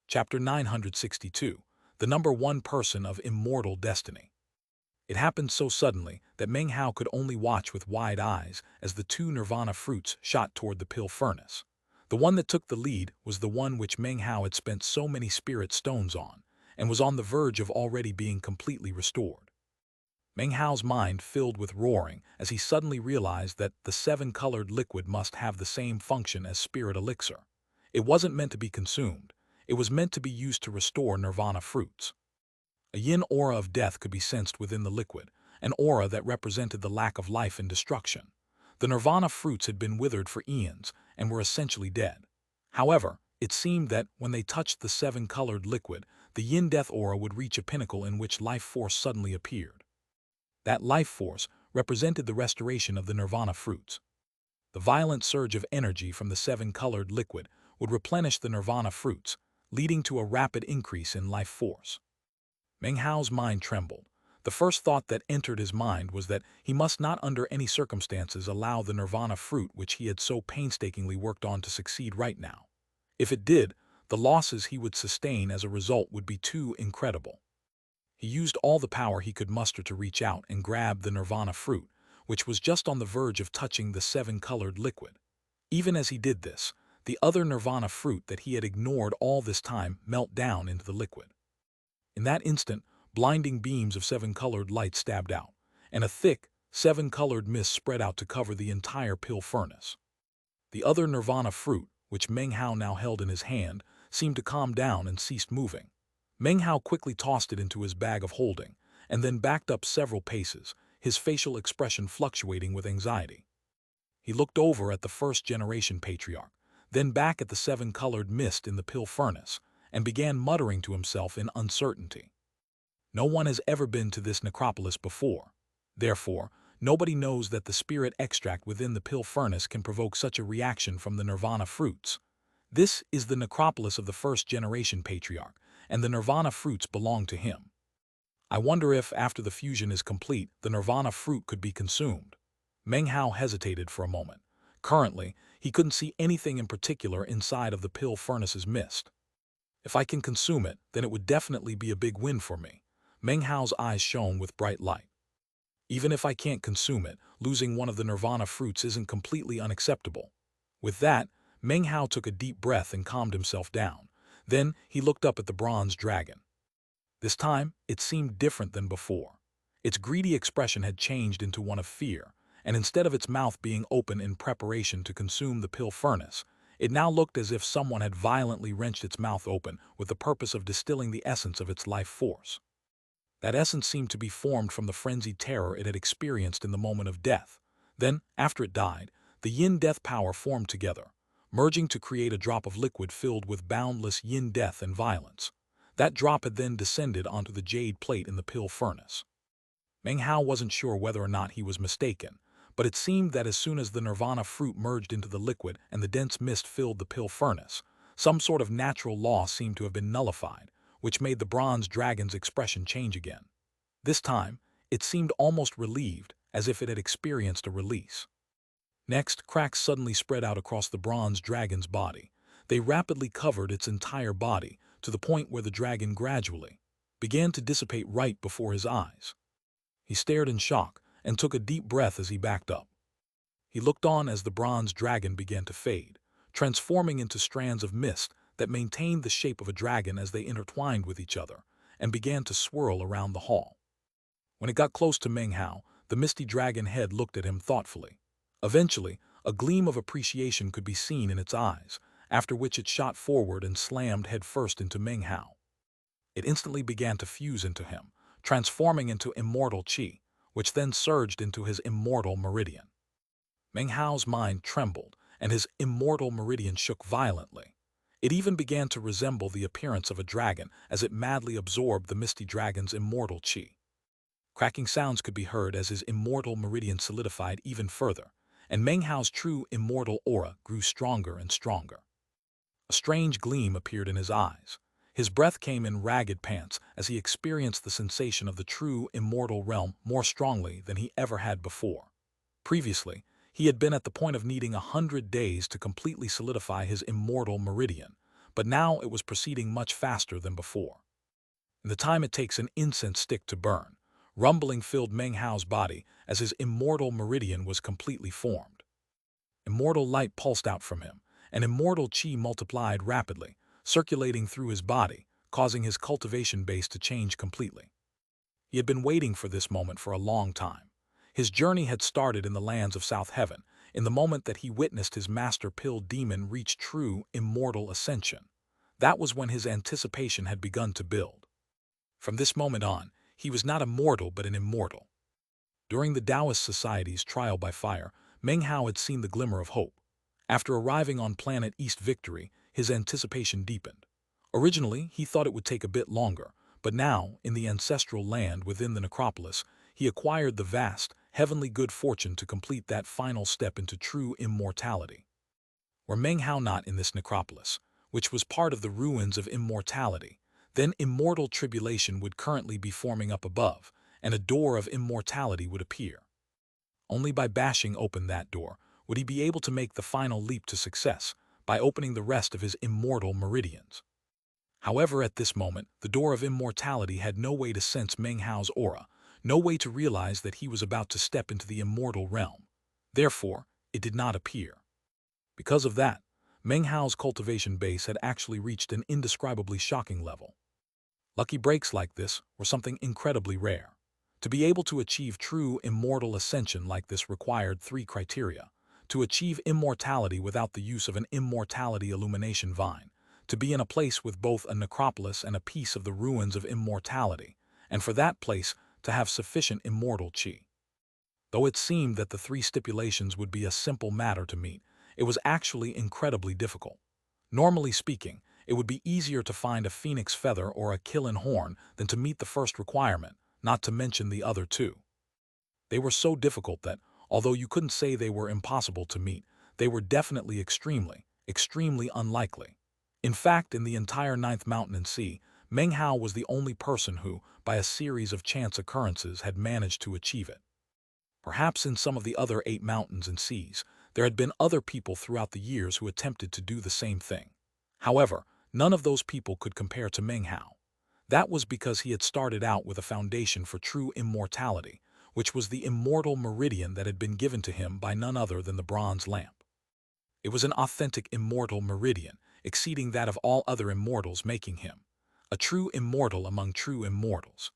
Chapter 962, The Number One Person of Immortal Destiny. It happened so suddenly that Meng Hao could only watch with wide eyes as the two nirvana fruits shot toward the pill furnace. The one that took the lead was the one which Meng Hao had spent so many spirit stones on, and was on the verge of already being completely restored. Meng Hao's mind filled with roaring as he suddenly realized that the seven-colored liquid must have the same function as spirit elixir. It wasn't meant to be consumed. It was meant to be used to restore nirvana fruits. A yin aura of death could be sensed within the liquid, an aura that represented the lack of life and destruction. The nirvana fruits had been withered for eons and were essentially dead. However, it seemed that when they touched the seven-colored liquid, the yin death aura would reach a pinnacle in which life force suddenly appeared. That life force represented the restoration of the nirvana fruits. The violent surge of energy from the seven-colored liquid would replenish the nirvana fruits, leading to a rapid increase in life force. Meng Hao's mind trembled. The first thought that entered his mind was that he must not under any circumstances allow the nirvana fruit which he had so painstakingly worked on to succeed right now. If it did, the losses he would sustain as a result would be too incredible. He used all the power he could muster to reach out and grab the nirvana fruit, which was just on the verge of touching the seven-colored liquid. Even as he did this, the other nirvana fruit that he had ignored all this time melt down into the liquid. In that instant, blinding beams of seven-colored light stabbed out, and a thick, seven-colored mist spread out to cover the entire pill furnace. The other nirvana fruit, which Meng Hao now held in his hand, seemed to calm down and ceased moving. Meng Hao quickly tossed it into his bag of holding, and then backed up several paces, his facial expression fluctuating with anxiety. He looked over at the first-generation patriarch, then back at the seven-colored mist in the pill furnace, and began muttering to himself in uncertainty. No one has ever been to this necropolis before. Therefore, nobody knows that the spirit extract within the pill furnace can provoke such a reaction from the nirvana fruits. This is the necropolis of the first-generation patriarch, and the nirvana fruits belong to him. I wonder if, after the fusion is complete, the nirvana fruit could be consumed. Meng Hao hesitated for a moment. Currently, he couldn't see anything in particular inside of the pill furnace's mist. If I can consume it, then it would definitely be a big win for me. Meng Hao's eyes shone with bright light. Even if I can't consume it, losing one of the nirvana fruits isn't completely unacceptable. With that, Meng Hao took a deep breath and calmed himself down. Then he looked up at the bronze dragon. This time, it seemed different than before. Its greedy expression had changed into one of fear, and instead of its mouth being open in preparation to consume the pill furnace, it now looked as if someone had violently wrenched its mouth open with the purpose of distilling the essence of its life force. That essence seemed to be formed from the frenzied terror it had experienced in the moment of death. Then, after it died, the yin death power formed together, merging to create a drop of liquid filled with boundless yin death and violence. That drop had then descended onto the jade plate in the pill furnace. Meng Hao wasn't sure whether or not he was mistaken, but it seemed that as soon as the nirvana fruit merged into the liquid and the dense mist filled the pill furnace, some sort of natural law seemed to have been nullified, which made the bronze dragon's expression change again. This time, it seemed almost relieved, as if it had experienced a release. Next, cracks suddenly spread out across the bronze dragon's body. They rapidly covered its entire body, to the point where the dragon gradually began to dissipate right before his eyes. He stared in shock and took a deep breath as he backed up. He looked on as the bronze dragon began to fade, transforming into strands of mist that maintained the shape of a dragon as they intertwined with each other and began to swirl around the hall. When it got close to Meng Hao, the misty dragon head looked at him thoughtfully. Eventually, a gleam of appreciation could be seen in its eyes, after which it shot forward and slammed headfirst into Meng Hao. It instantly began to fuse into him, transforming into immortal qi, which then surged into his immortal meridian. Meng Hao's mind trembled, and his immortal meridian shook violently. It even began to resemble the appearance of a dragon as it madly absorbed the misty dragon's immortal qi. Cracking sounds could be heard as his immortal meridian solidified even further, and Meng Hao's true immortal aura grew stronger and stronger. A strange gleam appeared in his eyes. His breath came in ragged pants as he experienced the sensation of the true immortal realm more strongly than he ever had before. Previously, he had been at the point of needing 100 days to completely solidify his immortal meridian, but now it was proceeding much faster than before. In the time it takes an incense stick to burn, rumbling filled Meng Hao's body as his immortal meridian was completely formed. Immortal light pulsed out from him, and immortal qi multiplied rapidly, circulating through his body, causing his cultivation base to change completely. He had been waiting for this moment for a long time. His journey had started in the lands of South Heaven, in the moment that he witnessed his master pill demon reach true immortal ascension. That was when his anticipation had begun to build. From this moment on, he was not a mortal but an immortal. During the Taoist Society's trial by fire, Meng Hao had seen the glimmer of hope. After arriving on planet East Victory, his anticipation deepened. Originally, he thought it would take a bit longer, but now, in the ancestral land within the necropolis, he acquired the vast, heavenly good fortune to complete that final step into true immortality. Were Meng Hao not in this necropolis, which was part of the ruins of immortality, then immortal tribulation would currently be forming up above, and a door of immortality would appear. Only by bashing open that door would he be able to make the final leap to success, by opening the rest of his immortal meridians. However, at this moment, the door of immortality had no way to sense Meng Hao's aura, no way to realize that he was about to step into the immortal realm. Therefore, it did not appear. Because of that, Meng Hao's cultivation base had actually reached an indescribably shocking level. Lucky breaks like this were something incredibly rare. To be able to achieve true immortal ascension like this required 3 criteria: to achieve immortality without the use of an immortality illumination vine, to be in a place with both a necropolis and a piece of the ruins of immortality, and for that place to have sufficient immortal qi. Though it seemed that the 3 stipulations would be a simple matter to meet, it was actually incredibly difficult. Normally speaking, it would be easier to find a phoenix feather or a killing horn than to meet the first requirement, not to mention the other 2. They were so difficult that, although you couldn't say they were impossible to meet, they were definitely extremely unlikely. In fact, in the entire 9th mountain and sea, Meng Hao was the only person who, by a series of chance occurrences, had managed to achieve it. Perhaps in some of the other 8 mountains and seas, there had been other people throughout the years who attempted to do the same thing. However, none of those people could compare to Meng Hao. That was because he had started out with a foundation for true immortality, which was the immortal meridian that had been given to him by none other than the bronze lamp. It was an authentic immortal meridian, exceeding that of all other immortals, making him a true immortal among true immortals.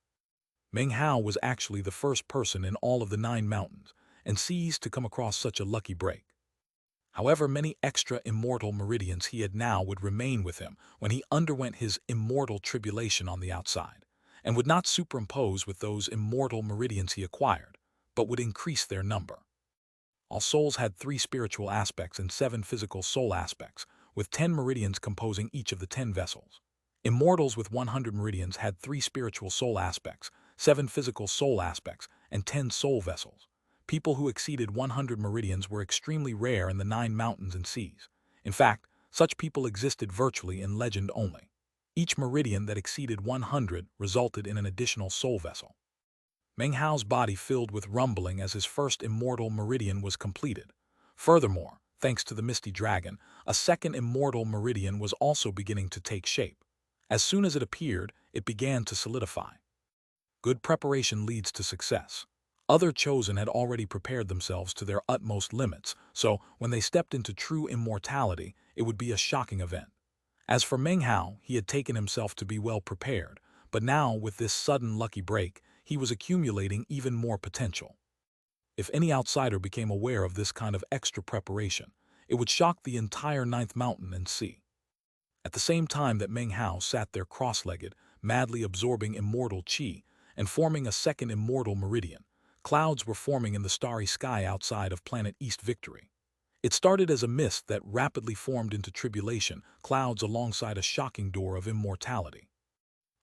Meng Hao was actually the first person in all of the 9 mountains and seas to come across such a lucky break. However many extra immortal meridians he had now would remain with him when he underwent his immortal tribulation on the outside, and would not superimpose with those immortal meridians he acquired, but would increase their number. All souls had 3 spiritual aspects and 7 physical soul aspects, with 10 meridians composing each of the 10 vessels. Immortals with 100 meridians had 3 spiritual soul aspects, 7 physical soul aspects, and 10 soul vessels. People who exceeded 100 meridians were extremely rare in the 9 mountains and seas. In fact, such people existed virtually in legend only. Each meridian that exceeded 100 resulted in an additional soul vessel. Meng Hao's body filled with rumbling as his first immortal meridian was completed. Furthermore, thanks to the Misty Dragon, a second immortal meridian was also beginning to take shape. As soon as it appeared, it began to solidify. Good preparation leads to success. Other chosen had already prepared themselves to their utmost limits, so when they stepped into true immortality, it would be a shocking event. As for Meng Hao, he had taken himself to be well prepared, but now, with this sudden lucky break, he was accumulating even more potential. If any outsider became aware of this kind of extra preparation, it would shock the entire 9th mountain and sea. At the same time that Meng Hao sat there cross-legged, madly absorbing immortal qi and forming a second immortal meridian, clouds were forming in the starry sky outside of planet East Victory. It started as a mist that rapidly formed into tribulation, clouds alongside a shocking door of immortality.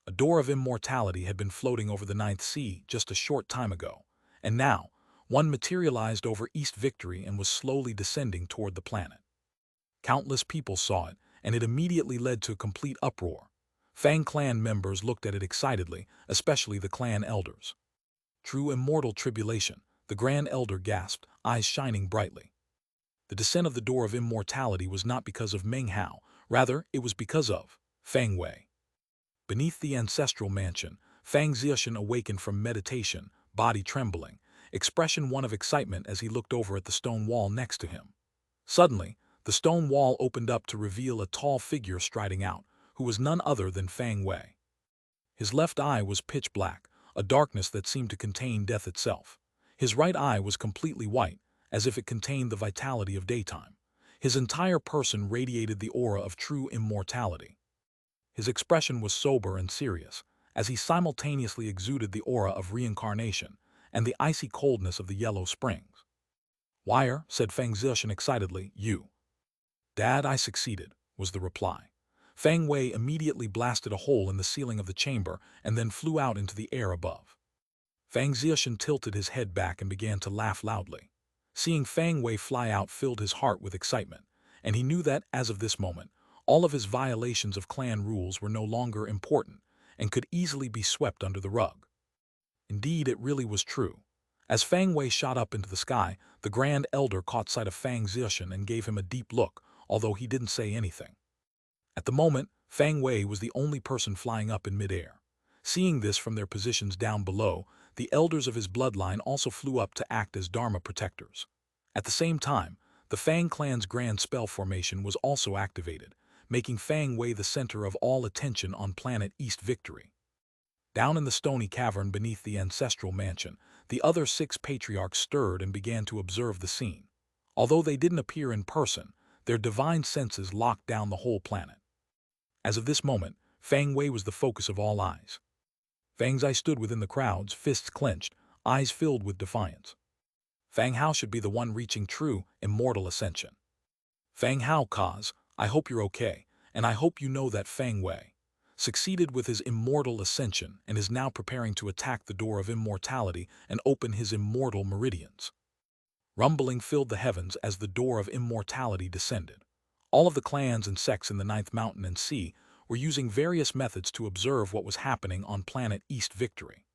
A door of immortality had been floating over the 9th sea just a short time ago, and now, one materialized over East Victory and was slowly descending toward the planet. Countless people saw it, and it immediately led to a complete uproar. Fang clan members looked at it excitedly, especially the clan elders. True immortal tribulation, the Grand Elder gasped, eyes shining brightly. The descent of the door of immortality was not because of Meng Hao. Rather, it was because of Feng Wei. Beneath the ancestral mansion, Fang Xiaoshan awakened from meditation, body trembling, expression one of excitement as he looked over at the stone wall next to him. Suddenly, the stone wall opened up to reveal a tall figure striding out, who was none other than Feng Wei. His left eye was pitch black, a darkness that seemed to contain death itself. His right eye was completely white, as if it contained the vitality of daytime. His entire person radiated the aura of true immortality. His expression was sober and serious, as he simultaneously exuded the aura of reincarnation and the icy coldness of the yellow springs. "Wire," said Feng Zilshan excitedly, "you." "Dad, I succeeded," was the reply. Feng Wei immediately blasted a hole in the ceiling of the chamber and then flew out into the air above. Feng Zilshan tilted his head back and began to laugh loudly. Seeing Feng Wei fly out filled his heart with excitement, and he knew that, as of this moment, all of his violations of clan rules were no longer important and could easily be swept under the rug. Indeed, it really was true. As Feng Wei shot up into the sky, the Grand Elder caught sight of Feng Zilshan and gave him a deep look, although he didn't say anything. At the moment, Feng Wei was the only person flying up in midair. Seeing this from their positions down below, the elders of his bloodline also flew up to act as Dharma protectors. At the same time, the Fang clan's grand spell formation was also activated, making Feng Wei the center of all attention on planet East Victory. Down in the stony cavern beneath the ancestral mansion, the other 6 patriarchs stirred and began to observe the scene. Although they didn't appear in person, their divine senses locked down the whole planet. As of this moment, Feng Wei was the focus of all eyes. Fang Zai stood within the crowds, fists clenched, eyes filled with defiance. Fang Hao should be the one reaching true, immortal ascension. Fang Hao, cause, I hope you're okay, and I hope you know that Feng Wei succeeded with his immortal ascension and is now preparing to attack the door of immortality and open his immortal meridians. Rumbling filled the heavens as the door of immortality descended. All of the clans and sects in the Ninth Mountain and Sea were using various methods to observe what was happening on planet East Victory.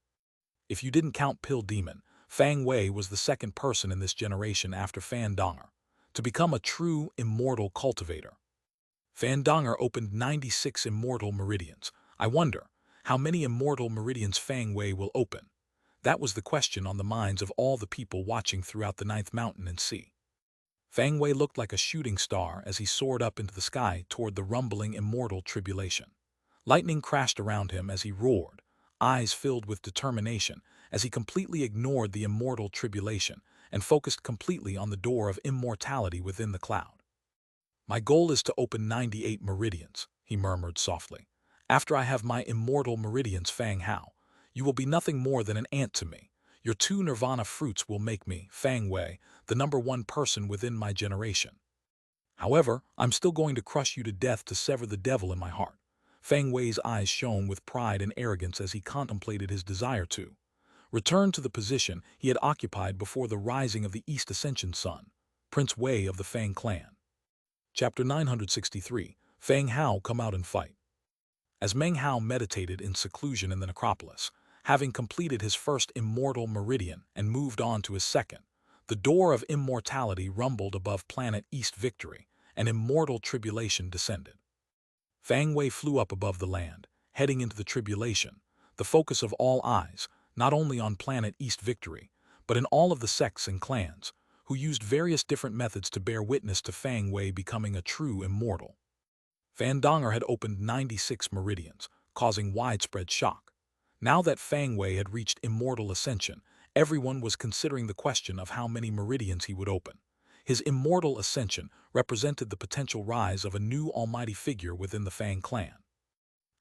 If you didn't count Pill Demon, Feng Wei was the second person in this generation after Fan Donger to become a true immortal cultivator. Fan Donger opened 96 immortal meridians. I wonder, how many immortal meridians Feng Wei will open? That was the question on the minds of all the people watching throughout the Ninth Mountain and Sea. Feng Wei looked like a shooting star as he soared up into the sky toward the rumbling immortal tribulation. Lightning crashed around him as he roared, eyes filled with determination as he completely ignored the immortal tribulation and focused completely on the door of immortality within the cloud. "My goal is to open 98 meridians," he murmured softly. "After I have my immortal meridians, Fang Hao, you will be nothing more than an ant to me. Your 2 nirvana fruits will make me, Feng Wei, the #1 person within my generation. However, I'm still going to crush you to death to sever the devil in my heart." Feng Wei's eyes shone with pride and arrogance as he contemplated his desire to return to the position he had occupied before the rising of the East Ascension Sun, Prince Wei of the Fang clan. Chapter 963, Feng Hao Come Out and Fight. As Meng Hao meditated in seclusion in the necropolis, having completed his first immortal meridian and moved on to his second, the door of immortality rumbled above planet East Victory, and immortal tribulation descended. Feng Wei flew up above the land, heading into the tribulation, the focus of all eyes, not only on planet East Victory, but in all of the sects and clans, who used various different methods to bear witness to Feng Wei becoming a true immortal. Fan Donger had opened 96 meridians, causing widespread shock. Now that Feng Wei had reached immortal ascension, everyone was considering the question of how many meridians he would open. His immortal ascension represented the potential rise of a new almighty figure within the Fang clan.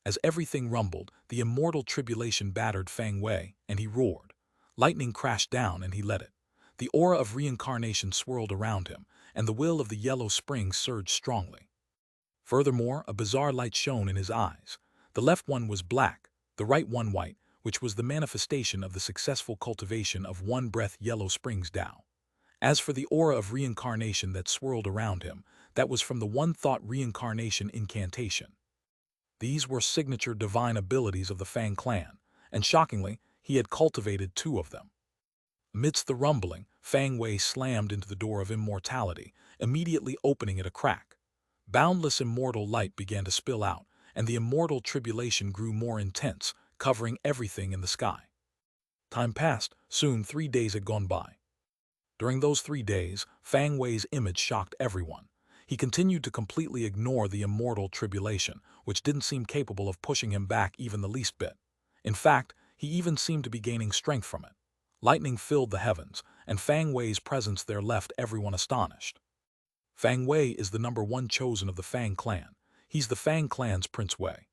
As everything rumbled, the immortal tribulation battered Feng Wei, and he roared. Lightning crashed down and he let it. The aura of reincarnation swirled around him, and the will of the yellow springs surged strongly. Furthermore, a bizarre light shone in his eyes. The left one was black, the right one white, which was the manifestation of the successful cultivation of one-breath yellow springs Tao. As for the aura of reincarnation that swirled around him, that was from the one-thought reincarnation incantation. These were signature divine abilities of the Fang clan, and shockingly, he had cultivated 2 of them. Amidst the rumbling, Feng Wei slammed into the door of immortality, immediately opening it a crack. Boundless immortal light began to spill out, and the immortal tribulation grew more intense, covering everything in the sky. Time passed. Soon 3 days had gone by. During those 3 days, Fang Wei's image shocked everyone. He continued to completely ignore the immortal tribulation, which didn't seem capable of pushing him back even the least bit. In fact, he even seemed to be gaining strength from it. Lightning filled the heavens, and Fang Wei's presence there left everyone astonished. Fang Wei is the #1 chosen of the Fang clan. He's the Fang clan's Prince Wei.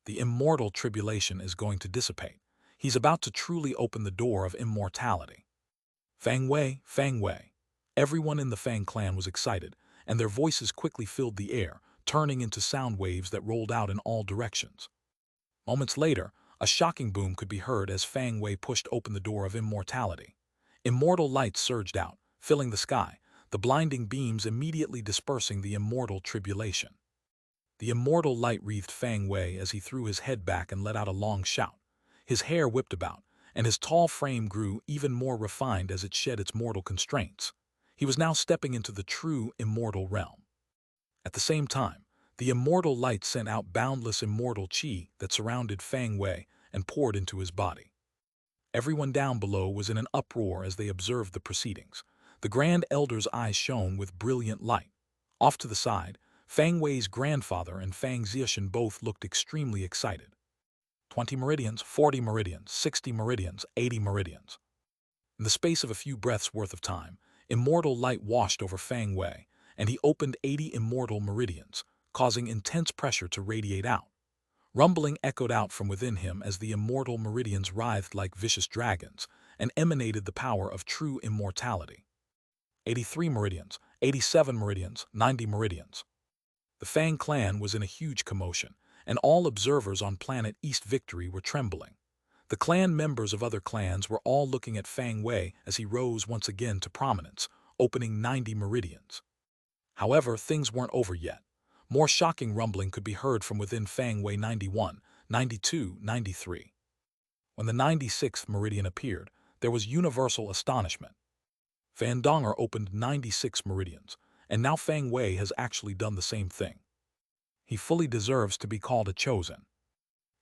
The immortal tribulation is going to dissipate. He's about to truly open the door of immortality. Fang Wei, Fang Wei. Everyone in the Fang clan was excited, and their voices quickly filled the air, turning into sound waves that rolled out in all directions. Moments later, a shocking boom could be heard as Fang Wei pushed open the door of immortality. Immortal light surged out, filling the sky, the blinding beams immediately dispersing the immortal tribulation. The immortal light wreathed Fang Wei as he threw his head back and let out a long shout. His hair whipped about, and his tall frame grew even more refined as it shed its mortal constraints. He was now stepping into the true immortal realm. At the same time, the immortal light sent out boundless immortal qi that surrounded Fang Wei and poured into his body. Everyone down below was in an uproar as they observed the proceedings. The Grand Elder's eyes shone with brilliant light. Off to the side, Fang Wei's grandfather and Fang Xiaxian both looked extremely excited. 20 meridians, 40 meridians, 60 meridians, 80 meridians. In the space of a few breaths worth of time, immortal light washed over Fang Wei, and he opened 80 immortal meridians, causing intense pressure to radiate out. Rumbling echoed out from within him as the immortal meridians writhed like vicious dragons and emanated the power of true immortality. 83 meridians, 87 meridians, 90 meridians. The Fang clan was in a huge commotion, and all observers on planet East Victory were trembling. The clan members of other clans were all looking at Fang Wei as he rose once again to prominence, opening 90 meridians. However, things weren't over yet. More shocking rumbling could be heard from within Fang Wei 91, 92, 93. When the 96th meridian appeared, there was universal astonishment. Fan Donger opened 96 meridians, and now Fang Wei has actually done the same thing. He fully deserves to be called a chosen.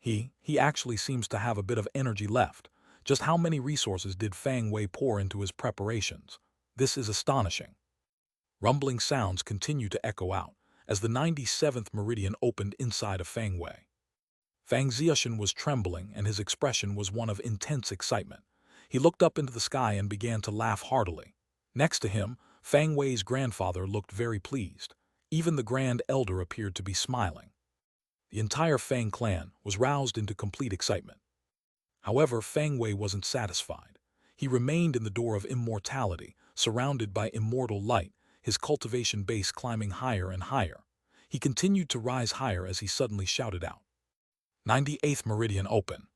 He actually seems to have a bit of energy left. Just how many resources did Fang Wei pour into his preparations? This is astonishing. Rumbling sounds continue to echo out as the 97th meridian opened inside of Fang Wei. Fang Xiaxian was trembling, and his expression was one of intense excitement. He looked up into the sky and began to laugh heartily. Next to him, Fang Wei's grandfather looked very pleased. Even the Grand Elder appeared to be smiling. The entire Fang clan was roused into complete excitement. However, Fang Wei wasn't satisfied. He remained in the door of immortality, surrounded by immortal light, his cultivation base climbing higher and higher. He continued to rise higher as he suddenly shouted out, 98th meridian open.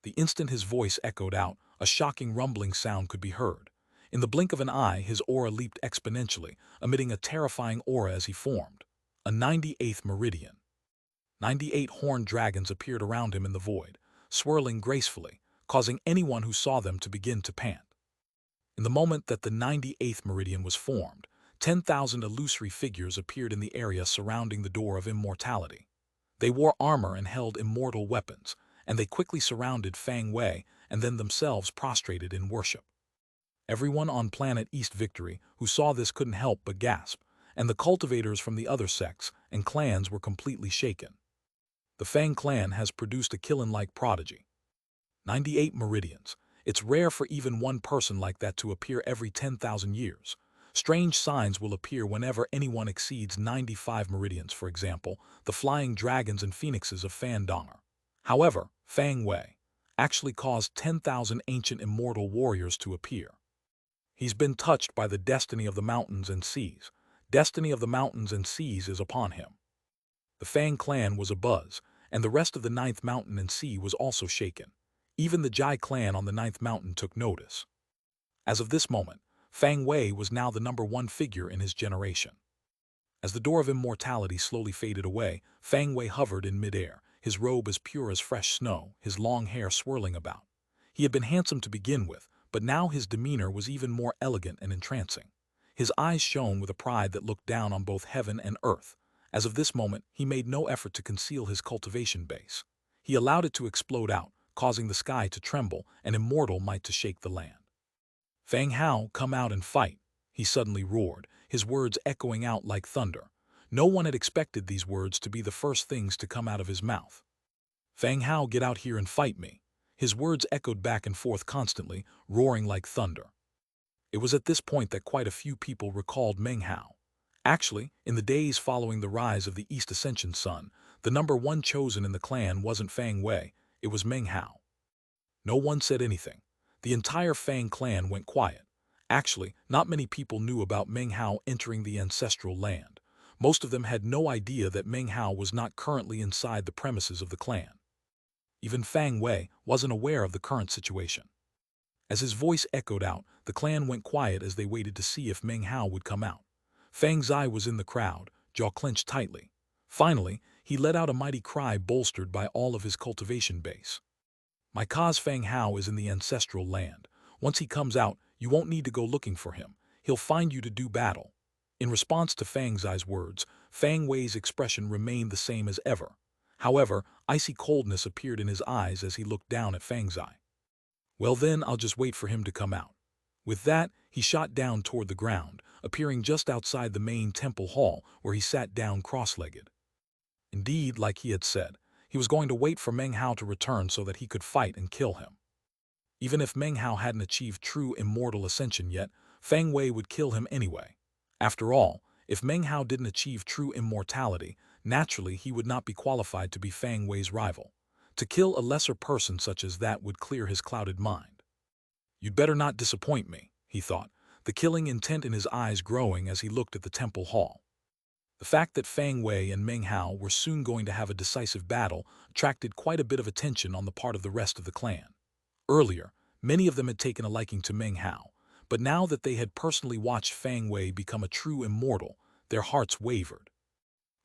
The instant his voice echoed out, a shocking rumbling sound could be heard. In the blink of an eye, his aura leaped exponentially, emitting a terrifying aura as he formed. A 98th meridian. 98 horned dragons appeared around him in the void, swirling gracefully, causing anyone who saw them to begin to pant. In the moment that the 98th meridian was formed, 10,000 illusory figures appeared in the area surrounding the door of immortality. They wore armor and held immortal weapons, and they quickly surrounded Fang Wei and then themselves prostrated in worship. Everyone on planet East Victory who saw this couldn't help but gasp, and the cultivators from the other sects and clans were completely shaken. The Fang clan has produced a Qilin-like prodigy. 98 meridians. It's rare for even one person like that to appear every 10,000 years. Strange signs will appear whenever anyone exceeds 95 meridians, for example, the flying dragons and phoenixes of Fan Donger. However, Fang Wei actually caused 10,000 ancient immortal warriors to appear. He's been touched by the destiny of the mountains and seas. Destiny of the mountains and seas is upon him. The Fang clan was abuzz, and the rest of the 9th mountain and sea was also shaken. Even the Jai clan on the 9th mountain took notice. As of this moment, Fang Wei was now the #1 figure in his generation. As the door of immortality slowly faded away, Fang Wei hovered in midair, his robe as pure as fresh snow, his long hair swirling about. He had been handsome to begin with, but now his demeanor was even more elegant and entrancing. His eyes shone with a pride that looked down on both heaven and earth. As of this moment, he made no effort to conceal his cultivation base. He allowed it to explode out, causing the sky to tremble and immortal might to shake the land. "Fang Hao, come out and fight," he suddenly roared, his words echoing out like thunder. No one had expected these words to be the first things to come out of his mouth. "Fang Hao, get out here and fight me." His words echoed back and forth constantly, roaring like thunder. It was at this point that quite a few people recalled Meng Hao. Actually, in the days following the rise of the East Ascension Sun, the number one chosen in the clan wasn't Fang Wei, it was Meng Hao. No one said anything. The entire Fang clan went quiet. Actually, not many people knew about Meng Hao entering the ancestral land. Most of them had no idea that Meng Hao was not currently inside the premises of the clan. Even Fang Wei wasn't aware of the current situation. As his voice echoed out, the clan went quiet as they waited to see if Meng Hao would come out. Fang Zai was in the crowd, jaw clenched tightly. Finally, he let out a mighty cry bolstered by all of his cultivation base. "My cause Fang Hao is in the ancestral land. Once he comes out, you won't need to go looking for him. He'll find you to do battle." In response to Fang Zai's words, Fang Wei's expression remained the same as ever. However, icy coldness appeared in his eyes as he looked down at Fang Zai. "Well then, I'll just wait for him to come out." With that, he shot down toward the ground, appearing just outside the main temple hall where he sat down cross-legged. Indeed, like he had said, he was going to wait for Meng Hao to return so that he could fight and kill him. Even if Meng Hao hadn't achieved true immortal ascension yet, Fang Wei would kill him anyway. After all, if Meng Hao didn't achieve true immortality, naturally he would not be qualified to be Fang Wei's rival. To kill a lesser person such as that would clear his clouded mind. "You'd better not disappoint me," he thought, the killing intent in his eyes growing as he looked at the temple hall. The fact that Fang Wei and Meng Hao were soon going to have a decisive battle attracted quite a bit of attention on the part of the rest of the clan. Earlier, many of them had taken a liking to Meng Hao, but now that they had personally watched Fang Wei become a true immortal, their hearts wavered.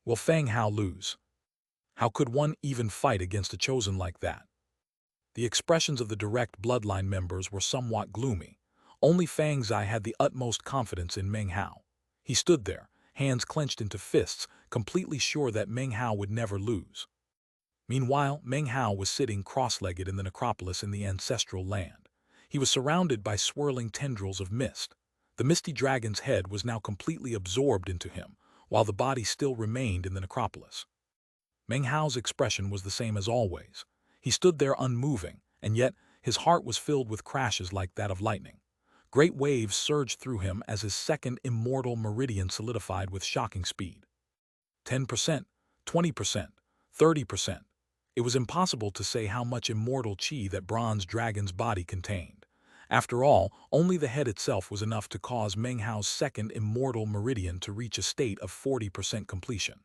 Will Fang Hao lose? How could one even fight against a chosen like that? The expressions of the direct bloodline members were somewhat gloomy. Only Fang Zai had the utmost confidence in Meng Hao. He stood there, hands clenched into fists, completely sure that Meng Hao would never lose. Meanwhile, Meng Hao was sitting cross-legged in the necropolis in the ancestral land. He was surrounded by swirling tendrils of mist. The misty dragon's head was now completely absorbed into him, while the body still remained in the necropolis. Meng Hao's expression was the same as always. He stood there unmoving, and yet his heart was filled with crashes like that of lightning. Great waves surged through him as his second immortal meridian solidified with shocking speed. 10%, 20%, 30%. It was impossible to say how much immortal chi that bronze dragon's body contained. After all, only the head itself was enough to cause Meng Hao's second immortal meridian to reach a state of 40% completion.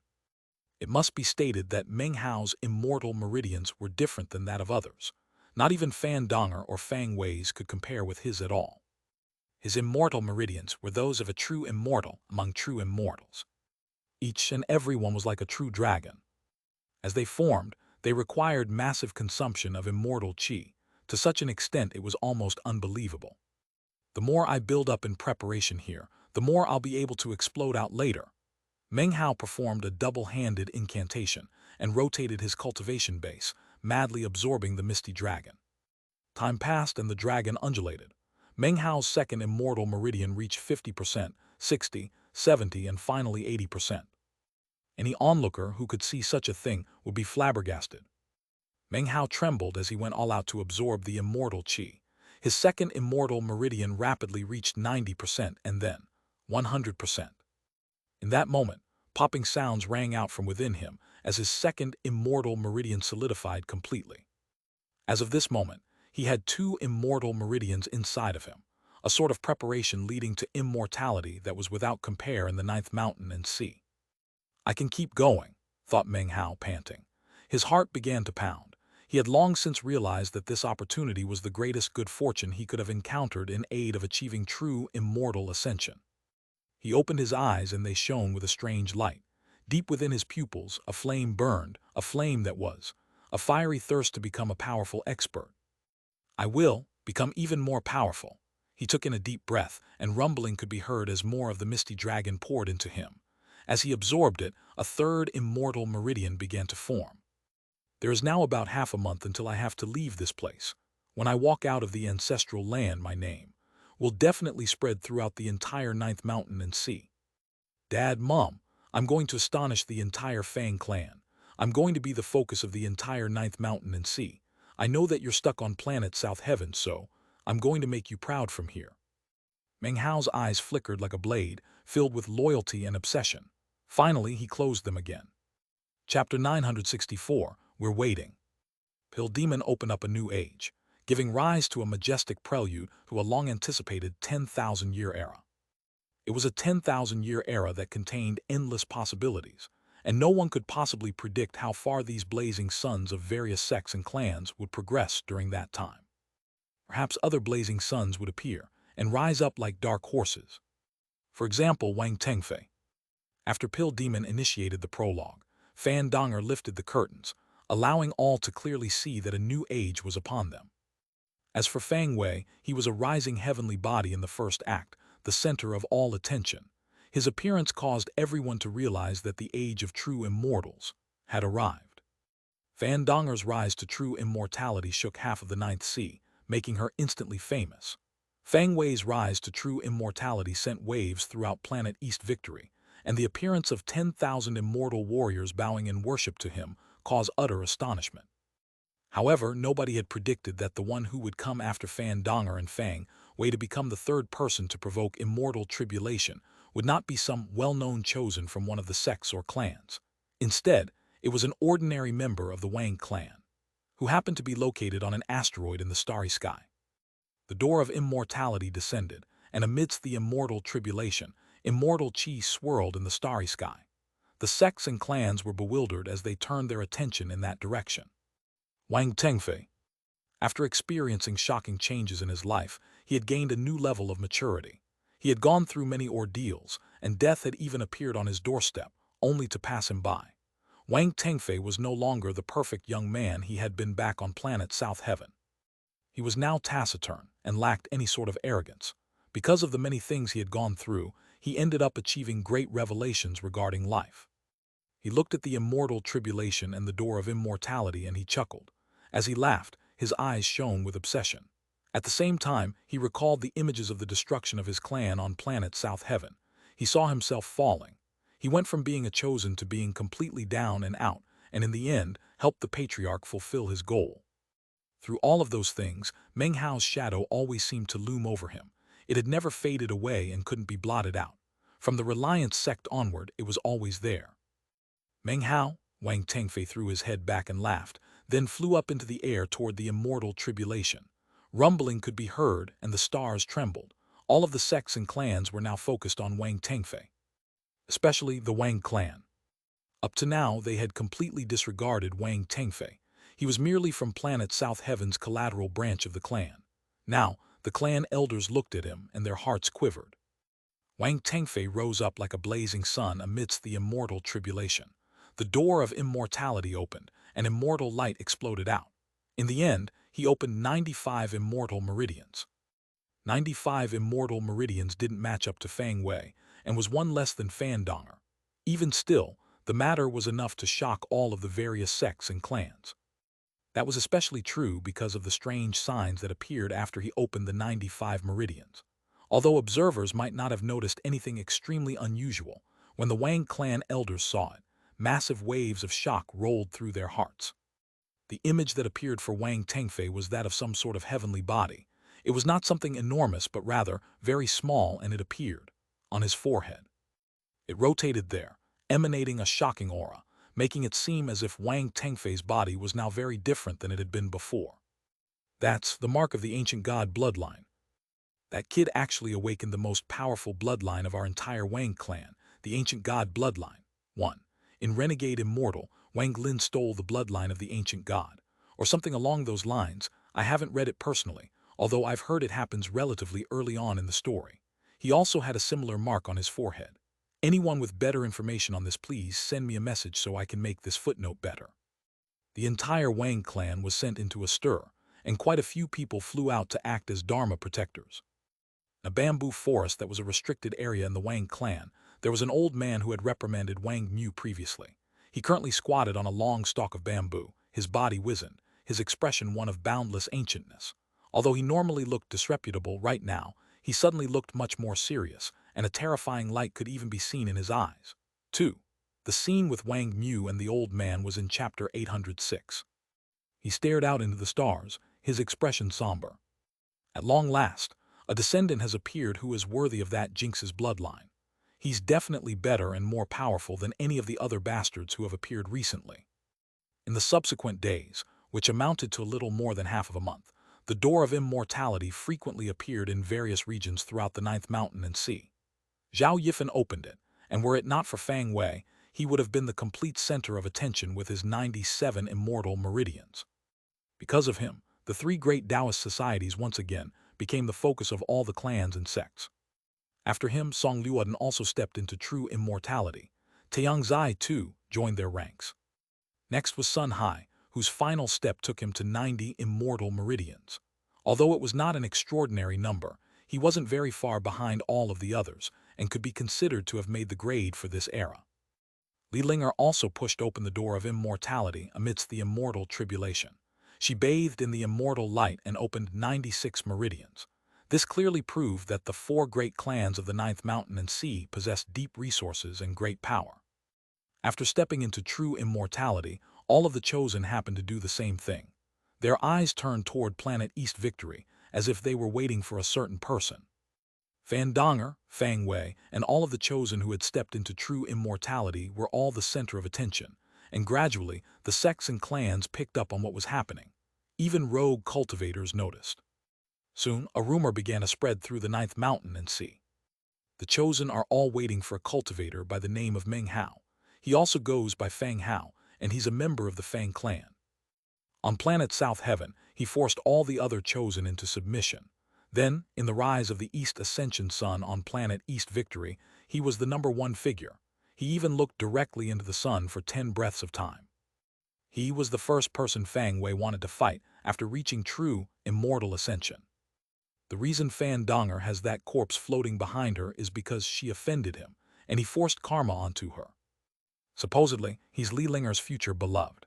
It must be stated that Meng Hao's immortal meridians were different than that of others. Not even Fan Donger or Fang Wei's could compare with his at all. His immortal meridians were those of a true immortal among true immortals. Each and every one was like a true dragon. As they formed, they required massive consumption of immortal chi, to such an extent it was almost unbelievable. "The more I build up in preparation here, the more I'll be able to explode out later." Meng Hao performed a double-handed incantation and rotated his cultivation base, madly absorbing the misty dragon. Time passed and the dragon undulated. Meng Hao's second immortal meridian reached 50%, 60, 70, and finally 80%. Any onlooker who could see such a thing would be flabbergasted. Meng Hao trembled as he went all out to absorb the immortal chi. His second immortal meridian rapidly reached 90% and then 100%. In that moment, popping sounds rang out from within him as his second immortal meridian solidified completely. As of this moment, he had two immortal meridians inside of him, a sort of preparation leading to immortality that was without compare in the ninth mountain and sea. "I can keep going," thought Meng Hao, panting. His heart began to pound. He had long since realized that this opportunity was the greatest good fortune he could have encountered in aid of achieving true immortal ascension. He opened his eyes and they shone with a strange light. Deep within his pupils, a flame burned, a flame that was a fiery thirst to become a powerful expert. "I will become even more powerful." He took in a deep breath, and rumbling could be heard as more of the misty dragon poured into him. As he absorbed it, a third immortal meridian began to form. There is now about half a month until I have to leave this place. When I walk out of the ancestral land, my name will definitely spread throughout the entire Ninth Mountain and Sea. Dad, Mom, I'm going to astonish the entire Fang clan. I'm going to be the focus of the entire Ninth Mountain and Sea. I know that you're stuck on planet South Heaven, so I'm going to make you proud from here. Meng Hao's eyes flickered like a blade, filled with loyalty and obsession. Finally, he closed them again. Chapter 964, We're Waiting. Pill Demon opened up a new age, giving rise to a majestic prelude to a long-anticipated 10,000-year era. It was a 10,000-year era that contained endless possibilities, and no one could possibly predict how far these blazing suns of various sects and clans would progress during that time. Perhaps other blazing suns would appear and rise up like dark horses. For example, Wang Tengfei. After Pill Demon initiated the prologue, Fan Donger lifted the curtains, allowing all to clearly see that a new age was upon them. As for Fang Wei, he was a rising heavenly body in the first act, the center of all attention. His appearance caused everyone to realize that the age of true immortals had arrived. Fan Donger's rise to true immortality shook half of the Ninth Sea, making her instantly famous. Fang Wei's rise to true immortality sent waves throughout planet East Victory, and the appearance of 10,000 immortal warriors bowing in worship to him caused utter astonishment. However, nobody had predicted that the one who would come after Fan Donger and Fang Wei to become the third person to provoke immortal tribulation would not be some well-known chosen from one of the sects or clans. Instead, it was an ordinary member of the Wang clan, who happened to be located on an asteroid in the starry sky. The door of immortality descended, and amidst the immortal tribulation, immortal chi swirled in the starry sky. The sects and clans were bewildered as they turned their attention in that direction. Wang Tengfei. After experiencing shocking changes in his life, he had gained a new level of maturity. He had gone through many ordeals, and death had even appeared on his doorstep, only to pass him by. Wang Tengfei was no longer the perfect young man he had been back on planet South Heaven. He was now taciturn and lacked any sort of arrogance. Because of the many things he had gone through, he ended up achieving great revelations regarding life. He looked at the immortal tribulation and the door of immortality, and he chuckled. As he laughed, his eyes shone with obsession. At the same time, he recalled the images of the destruction of his clan on planet South Heaven. He saw himself falling. He went from being a chosen to being completely down and out, and in the end, helped the patriarch fulfill his goal. Through all of those things, Meng Hao's shadow always seemed to loom over him. It had never faded away and couldn't be blotted out. From the Reliance sect onward, it was always there. Meng Hao, Wang Tengfei threw his head back and laughed, then flew up into the air toward the immortal tribulation. Rumbling could be heard, and the stars trembled. All of the sects and clans were now focused on Wang Tengfei, especially the Wang clan. Up to now, they had completely disregarded Wang Tengfei. He was merely from planet South Heaven's collateral branch of the clan. Now, the clan elders looked at him, and their hearts quivered. Wang Tengfei rose up like a blazing sun amidst the immortal tribulation. The door of immortality opened, and immortal light exploded out. In the end, he opened 95 immortal meridians. 95 immortal meridians didn't match up to Fang Wei, and was one less than Fan Donger. Even still, the matter was enough to shock all of the various sects and clans. That was especially true because of the strange signs that appeared after he opened the 95 meridians. Although observers might not have noticed anything extremely unusual, when the Wang clan elders saw it, massive waves of shock rolled through their hearts. The image that appeared for Wang Tengfei was that of some sort of heavenly body. It was not something enormous, but rather very small, and it appeared on his forehead. It rotated there, emanating a shocking aura, making it seem as if Wang Tengfei's body was now very different than it had been before. That's the mark of the ancient god bloodline. That kid actually awakened the most powerful bloodline of our entire Wang clan, the ancient god bloodline. 1. In Renegade Immortal, Wang Lin stole the bloodline of the ancient god, or something along those lines. I haven't read it personally, although I've heard it happens relatively early on in the story. He also had a similar mark on his forehead. Anyone with better information on this, please send me a message so I can make this footnote better. The entire Wang clan was sent into a stir, and quite a few people flew out to act as Dharma protectors. A bamboo forest that was a restricted area in the Wang clan, there was an old man who had reprimanded Wang Mu previously. He currently squatted on a long stalk of bamboo, his body wizened, his expression one of boundless ancientness. Although he normally looked disreputable right now, he suddenly looked much more serious, and a terrifying light could even be seen in his eyes. 2. The scene with Wang Mu and the old man was in chapter 806. He stared out into the stars, his expression somber. At long last, a descendant has appeared who is worthy of that Jinx's bloodline. He's definitely better and more powerful than any of the other bastards who have appeared recently. In the subsequent days, which amounted to a little more than half of a month, the door of immortality frequently appeared in various regions throughout the Ninth Mountain and Sea. Zhao Yifan opened it, and were it not for Fang Wei, he would have been the complete center of attention with his 97 immortal meridians. Because of him, the three great Taoist societies once again became the focus of all the clans and sects. After him, Song Luoden also stepped into true immortality. Taiyang Zai, too, joined their ranks. Next was Sun Hai, whose final step took him to 90 immortal meridians. Although it was not an extraordinary number, he wasn't very far behind all of the others, and could be considered to have made the grade for this era. Li Linger also pushed open the door of immortality amidst the immortal tribulation. She bathed in the immortal light and opened 96 meridians. This clearly proved that the four great clans of the Ninth Mountain and Sea possessed deep resources and great power. After stepping into true immortality, all of the chosen happened to do the same thing. Their eyes turned toward planet East Victory, as if they were waiting for a certain person. Fan Donger, Fang Wei, and all of the chosen who had stepped into true immortality were all the center of attention, and gradually the sects and clans picked up on what was happening. Even rogue cultivators noticed. Soon, a rumor began to spread through the Ninth Mountain and Sea. The chosen are all waiting for a cultivator by the name of Meng Hao. He also goes by Fang Hao, and he's a member of the Fang clan. On planet South Heaven, he forced all the other chosen into submission. Then, in the rise of the East Ascension Sun on planet East Victory, he was the #1 figure. He even looked directly into the sun for 10 breaths of time. He was the first person Fang Wei wanted to fight after reaching true, immortal ascension. The reason Fan Donger has that corpse floating behind her is because she offended him, and he forced karma onto her. Supposedly, he's Li Linger's future beloved.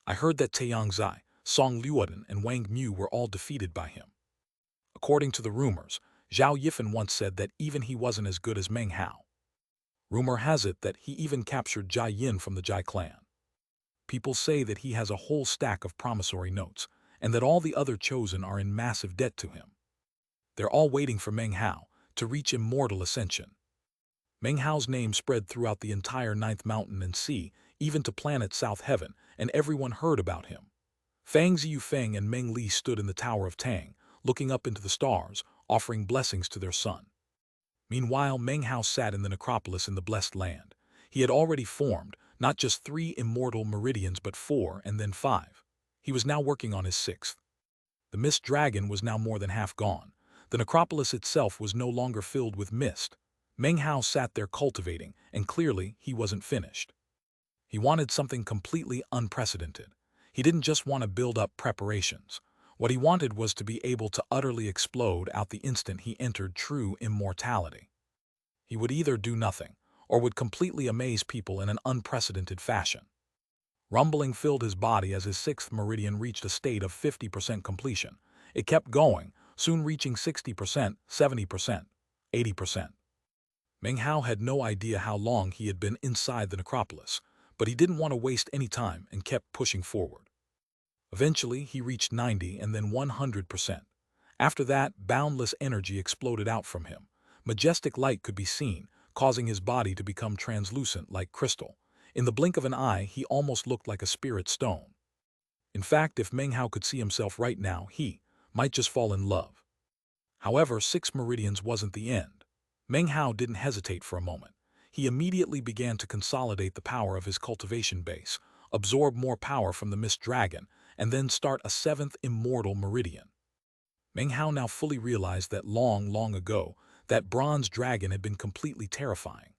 I heard that Taiyang Zai, Song Luoden, and Wang Mu were all defeated by him. According to the rumors, Zhao Yifan once said that even he wasn't as good as Meng Hao. Rumor has it that he even captured Jai Yin from the Jai clan. People say that he has a whole stack of promissory notes, and that all the other chosen are in massive debt to him. They're all waiting for Meng Hao to reach immortal ascension. Meng Hao's name spread throughout the entire Ninth Mountain and Sea, even to planet South Heaven, and everyone heard about him. Fang Ziyufeng and Meng Li stood in the Tower of Tang, looking up into the stars, offering blessings to their son. Meanwhile, Meng Hao sat in the necropolis in the blessed land. He had already formed, not just 3 immortal meridians but 4 and then 5. He was now working on his 6th. The mist dragon was now more than half gone. The necropolis itself was no longer filled with mist. Meng Hao sat there cultivating, and clearly he wasn't finished. He wanted something completely unprecedented. He didn't just want to build up preparations. What he wanted was to be able to utterly explode out the instant he entered true immortality. He would either do nothing, or would completely amaze people in an unprecedented fashion. Rumbling filled his body as his 6th meridian reached a state of 50% completion. It kept going, soon reaching 60%, 70%, 80%. Meng Hao had no idea how long he had been inside the necropolis, but he didn't want to waste any time and kept pushing forward. Eventually, he reached 90 and then 100%. After that, boundless energy exploded out from him. Majestic light could be seen, causing his body to become translucent like crystal. In the blink of an eye, he almost looked like a spirit stone. In fact, if Meng Hao could see himself right now, he might just fall in love. However, 6 meridians wasn't the end. Meng Hao didn't hesitate for a moment. He immediately began to consolidate the power of his cultivation base, absorb more power from the mist dragon, and then start a 7th immortal meridian. Meng Hao now fully realized that long ago, that bronze dragon had been completely terrifying.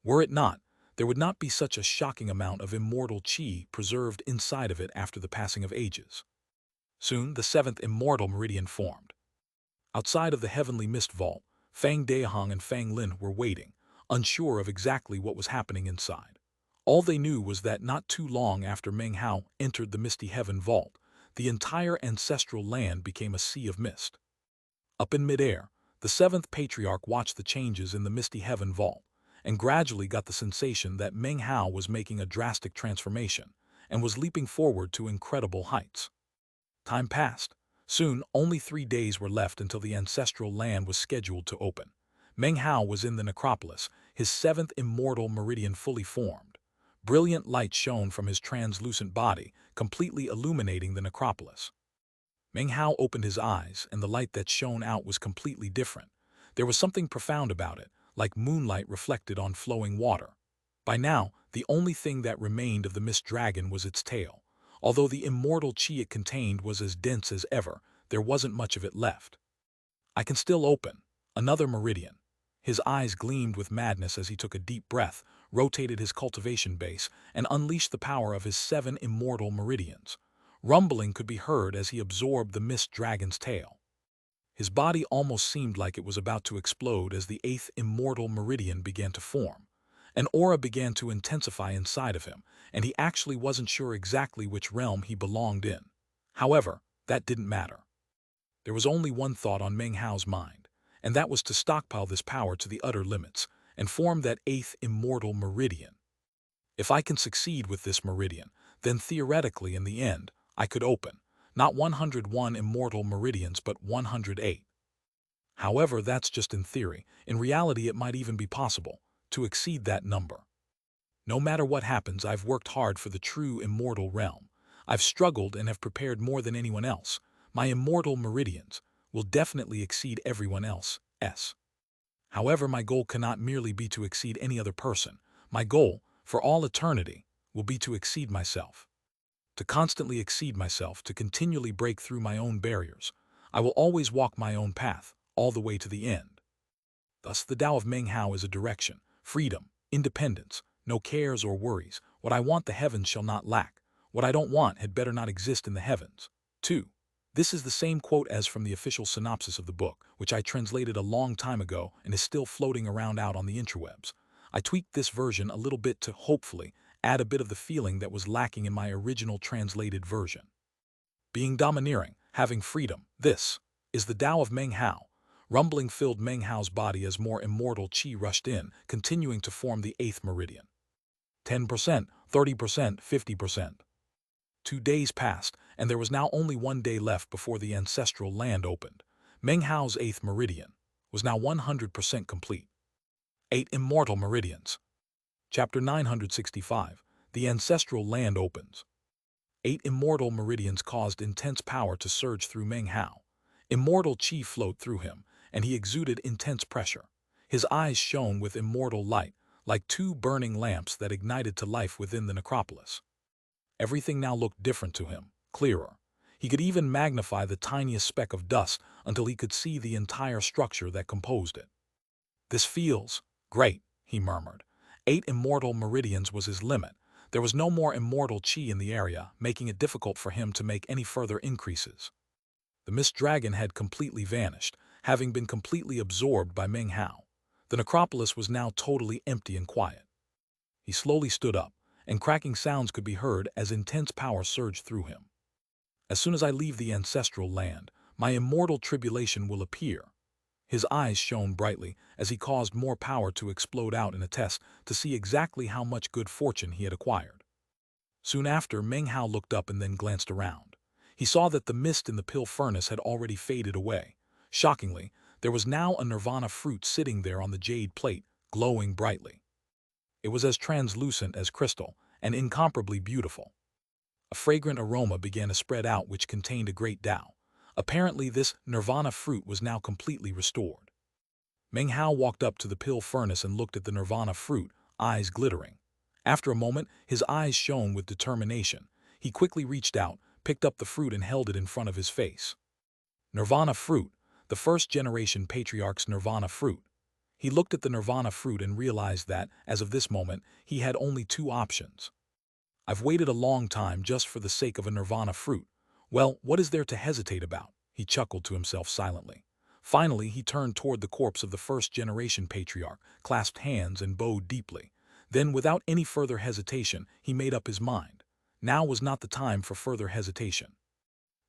Were it not, there would not be such a shocking amount of immortal qi preserved inside of it after the passing of ages. Soon, the 7th immortal meridian formed. Outside of the heavenly mist vault, Fang Dehong and Fang Lin were waiting, unsure of exactly what was happening inside. All they knew was that not too long after Meng Hao entered the misty heaven vault, the entire ancestral land became a sea of mist. Up in midair, the seventh patriarch watched the changes in the misty heaven vault, and gradually got the sensation that Meng Hao was making a drastic transformation, and was leaping forward to incredible heights. Time passed. Soon, only 3 days were left until the ancestral land was scheduled to open. Meng Hao was in the necropolis, his seventh immortal meridian fully formed. Brilliant light shone from his translucent body, completely illuminating the necropolis. Meng Hao opened his eyes, and the light that shone out was completely different. There was something profound about it, like moonlight reflected on flowing water. By now, the only thing that remained of the mist dragon was its tail. Although the immortal chi it contained was as dense as ever, there wasn't much of it left. I can still open. Another meridian. His eyes gleamed with madness as he took a deep breath, rotated his cultivation base, and unleashed the power of his 7 immortal meridians. Rumbling could be heard as he absorbed the mist dragon's tail. His body almost seemed like it was about to explode as the 8th immortal meridian began to form. An aura began to intensify inside of him, and he actually wasn't sure exactly which realm he belonged in. However, that didn't matter. There was only one thought on Meng Hao's mind, and that was to stockpile this power to the utter limits and form that 8th immortal meridian. If I can succeed with this meridian, then theoretically in the end, I could open, not 101 immortal meridians but 108. However, that's just in theory. In reality, it might even be possible to exceed that number. No matter what happens, I've worked hard for the true immortal realm. I've struggled and have prepared more than anyone else. My immortal meridians will definitely exceed everyone else's. However, my goal cannot merely be to exceed any other person. My goal, for all eternity, will be to exceed myself. To constantly exceed myself, to continually break through my own barriers. I will always walk my own path, all the way to the end. Thus, the Tao of Meng Hao is a direction, freedom, independence, no cares or worries. What I want the heavens shall not lack. What I don't want had better not exist in the heavens. 2. This is the same quote as from the official synopsis of the book, which I translated a long time ago and is still floating around out on the interwebs. I tweaked this version a little bit to, hopefully, add a bit of the feeling that was lacking in my original translated version. Being domineering, having freedom, this is the Tao of Meng Hao. Rumbling filled Meng Hao's body as more immortal chi rushed in, continuing to form the 8th meridian. 10%, 30%, 50%. 2 days passed, and there was now only 1 day left before the ancestral land opened. Meng Hao's 8th meridian was now 100% complete. 8 immortal meridians. Chapter 965. The ancestral land opens. 8 immortal meridians caused intense power to surge through Meng Hao. Immortal chi flowed through him, and he exuded intense pressure. His eyes shone with immortal light, like 2 burning lamps that ignited to life within the necropolis. Everything now looked different to him, clearer. He could even magnify the tiniest speck of dust until he could see the entire structure that composed it. This feels great, he murmured. 8 immortal meridians was his limit. There was no more immortal chi in the area, making it difficult for him to make any further increases. The mist dragon had completely vanished, having been completely absorbed by Meng Hao. The necropolis was now totally empty and quiet. He slowly stood up, and cracking sounds could be heard as intense power surged through him. As soon as I leave the ancestral land, my immortal tribulation will appear. His eyes shone brightly as he caused more power to explode out in a test to see exactly how much good fortune he had acquired. Soon after, Meng Hao looked up and then glanced around. He saw that the mist in the pill furnace had already faded away. Shockingly, there was now a nirvana fruit sitting there on the jade plate, glowing brightly. It was as translucent as crystal and incomparably beautiful. A fragrant aroma began to spread out which contained a great Tao. Apparently, this nirvana fruit was now completely restored. Meng Hao walked up to the pill furnace and looked at the nirvana fruit, eyes glittering. After a moment, his eyes shone with determination. He quickly reached out, picked up the fruit and held it in front of his face. Nirvana fruit, the first-generation patriarch's nirvana fruit. He looked at the nirvana fruit and realized that, as of this moment, he had only 2 options. I've waited a long time just for the sake of a nirvana fruit. Well, what is there to hesitate about? He chuckled to himself silently. Finally, he turned toward the corpse of the first-generation patriarch, clasped hands and bowed deeply. Then, without any further hesitation, he made up his mind. Now was not the time for further hesitation.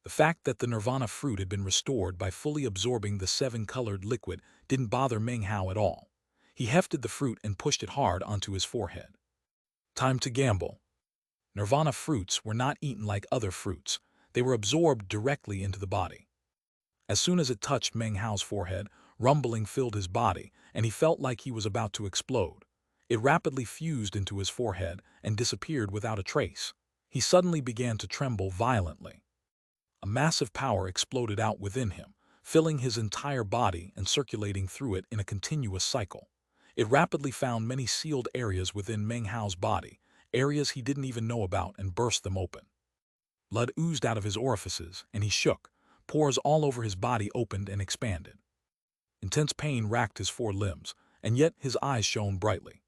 The fact that the nirvana fruit had been restored by fully absorbing the seven-colored liquid didn't bother Meng Hao at all. He hefted the fruit and pushed it hard onto his forehead. Time to gamble. Nirvana fruits were not eaten like other fruits. They were absorbed directly into the body. As soon as it touched Meng Hao's forehead, rumbling filled his body, and he felt like he was about to explode. It rapidly fused into his forehead and disappeared without a trace. He suddenly began to tremble violently. A massive power exploded out within him, filling his entire body and circulating through it in a continuous cycle. It rapidly found many sealed areas within Meng Hao's body, areas he didn't even know about, and burst them open. Blood oozed out of his orifices, and he shook. Pores all over his body opened and expanded. Intense pain racked his four limbs, and yet his eyes shone brightly.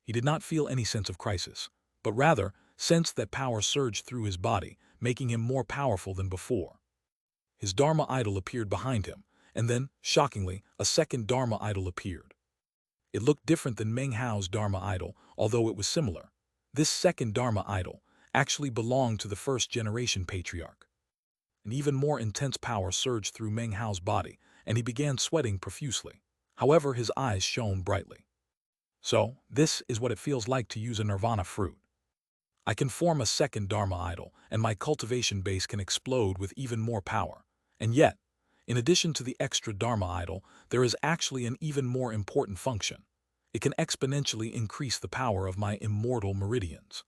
He did not feel any sense of crisis, but rather sensed that power surged through his body, making him more powerful than before. His Dharma idol appeared behind him, and then, shockingly, a second Dharma idol appeared. It looked different than Meng Hao's Dharma idol, although it was similar. This second Dharma idol actually belonged to the first-generation patriarch. An even more intense power surged through Meng Hao's body, and he began sweating profusely. However, his eyes shone brightly. So, this is what it feels like to use a nirvana fruit. I can form a second Dharma idol, and my cultivation base can explode with even more power. And yet, in addition to the extra Dharma idol, there is actually an even more important function. It can exponentially increase the power of my immortal meridians.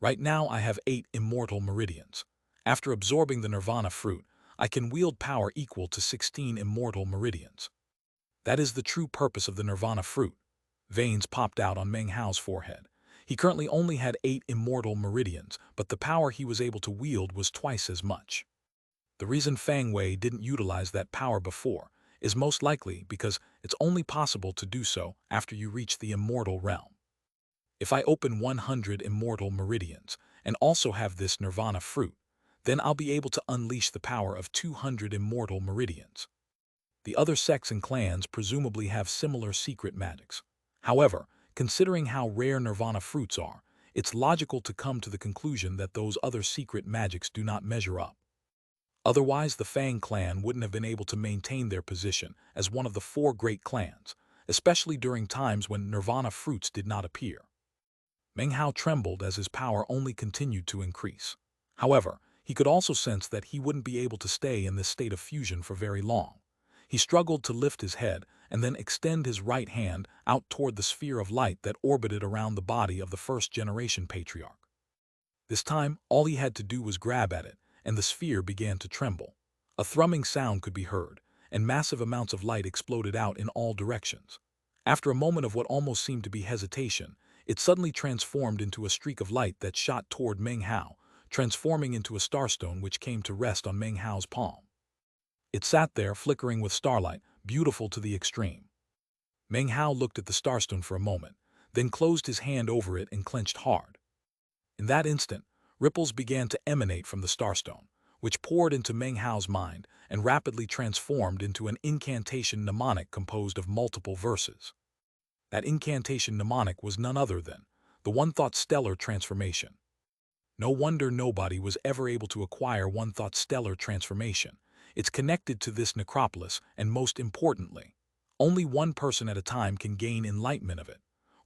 Right now I have 8 immortal meridians. After absorbing the nirvana fruit, I can wield power equal to 16 immortal meridians. That is the true purpose of the nirvana fruit. Veins popped out on Meng Hao's forehead. He currently only had 8 immortal meridians, but the power he was able to wield was twice as much. The reason Fang Wei didn't utilize that power before is most likely because it's only possible to do so after you reach the immortal realm. If I open 100 immortal meridians and also have this nirvana fruit, then I'll be able to unleash the power of 200 immortal meridians. The other sects and clans presumably have similar secret magics. However, considering how rare nirvana fruits are, it's logical to come to the conclusion that those other secret magics do not measure up. Otherwise, the Fang clan wouldn't have been able to maintain their position as one of the 4 great clans, especially during times when nirvana fruits did not appear. Meng Hao trembled as his power only continued to increase. However, he could also sense that he wouldn't be able to stay in this state of fusion for very long. He struggled to lift his head and then extend his right hand out toward the sphere of light that orbited around the body of the first-generation patriarch. This time, all he had to do was grab at it, and the sphere began to tremble. A thrumming sound could be heard, and massive amounts of light exploded out in all directions. After a moment of what almost seemed to be hesitation, it suddenly transformed into a streak of light that shot toward Meng Hao, transforming into a starstone which came to rest on Meng Hao's palm. It sat there, flickering with starlight, beautiful to the extreme. Meng Hao looked at the starstone for a moment, then closed his hand over it and clenched hard. In that instant, ripples began to emanate from the starstone, which poured into Meng Hao's mind and rapidly transformed into an incantation mnemonic composed of multiple verses. That incantation mnemonic was none other than the one-thought stellar transformation. No wonder nobody was ever able to acquire one-thought stellar transformation. It's connected to this necropolis, and most importantly, only one person at a time can gain enlightenment of it.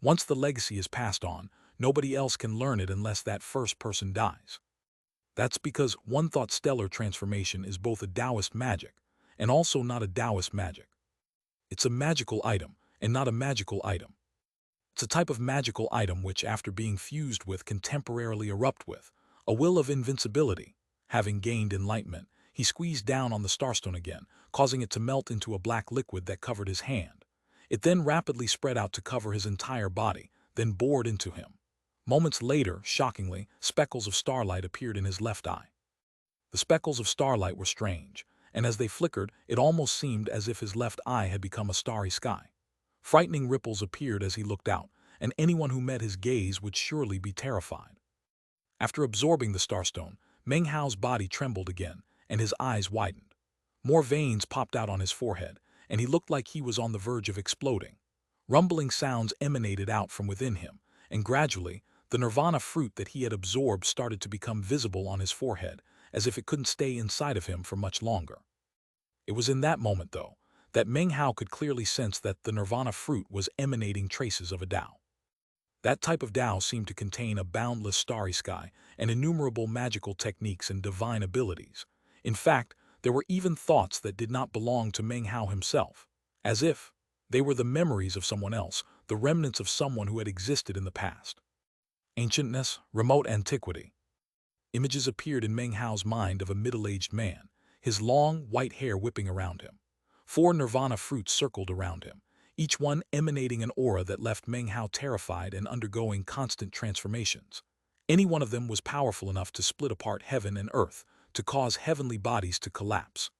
Once the legacy is passed on, nobody else can learn it unless that first person dies. That's because one-thought stellar transformation is both a Taoist magic and also not a Taoist magic. It's a magical item and not a magical item. It's a type of magical item which, after being fused with, can temporarily erupt with a will of invincibility. Having gained enlightenment, he squeezed down on the starstone again, causing it to melt into a black liquid that covered his hand. It then rapidly spread out to cover his entire body, then bored into him. Moments later, shockingly, speckles of starlight appeared in his left eye. The speckles of starlight were strange, and as they flickered, it almost seemed as if his left eye had become a starry sky. Frightening ripples appeared as he looked out, and anyone who met his gaze would surely be terrified. After absorbing the starstone, Meng Hao's body trembled again, and his eyes widened. More veins popped out on his forehead, and he looked like he was on the verge of exploding. Rumbling sounds emanated out from within him, and gradually, the nirvana fruit that he had absorbed started to become visible on his forehead, as if it couldn't stay inside of him for much longer. It was in that moment, though, that Meng Hao could clearly sense that the nirvana fruit was emanating traces of a Tao. That type of Tao seemed to contain a boundless starry sky and innumerable magical techniques and divine abilities. In fact, there were even thoughts that did not belong to Meng Hao himself, as if they were the memories of someone else, the remnants of someone who had existed in the past. Ancientness, remote antiquity. Images appeared in Meng Hao's mind of a middle-aged man, his long, white hair whipping around him. 4 nirvana fruits circled around him, each one emanating an aura that left Meng Hao terrified and undergoing constant transformations. Any one of them was powerful enough to split apart heaven and earth, to cause heavenly bodies to collapse.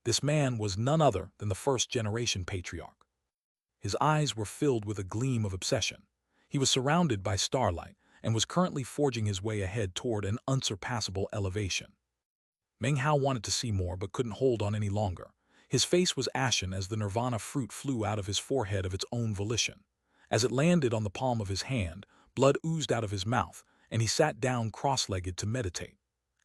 This man was none other than the first-generation patriarch. His eyes were filled with a gleam of obsession. He was surrounded by starlight and was currently forging his way ahead toward an unsurpassable elevation. Meng Hao wanted to see more but couldn't hold on any longer. His face was ashen as the nirvana fruit flew out of his forehead of its own volition. As it landed on the palm of his hand, blood oozed out of his mouth, and he sat down cross-legged to meditate.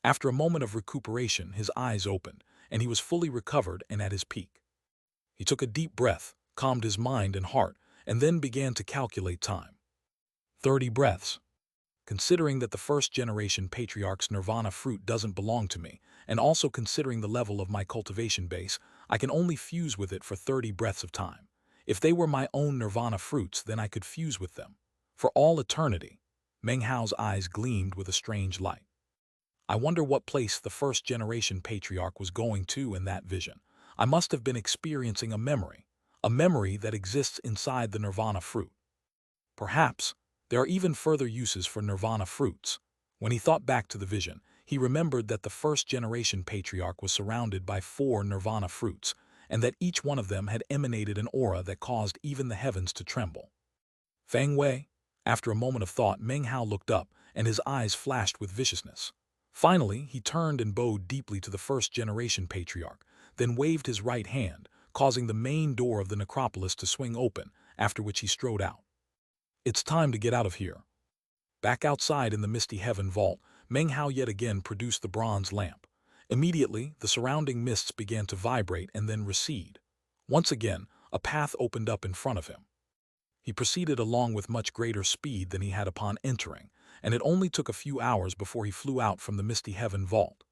After a moment of recuperation, his eyes opened, and he was fully recovered and at his peak. He took a deep breath, calmed his mind and heart, and then began to calculate time. 30 breaths. Considering that the first-generation patriarch's nirvana fruit doesn't belong to me, and also considering the level of my cultivation base, I can only fuse with it for 30 breaths of time. If they were my own nirvana fruits, then I could fuse with them. For all eternity. Meng Hao's eyes gleamed with a strange light. I wonder what place the first-generation patriarch was going to in that vision. I must have been experiencing a memory that exists inside the nirvana fruit. Perhaps there are even further uses for nirvana fruits. When he thought back to the vision, he remembered that the first-generation patriarch was surrounded by 4 nirvana fruits, and that each one of them had emanated an aura that caused even the heavens to tremble. Feng Wei? After a moment of thought, Meng Hao looked up, and his eyes flashed with viciousness. Finally, he turned and bowed deeply to the first-generation patriarch, then waved his right hand, causing the main door of the necropolis to swing open, after which he strode out. It's time to get out of here. Back outside in the misty heaven vault, Meng Hao yet again produced the bronze lamp. Immediately, the surrounding mists began to vibrate and then recede. Once again, a path opened up in front of him. He proceeded along with much greater speed than he had upon entering, and it only took a few hours before he flew out from the misty heaven vault.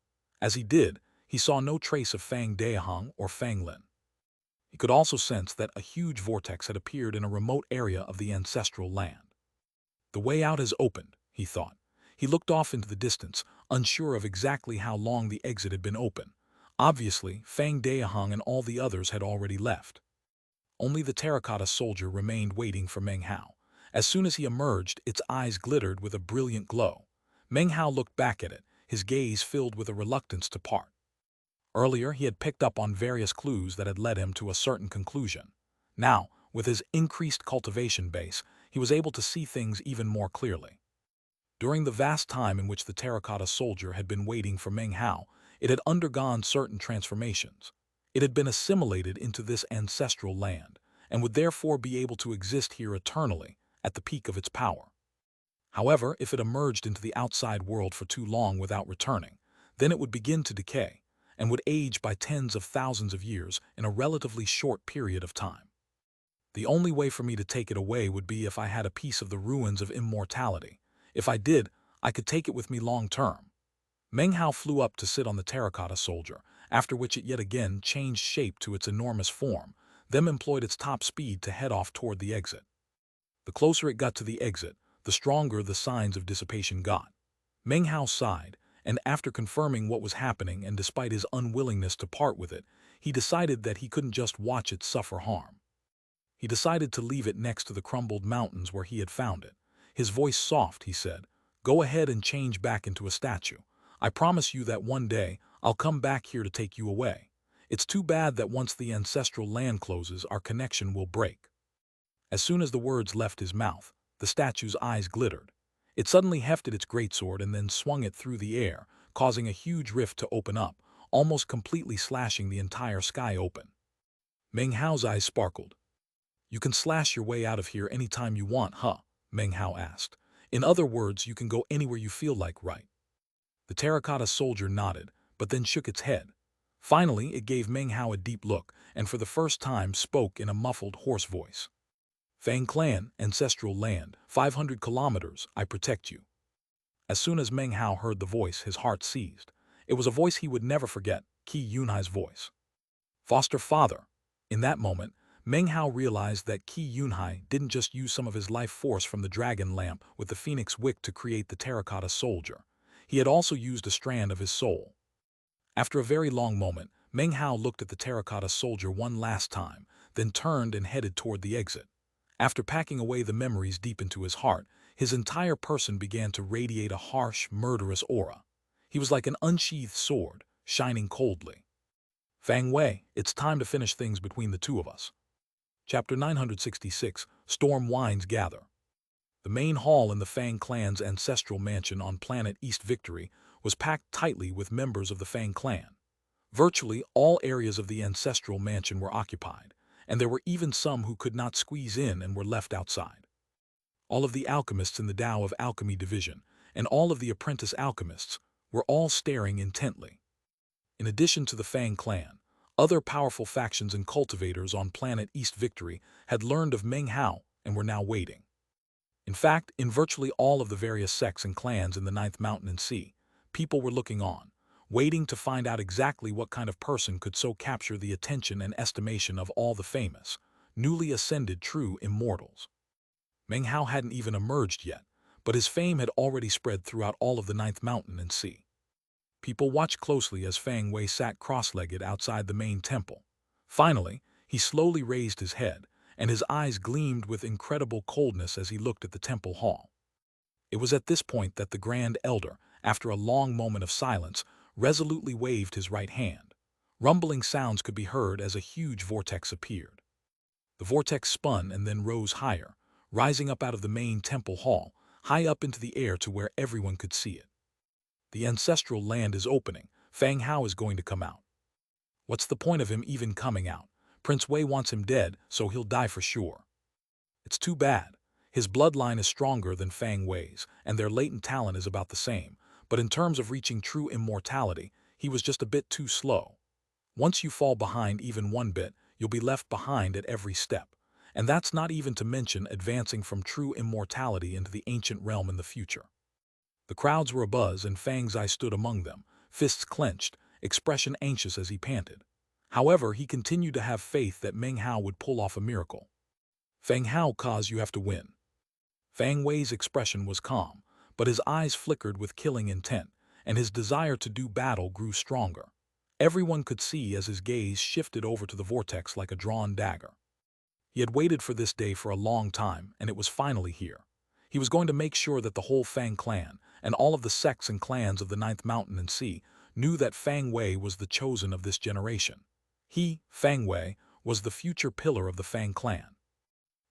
As he did, he saw no trace of Fang Daiheng or Fang Lin. He could also sense that a huge vortex had appeared in a remote area of the ancestral land. The way out has opened, he thought. He looked off into the distance, unsure of exactly how long the exit had been open. Obviously, Fang Daiheng and all the others had already left. Only the terracotta soldier remained waiting for Meng Hao. As soon as he emerged, its eyes glittered with a brilliant glow. Meng Hao looked back at it, his gaze filled with a reluctance to part. Earlier, he had picked up on various clues that had led him to a certain conclusion. Now, with his increased cultivation base, he was able to see things even more clearly. During the vast time in which the terracotta soldier had been waiting for Meng Hao, it had undergone certain transformations. It had been assimilated into this ancestral land, and would therefore be able to exist here eternally, at the peak of its power. However, if it emerged into the outside world for too long without returning, then it would begin to decay, and would age by tens of thousands of years in a relatively short period of time. The only way for me to take it away would be if I had a piece of the ruins of immortality. If I did, I could take it with me long term. Meng Hao flew up to sit on the terracotta soldier, after which it yet again changed shape to its enormous form, then employed its top speed to head off toward the exit. The closer it got to the exit, the stronger the signs of dissipation got. Meng Hao sighed, and after confirming what was happening and despite his unwillingness to part with it, he decided that he couldn't just watch it suffer harm. He decided to leave it next to the crumbled mountains where he had found it. His voice soft, he said, "Go ahead and change back into a statue. I promise you that one day I'll come back here to take you away. It's too bad that once the ancestral land closes, our connection will break." As soon as the words left his mouth, the statue's eyes glittered. It suddenly hefted its greatsword and then swung it through the air, causing a huge rift to open up, almost completely slashing the entire sky open. Meng Hao's eyes sparkled. "You can slash your way out of here anytime you want, huh?" Meng Hao asked. "In other words, you can go anywhere you feel like, right?" The terracotta soldier nodded, but then shook its head. Finally, it gave Meng Hao a deep look, and for the first time spoke in a muffled, hoarse voice. "Fang Clan, ancestral land, 500 kilometers, I protect you." As soon as Meng Hao heard the voice, his heart seized. It was a voice he would never forget, Qi Yunhai's voice. Foster father. In that moment, Meng Hao realized that Qi Yunhai didn't just use some of his life force from the dragon lamp with the phoenix wick to create the terracotta soldier. He had also used a strand of his soul. After a very long moment, Meng Hao looked at the terracotta soldier one last time, then turned and headed toward the exit. After packing away the memories deep into his heart, his entire person began to radiate a harsh, murderous aura. He was like an unsheathed sword, shining coldly. "Fang Wei, it's time to finish things between the two of us." Chapter 966, Storm Winds Gather. The main hall in the Fang clan's ancestral mansion on planet East Victory was packed tightly with members of the Fang clan. Virtually all areas of the ancestral mansion were occupied, and there were even some who could not squeeze in and were left outside. All of the alchemists in the Tao of Alchemy division, and all of the apprentice alchemists, were all staring intently. In addition to the Fang clan, other powerful factions and cultivators on planet East Victory had learned of Meng Hao and were now waiting. In fact, in virtually all of the various sects and clans in the Ninth Mountain and Sea, people were looking on, waiting to find out exactly what kind of person could so capture the attention and estimation of all the famous, newly ascended true immortals. Meng Hao hadn't even emerged yet, but his fame had already spread throughout all of the Ninth Mountain and Sea. People watched closely as Fang Wei sat cross-legged outside the main temple. Finally, he slowly raised his head, and his eyes gleamed with incredible coldness as he looked at the temple hall. It was at this point that the Grand Elder, after a long moment of silence, resolutely waved his right hand. Rumbling sounds could be heard as a huge vortex appeared. The vortex spun and then rose higher, rising up out of the main temple hall, high up into the air to where everyone could see it. "The ancestral land is opening. Fang Hao is going to come out." "What's the point of him even coming out? Prince Wei wants him dead, so he'll die for sure." "It's too bad. His bloodline is stronger than Fang Wei's, and their latent talent is about the same, but in terms of reaching true immortality, he was just a bit too slow. Once you fall behind even one bit, you'll be left behind at every step. And that's not even to mention advancing from true immortality into the ancient realm in the future." The crowds were abuzz, and Fang's eye stood among them, fists clenched, expression anxious as he panted. However, he continued to have faith that Meng Hao would pull off a miracle. "Fang Hao, cause you have to win." Fang Wei's expression was calm, but his eyes flickered with killing intent, and his desire to do battle grew stronger. Everyone could see as his gaze shifted over to the vortex like a drawn dagger. He had waited for this day for a long time, and it was finally here. He was going to make sure that the whole Fang clan, and all of the sects and clans of the Ninth Mountain and Sea, knew that Fang Wei was the chosen of this generation. He, Fang Wei, was the future pillar of the Fang clan.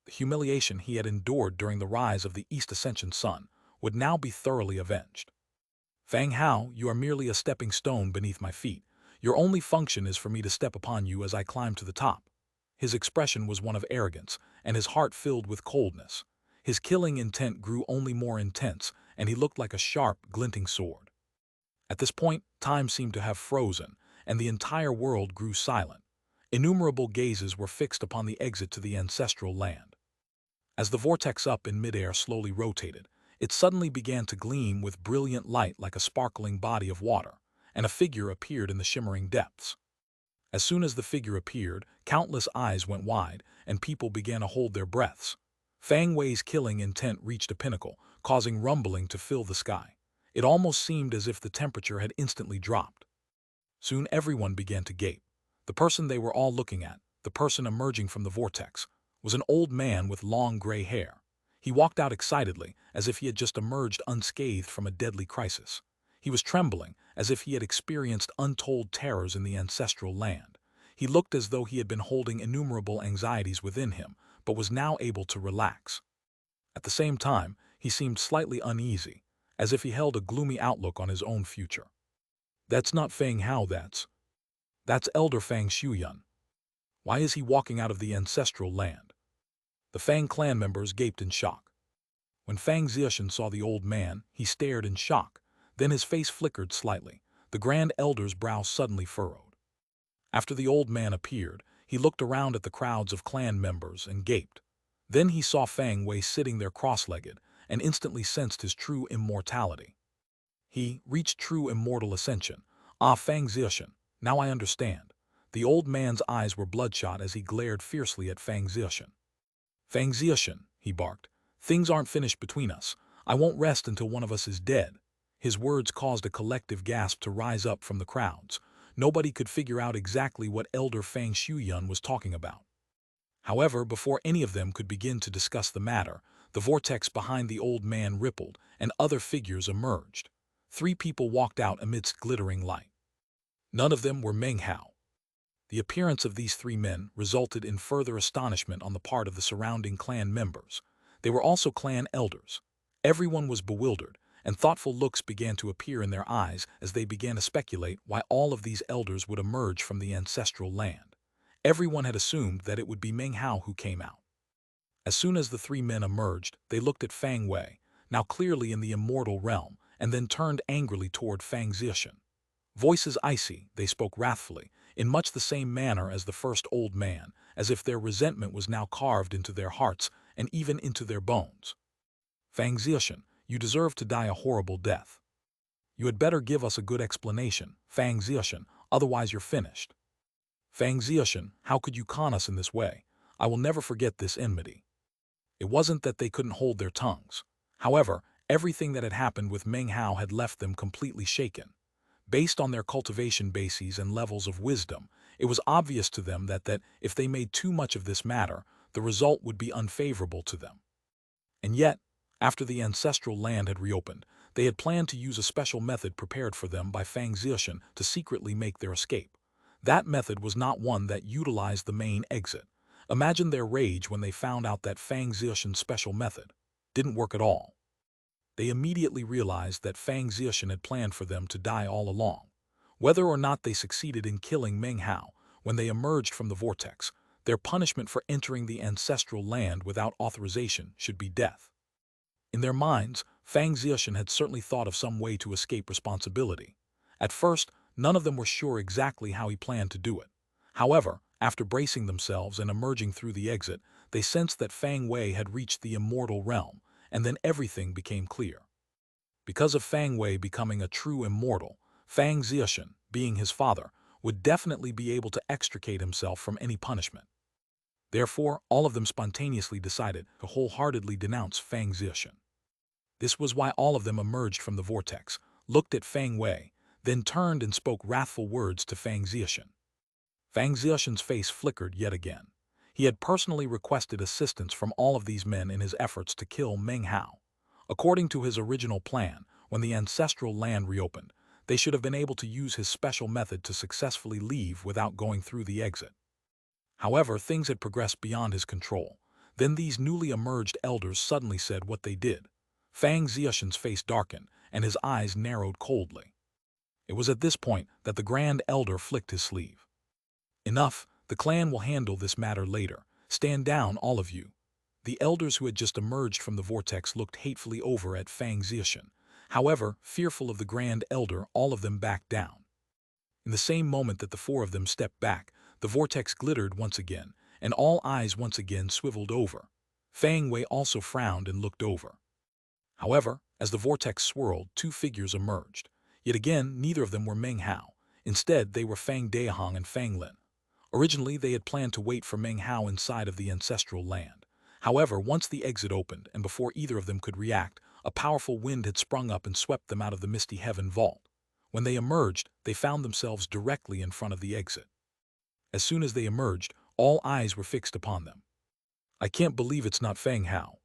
The humiliation he had endured during the rise of the East Ascension Sun would now be thoroughly avenged. "Fang Hao, you are merely a stepping stone beneath my feet. Your only function is for me to step upon you as I climb to the top." His expression was one of arrogance, and his heart filled with coldness. His killing intent grew only more intense, and he looked like a sharp, glinting sword. At this point, time seemed to have frozen, and the entire world grew silent. Innumerable gazes were fixed upon the exit to the ancestral land. As the vortex up in midair slowly rotated, it suddenly began to gleam with brilliant light like a sparkling body of water, and a figure appeared in the shimmering depths. As soon as the figure appeared, countless eyes went wide, and people began to hold their breaths. Fang Wei's killing intent reached a pinnacle, causing rumbling to fill the sky. It almost seemed as if the temperature had instantly dropped. Soon everyone began to gape. The person they were all looking at, the person emerging from the vortex, was an old man with long gray hair. He walked out excitedly, as if he had just emerged unscathed from a deadly crisis. He was trembling, as if he had experienced untold terrors in the ancestral land. He looked as though he had been holding innumerable anxieties within him, but was now able to relax. At the same time, he seemed slightly uneasy, as if he held a gloomy outlook on his own future. That's not Fang Hao, that's Elder Fang Shuyan. Why is he walking out of the ancestral land? The Fang clan members gaped in shock. When Fang Zixian saw the old man, he stared in shock. Then his face flickered slightly. The Grand Elder's brow suddenly furrowed. After the old man appeared, he looked around at the crowds of clan members and gaped. Then he saw Fang Wei sitting there cross-legged and instantly sensed his true immortality. He reached true immortal ascension. Ah, Fang Zixian, now I understand. The old man's eyes were bloodshot as he glared fiercely at Fang Zixian. Fang Zixian, he barked, things aren't finished between us. I won't rest until one of us is dead. His words caused a collective gasp to rise up from the crowds. Nobody could figure out exactly what Elder Fang Shuyan was talking about. However, before any of them could begin to discuss the matter, the vortex behind the old man rippled and other figures emerged. 3 people walked out amidst glittering light. None of them were Meng Hao. The appearance of these 3 men resulted in further astonishment on the part of the surrounding clan members. They were also clan elders. Everyone was bewildered, and thoughtful looks began to appear in their eyes as they began to speculate why all of these elders would emerge from the ancestral land. Everyone had assumed that it would be Meng Hao who came out. As soon as the 3 men emerged, they looked at Fang Wei, now clearly in the immortal realm, and then turned angrily toward Fang Zixian. Voices icy, they spoke wrathfully, in much the same manner as the first old man, as if their resentment was now carved into their hearts and even into their bones. Fang Zixian, you deserve to die a horrible death. You had better give us a good explanation, Fang Zixian, otherwise you're finished. Fang Zixian, how could you con us in this way? I will never forget this enmity. It wasn't that they couldn't hold their tongues. However, everything that had happened with Meng Hao had left them completely shaken. Based on their cultivation bases and levels of wisdom, it was obvious to them that if they made too much of this matter, the result would be unfavorable to them. And yet, after the ancestral land had reopened, they had planned to use a special method prepared for them by Fang Zixian to secretly make their escape. That method was not one that utilized the main exit. Imagine their rage when they found out that Fang Zixian's special method didn't work at all. They immediately realized that Fang Zixian had planned for them to die all along. Whether or not they succeeded in killing Meng Hao when they emerged from the vortex, their punishment for entering the ancestral land without authorization should be death. In their minds, Fang Zixian had certainly thought of some way to escape responsibility. At first, none of them were sure exactly how he planned to do it. However, after bracing themselves and emerging through the exit, they sensed that Fang Wei had reached the immortal realm, and then everything became clear. Because of Fang Wei becoming a true immortal, Fang Zixian, being his father, would definitely be able to extricate himself from any punishment. Therefore, all of them spontaneously decided to wholeheartedly denounce Fang Zixian. This was why all of them emerged from the vortex, looked at Fang Wei, then turned and spoke wrathful words to Fang Zixian. Fang Zixian's face flickered yet again. He had personally requested assistance from all of these men in his efforts to kill Meng Hao. According to his original plan, when the ancestral land reopened, they should have been able to use his special method to successfully leave without going through the exit. However, things had progressed beyond his control. Then these newly emerged elders suddenly said what they did. Fang Zixian's face darkened, and his eyes narrowed coldly. It was at this point that the Grand Elder flicked his sleeve. Enough, the clan will handle this matter later. Stand down, all of you. The elders who had just emerged from the vortex looked hatefully over at Fang Zixian. However, fearful of the Grand Elder, all of them backed down. In the same moment that the 4 of them stepped back, the vortex glittered once again, and all eyes once again swiveled over. Fang Wei also frowned and looked over. However, as the vortex swirled, 2 figures emerged. Yet again, neither of them were Meng Hao. Instead, they were Fang Daihong and Fang Lin. Originally, they had planned to wait for Meng Hao inside of the ancestral land. However, once the exit opened, and before either of them could react, a powerful wind had sprung up and swept them out of the misty heaven vault. When they emerged, they found themselves directly in front of the exit. As soon as they emerged, all eyes were fixed upon them. I can't believe it's not Fang Hao.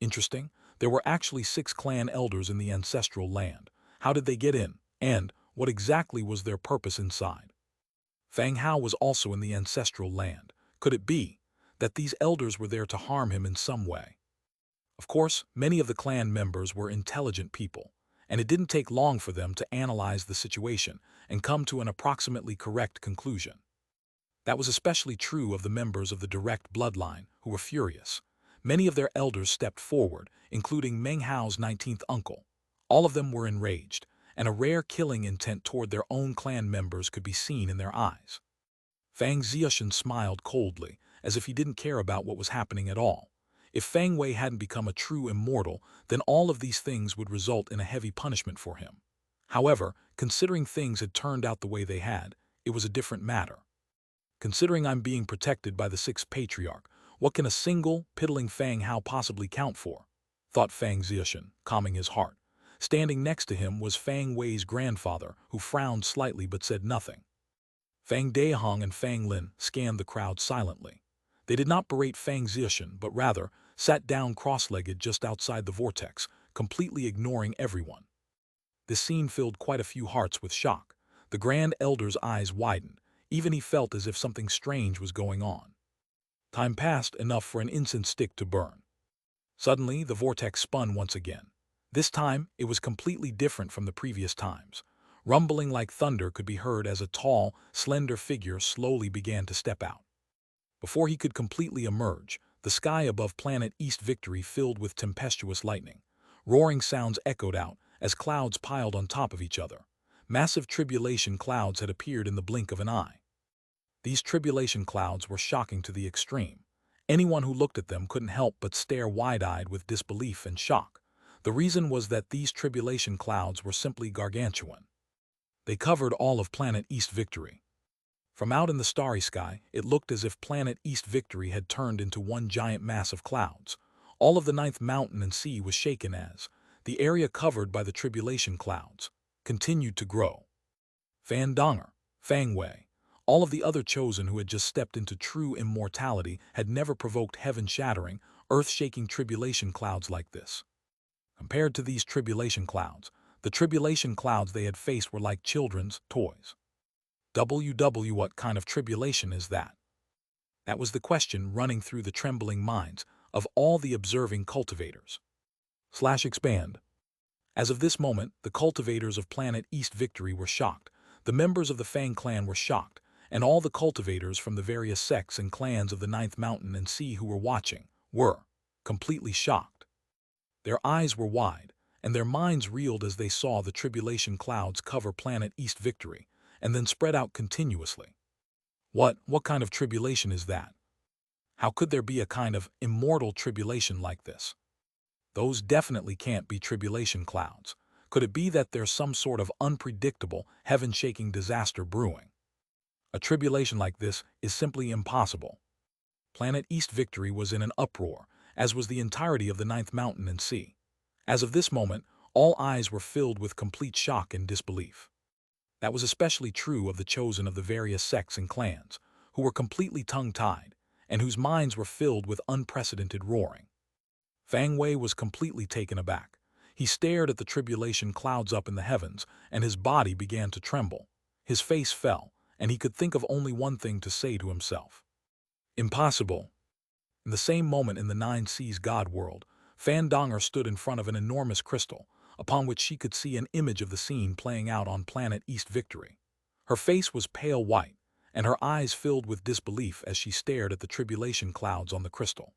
Interesting, there were actually 6 clan elders in the ancestral land. How did they get in, and what exactly was their purpose inside? Fang Hao was also in the ancestral land. Could it be that these elders were there to harm him in some way? Of course, many of the clan members were intelligent people, and it didn't take long for them to analyze the situation and come to an approximately correct conclusion. That was especially true of the members of the direct bloodline, who were furious. Many of their elders stepped forward, including Meng Hao's 19th uncle. All of them were enraged, and a rare killing intent toward their own clan members could be seen in their eyes. Fang Ziushan smiled coldly, as if he didn't care about what was happening at all. If Fang Wei hadn't become a true immortal, then all of these things would result in a heavy punishment for him. However, considering things had turned out the way they had, it was a different matter. Considering I'm being protected by the sixth patriarch, what can a single, piddling Fang Hao possibly count for? Thought Fang Ziushan, calming his heart. Standing next to him was Fang Wei's grandfather, who frowned slightly but said nothing. Fang Daihong and Fang Lin scanned the crowd silently. They did not berate Fang Ziushan, but rather sat down cross-legged just outside the vortex, completely ignoring everyone. This scene filled quite a few hearts with shock. The Grand Elder's eyes widened. Even he felt as if something strange was going on. Time passed enough for an incense stick to burn. Suddenly, the vortex spun once again. This time, it was completely different from the previous times. Rumbling like thunder could be heard as a tall, slender figure slowly began to step out. Before he could completely emerge, the sky above planet East Victory filled with tempestuous lightning. Roaring sounds echoed out as clouds piled on top of each other. Massive tribulation clouds had appeared in the blink of an eye. These tribulation clouds were shocking to the extreme. Anyone who looked at them couldn't help but stare wide-eyed with disbelief and shock. The reason was that these tribulation clouds were simply gargantuan. They covered all of planet East Victory. From out in the starry sky, it looked as if planet East Victory had turned into one giant mass of clouds. All of the ninth mountain and sea was shaken as the area covered by the tribulation clouds continued to grow. Fan Donger, Fang Wei, all of the other chosen who had just stepped into true immortality had never provoked heaven-shattering, earth-shaking tribulation clouds like this. Compared to these tribulation clouds, the tribulation clouds they had faced were like children's toys. What kind of tribulation is that? That was the question running through the trembling minds of all the observing cultivators. Expand. As of this moment, the cultivators of planet East Victory were shocked. The members of the Fang clan were shocked, and all the cultivators from the various sects and clans of the Ninth Mountain and Sea who were watching were completely shocked. Their eyes were wide, and their minds reeled as they saw the tribulation clouds cover planet East Victory, and then spread out continuously. What kind of tribulation is that? How could there be a kind of immortal tribulation like this? Those definitely can't be tribulation clouds. Could it be that there's some sort of unpredictable, heaven-shaking disaster brewing? A tribulation like this is simply impossible. Planet East Victory was in an uproar, as was the entirety of the Ninth Mountain and Sea. As of this moment, all eyes were filled with complete shock and disbelief. That was especially true of the chosen of the various sects and clans, who were completely tongue-tied, and whose minds were filled with unprecedented roaring. Fang Wei was completely taken aback. He stared at the tribulation clouds up in the heavens, and his body began to tremble. His face fell, and he could think of only one thing to say to himself. Impossible. In the same moment in the Nine Seas God world, Fan Donger stood in front of an enormous crystal, upon which she could see an image of the scene playing out on planet East Victory. Her face was pale white, and her eyes filled with disbelief as she stared at the tribulation clouds on the crystal.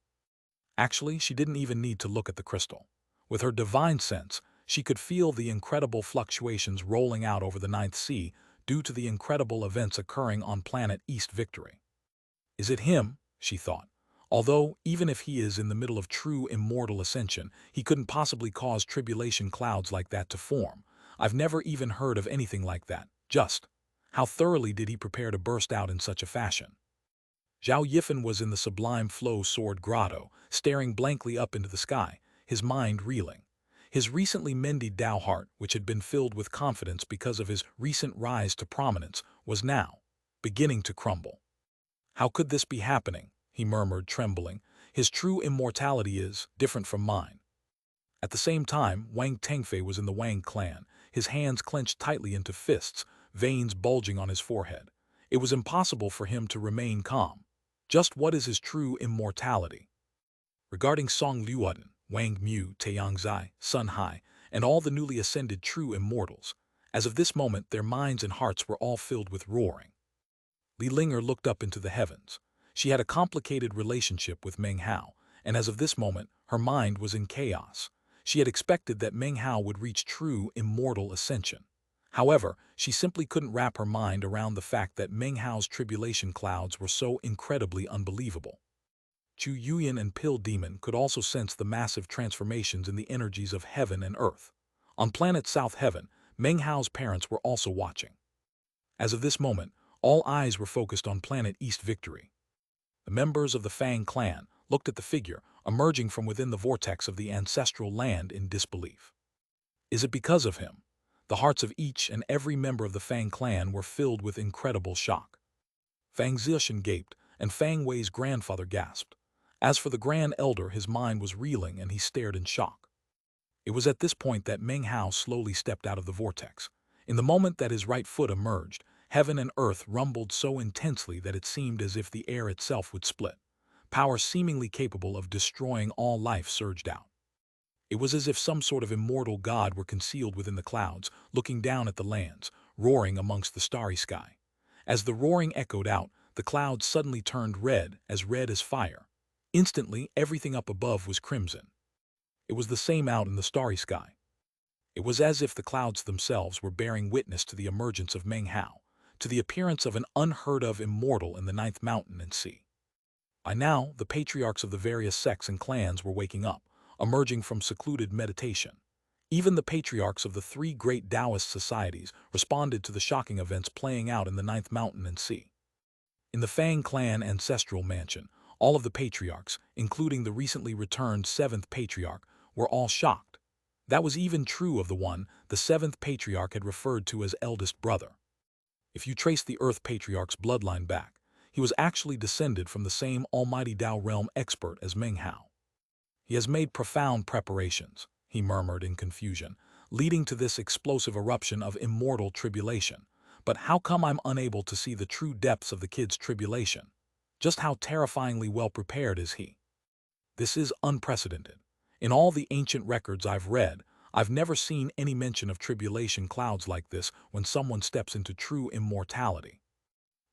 Actually, she didn't even need to look at the crystal. With her divine sense, she could feel the incredible fluctuations rolling out over the Ninth Sea due to the incredible events occurring on planet East Victory. Is it him? She thought. Although, even if he is in the middle of true immortal ascension, he couldn't possibly cause tribulation clouds like that to form. I've never even heard of anything like that. Just how thoroughly did he prepare to burst out in such a fashion? Zhao Yifan was in the sublime flow sword grotto, staring blankly up into the sky, his mind reeling. His recently mended Dao heart, which had been filled with confidence because of his recent rise to prominence, was now beginning to crumble. How could this be happening? He murmured, trembling. His true immortality is different from mine. At the same time, Wang Tengfei was in the Wang clan, his hands clenched tightly into fists, veins bulging on his forehead. It was impossible for him to remain calm. Just what is his true immortality? Regarding Song Luoden, Wang Mu, Taiyang Zai, Sun Hai, and all the newly ascended true immortals. As of this moment, their minds and hearts were all filled with roaring. Li Linger looked up into the heavens. She had a complicated relationship with Meng Hao, and as of this moment, her mind was in chaos. She had expected that Meng Hao would reach true immortal ascension. However, she simply couldn't wrap her mind around the fact that Meng Hao's tribulation clouds were so incredibly unbelievable. Chu Yuyan and Pill Demon could also sense the massive transformations in the energies of heaven and earth. On planet South Heaven, Meng Hao's parents were also watching. As of this moment, all eyes were focused on planet East Victory. The members of the Fang clan looked at the figure emerging from within the vortex of the ancestral land in disbelief. Is it because of him? The hearts of each and every member of the Fang clan were filled with incredible shock. Fang Zilshan gaped, and Fang Wei's grandfather gasped. As for the Grand Elder, his mind was reeling and he stared in shock. It was at this point that Meng Hao slowly stepped out of the vortex. In the moment that his right foot emerged, heaven and earth rumbled so intensely that it seemed as if the air itself would split. Power seemingly capable of destroying all life surged out. It was as if some sort of immortal god were concealed within the clouds, looking down at the lands, roaring amongst the starry sky. As the roaring echoed out, the clouds suddenly turned red as fire. Instantly, everything up above was crimson. It was the same out in the starry sky. It was as if the clouds themselves were bearing witness to the emergence of Meng Hao, to the appearance of an unheard-of immortal in the ninth mountain and sea. By now, the patriarchs of the various sects and clans were waking up, emerging from secluded meditation. Even the patriarchs of the three great Taoist societies responded to the shocking events playing out in the ninth mountain and sea. In the Fang clan ancestral mansion, all of the patriarchs, including the recently returned seventh patriarch, were all shocked. That was even true of the seventh patriarch had referred to as eldest brother. If you trace the Earth patriarch's bloodline back, he was actually descended from the same almighty Tao realm expert as Meng Hao. He has made profound preparations, he murmured in confusion, leading to this explosive eruption of immortal tribulation. But how come I'm unable to see the true depths of the kid's tribulation? Just how terrifyingly well prepared is he? This is unprecedented. In all the ancient records I've read, I've never seen any mention of tribulation clouds like this when someone steps into true immortality.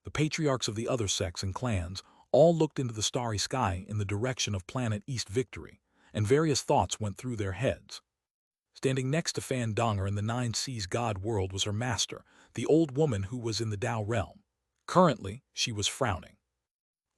The patriarchs of the other sects and clans all looked into the starry sky in the direction of planet East Victory, and various thoughts went through their heads. Standing next to Fan Donger in the Nine Seas God world was her master, the old woman who was in the Tao realm. Currently, she was frowning.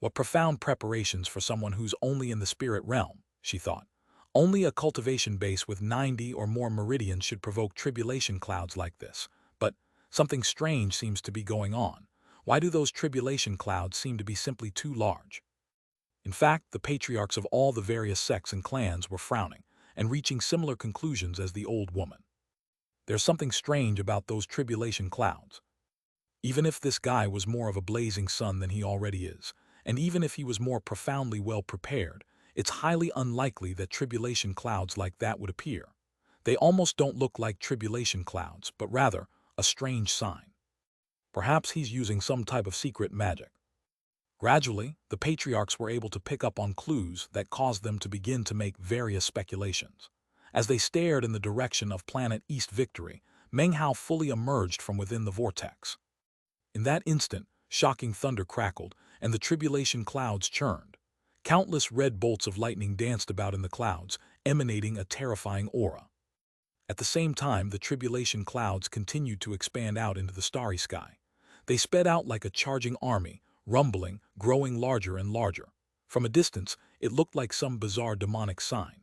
What profound preparations for someone who's only in the spirit realm, she thought. Only a cultivation base with 90 or more meridians should provoke tribulation clouds like this. But something strange seems to be going on. Why do those tribulation clouds seem to be simply too large? In fact, the patriarchs of all the various sects and clans were frowning and reaching similar conclusions as the old woman. There's something strange about those tribulation clouds. Even if this guy was more of a blazing sun than he already is, and even if he was more profoundly well prepared, it's highly unlikely that tribulation clouds like that would appear. They almost don't look like tribulation clouds, but rather a strange sign. Perhaps he's using some type of secret magic. Gradually, the patriarchs were able to pick up on clues that caused them to begin to make various speculations. As they stared in the direction of planet East Victory, Meng Hao fully emerged from within the vortex. In that instant, shocking thunder crackled, and the tribulation clouds churned. Countless red bolts of lightning danced about in the clouds, emanating a terrifying aura. At the same time, the tribulation clouds continued to expand out into the starry sky. They sped out like a charging army, rumbling, growing larger and larger. From a distance, it looked like some bizarre demonic sign.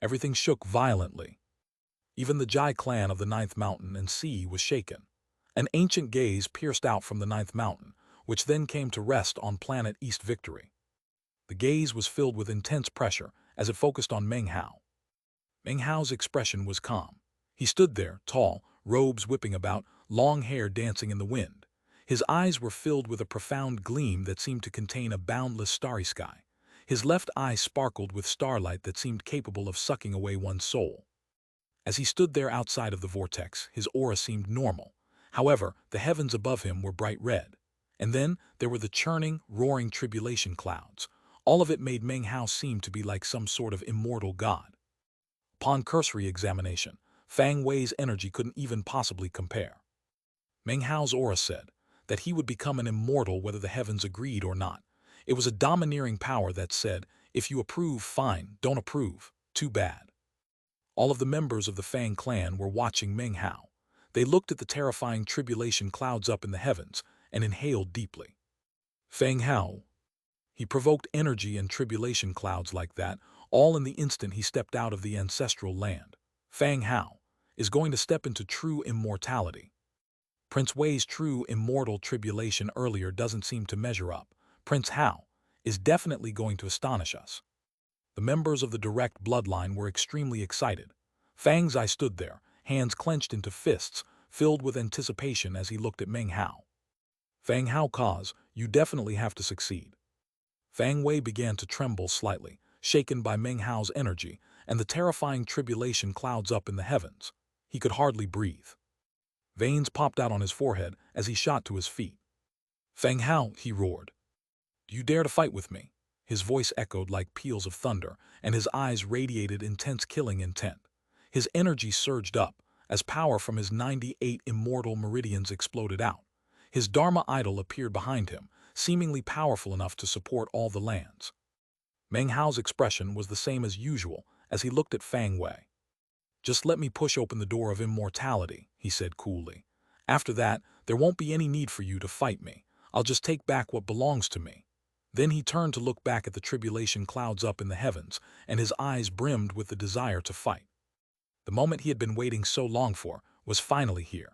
Everything shook violently. Even the Jai clan of the Ninth Mountain and Sea was shaken. An ancient gaze pierced out from the Ninth Mountain, which then came to rest on planet East Victory. The gaze was filled with intense pressure as it focused on Meng Hao. Meng Hao's expression was calm. He stood there, tall, robes whipping about, long hair dancing in the wind. His eyes were filled with a profound gleam that seemed to contain a boundless starry sky. His left eye sparkled with starlight that seemed capable of sucking away one's soul. As he stood there outside of the vortex, his aura seemed normal. However, the heavens above him were bright red. And then there were the churning, roaring tribulation clouds. All of it made Meng Hao seem to be like some sort of immortal god. Upon cursory examination, Fang Wei's energy couldn't even possibly compare. Meng Hao's aura said that he would become an immortal whether the heavens agreed or not. It was a domineering power that said, if you approve, fine, don't approve, too bad. All of the members of the Fang clan were watching Meng Hao. They looked at the terrifying tribulation clouds up in the heavens and inhaled deeply. Feng Hao. He provoked energy and tribulation clouds like that, all in the instant he stepped out of the ancestral land. Feng Hao is going to step into true immortality. Prince Wei's true immortal tribulation earlier doesn't seem to measure up. Prince Hao is definitely going to astonish us. The members of the direct bloodline were extremely excited. Fang Zai stood there, hands clenched into fists, filled with anticipation as he looked at Meng Hao. Fang Hao cause, you definitely have to succeed. Fang Wei began to tremble slightly, shaken by Meng Hao's energy and the terrifying tribulation clouds up in the heavens. He could hardly breathe. Veins popped out on his forehead as he shot to his feet. Fang Hao, he roared. Do you dare to fight with me? His voice echoed like peals of thunder, and his eyes radiated intense killing intent. His energy surged up as power from his 98 immortal meridians exploded out. His Dharma idol appeared behind him, seemingly powerful enough to support all the lands. Meng Hao's expression was the same as usual as he looked at Fang Wei. Just let me push open the door of immortality, he said coolly. After that, there won't be any need for you to fight me. I'll just take back what belongs to me. Then he turned to look back at the tribulation clouds up in the heavens, and his eyes brimmed with the desire to fight. The moment he had been waiting so long for was finally here.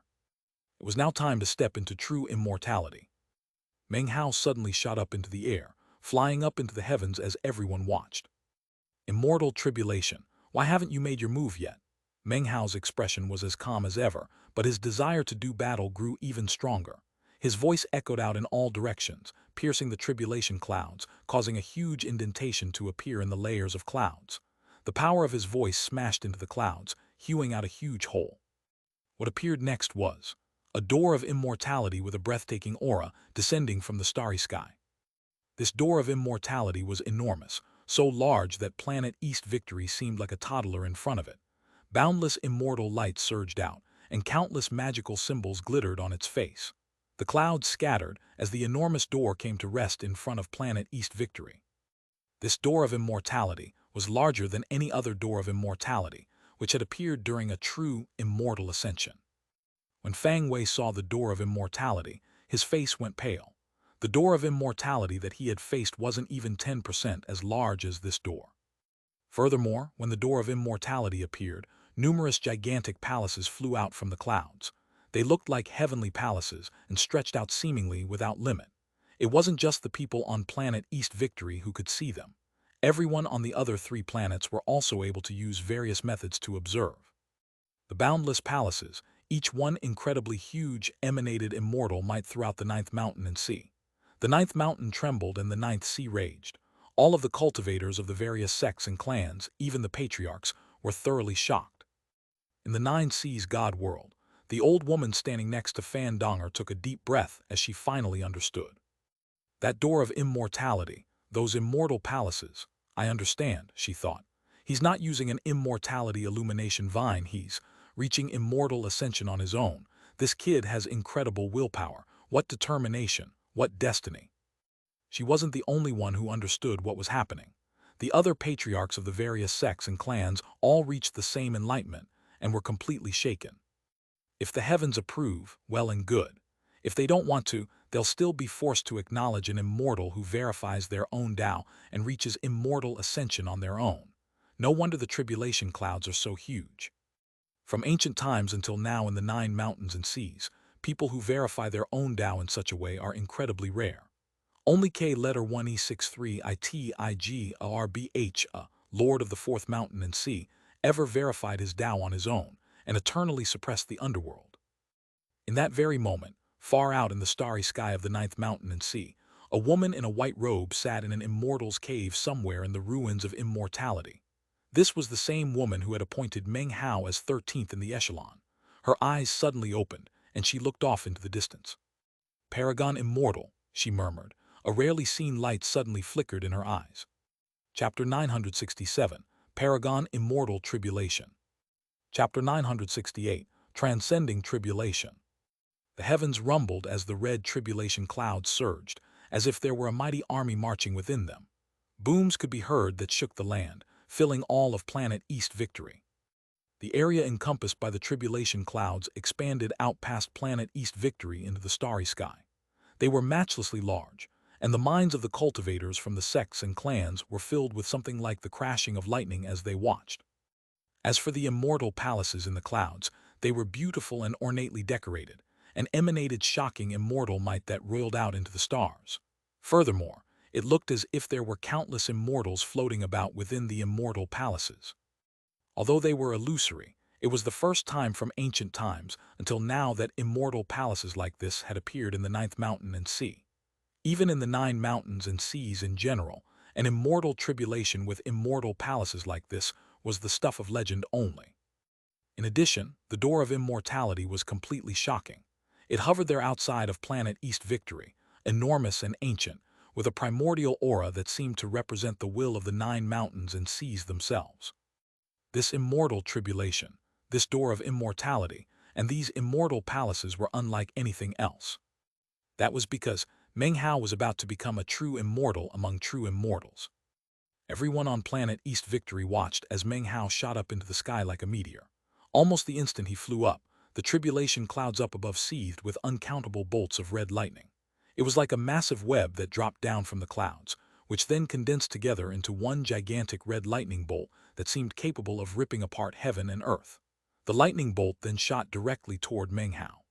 It was now time to step into true immortality. Meng Hao suddenly shot up into the air, flying up into the heavens as everyone watched. Immortal tribulation, why haven't you made your move yet? Meng Hao's expression was as calm as ever, but his desire to do battle grew even stronger. His voice echoed out in all directions, piercing the tribulation clouds, causing a huge indentation to appear in the layers of clouds. The power of his voice smashed into the clouds, hewing out a huge hole. What appeared next was a door of immortality with a breathtaking aura descending from the starry sky. This door of immortality was enormous, so large that planet East Victory seemed like a toddler in front of it. Boundless immortal light surged out, and countless magical symbols glittered on its face. The clouds scattered as the enormous door came to rest in front of planet East Victory. This door of immortality was larger than any other door of immortality, which had appeared during a true immortal ascension. When Fang Wei saw the door of immortality, his face went pale. The door of immortality that he had faced wasn't even 10% as large as this door. Furthermore, when the door of immortality appeared, numerous gigantic palaces flew out from the clouds. They looked like heavenly palaces and stretched out seemingly without limit. It wasn't just the people on planet East Victory who could see them. Everyone on the other 3 planets were also able to use various methods to observe. The boundless palaces, each one incredibly huge, emanated immortal might throughout the 9th mountain and sea. The 9th mountain trembled and the 9th sea raged. All of the cultivators of the various sects and clans, even the patriarchs, were thoroughly shocked. In the 9 seas god world, the old woman standing next to Fan Donger took a deep breath as she finally understood. That door of immortality, those immortal palaces, I understand, she thought. He's not using an immortality illumination vine, he's reaching immortal ascension on his own. This kid has incredible willpower. What determination, what destiny. She wasn't the only one who understood what was happening. The other patriarchs of the various sects and clans all reached the same enlightenment and were completely shaken. If the heavens approve, well and good. If they don't want to, they'll still be forced to acknowledge an immortal who verifies their own Tao and reaches immortal ascension on their own. No wonder the tribulation clouds are so huge. From ancient times until now in the 9 mountains and seas, people who verify their own Tao in such a way are incredibly rare. Only K letter 1E63ITIGARBH, Lord of the 4th mountain and sea, ever verified his Tao on his own and eternally suppressed the underworld. In that very moment, far out in the starry sky of the 9th mountain and sea, a woman in a white robe sat in an immortal's cave somewhere in the ruins of immortality. This was the same woman who had appointed Meng Hao as 13th in the echelon. Her eyes suddenly opened, and she looked off into the distance. Paragon immortal, she murmured. A rarely seen light suddenly flickered in her eyes. Chapter 967, Paragon Immortal Tribulation. Chapter 968, Transcending Tribulation. The heavens rumbled as the red tribulation clouds surged, as if there were a mighty army marching within them. Booms could be heard that shook the land, filling all of planet East Victory. The area encompassed by the tribulation clouds expanded out past planet East Victory into the starry sky. They were matchlessly large, and the minds of the cultivators from the sects and clans were filled with something like the crashing of lightning as they watched. As for the immortal palaces in the clouds, they were beautiful and ornately decorated, and emanated shocking immortal might that roiled out into the stars. Furthermore, it looked as if there were countless immortals floating about within the immortal palaces. Although they were illusory, it was the first time from ancient times until now that immortal palaces like this had appeared in the ninth mountain and sea. Even in the 9 mountains and seas in general, an immortal tribulation with immortal palaces like this was the stuff of legend only. In addition, the door of immortality was completely shocking. It hovered there outside of planet East Victory, enormous and ancient, with a primordial aura that seemed to represent the will of the 9 mountains and seas themselves. This immortal tribulation, this door of immortality, and these immortal palaces were unlike anything else. That was because Meng Hao was about to become a true immortal among true immortals. Everyone on planet East Victory watched as Meng Hao shot up into the sky like a meteor. Almost the instant he flew up, the tribulation clouds up above seethed with uncountable bolts of red lightning. It was like a massive web that dropped down from the clouds, which then condensed together into one gigantic red lightning bolt that seemed capable of ripping apart heaven and earth. The lightning bolt then shot directly toward Meng Hao.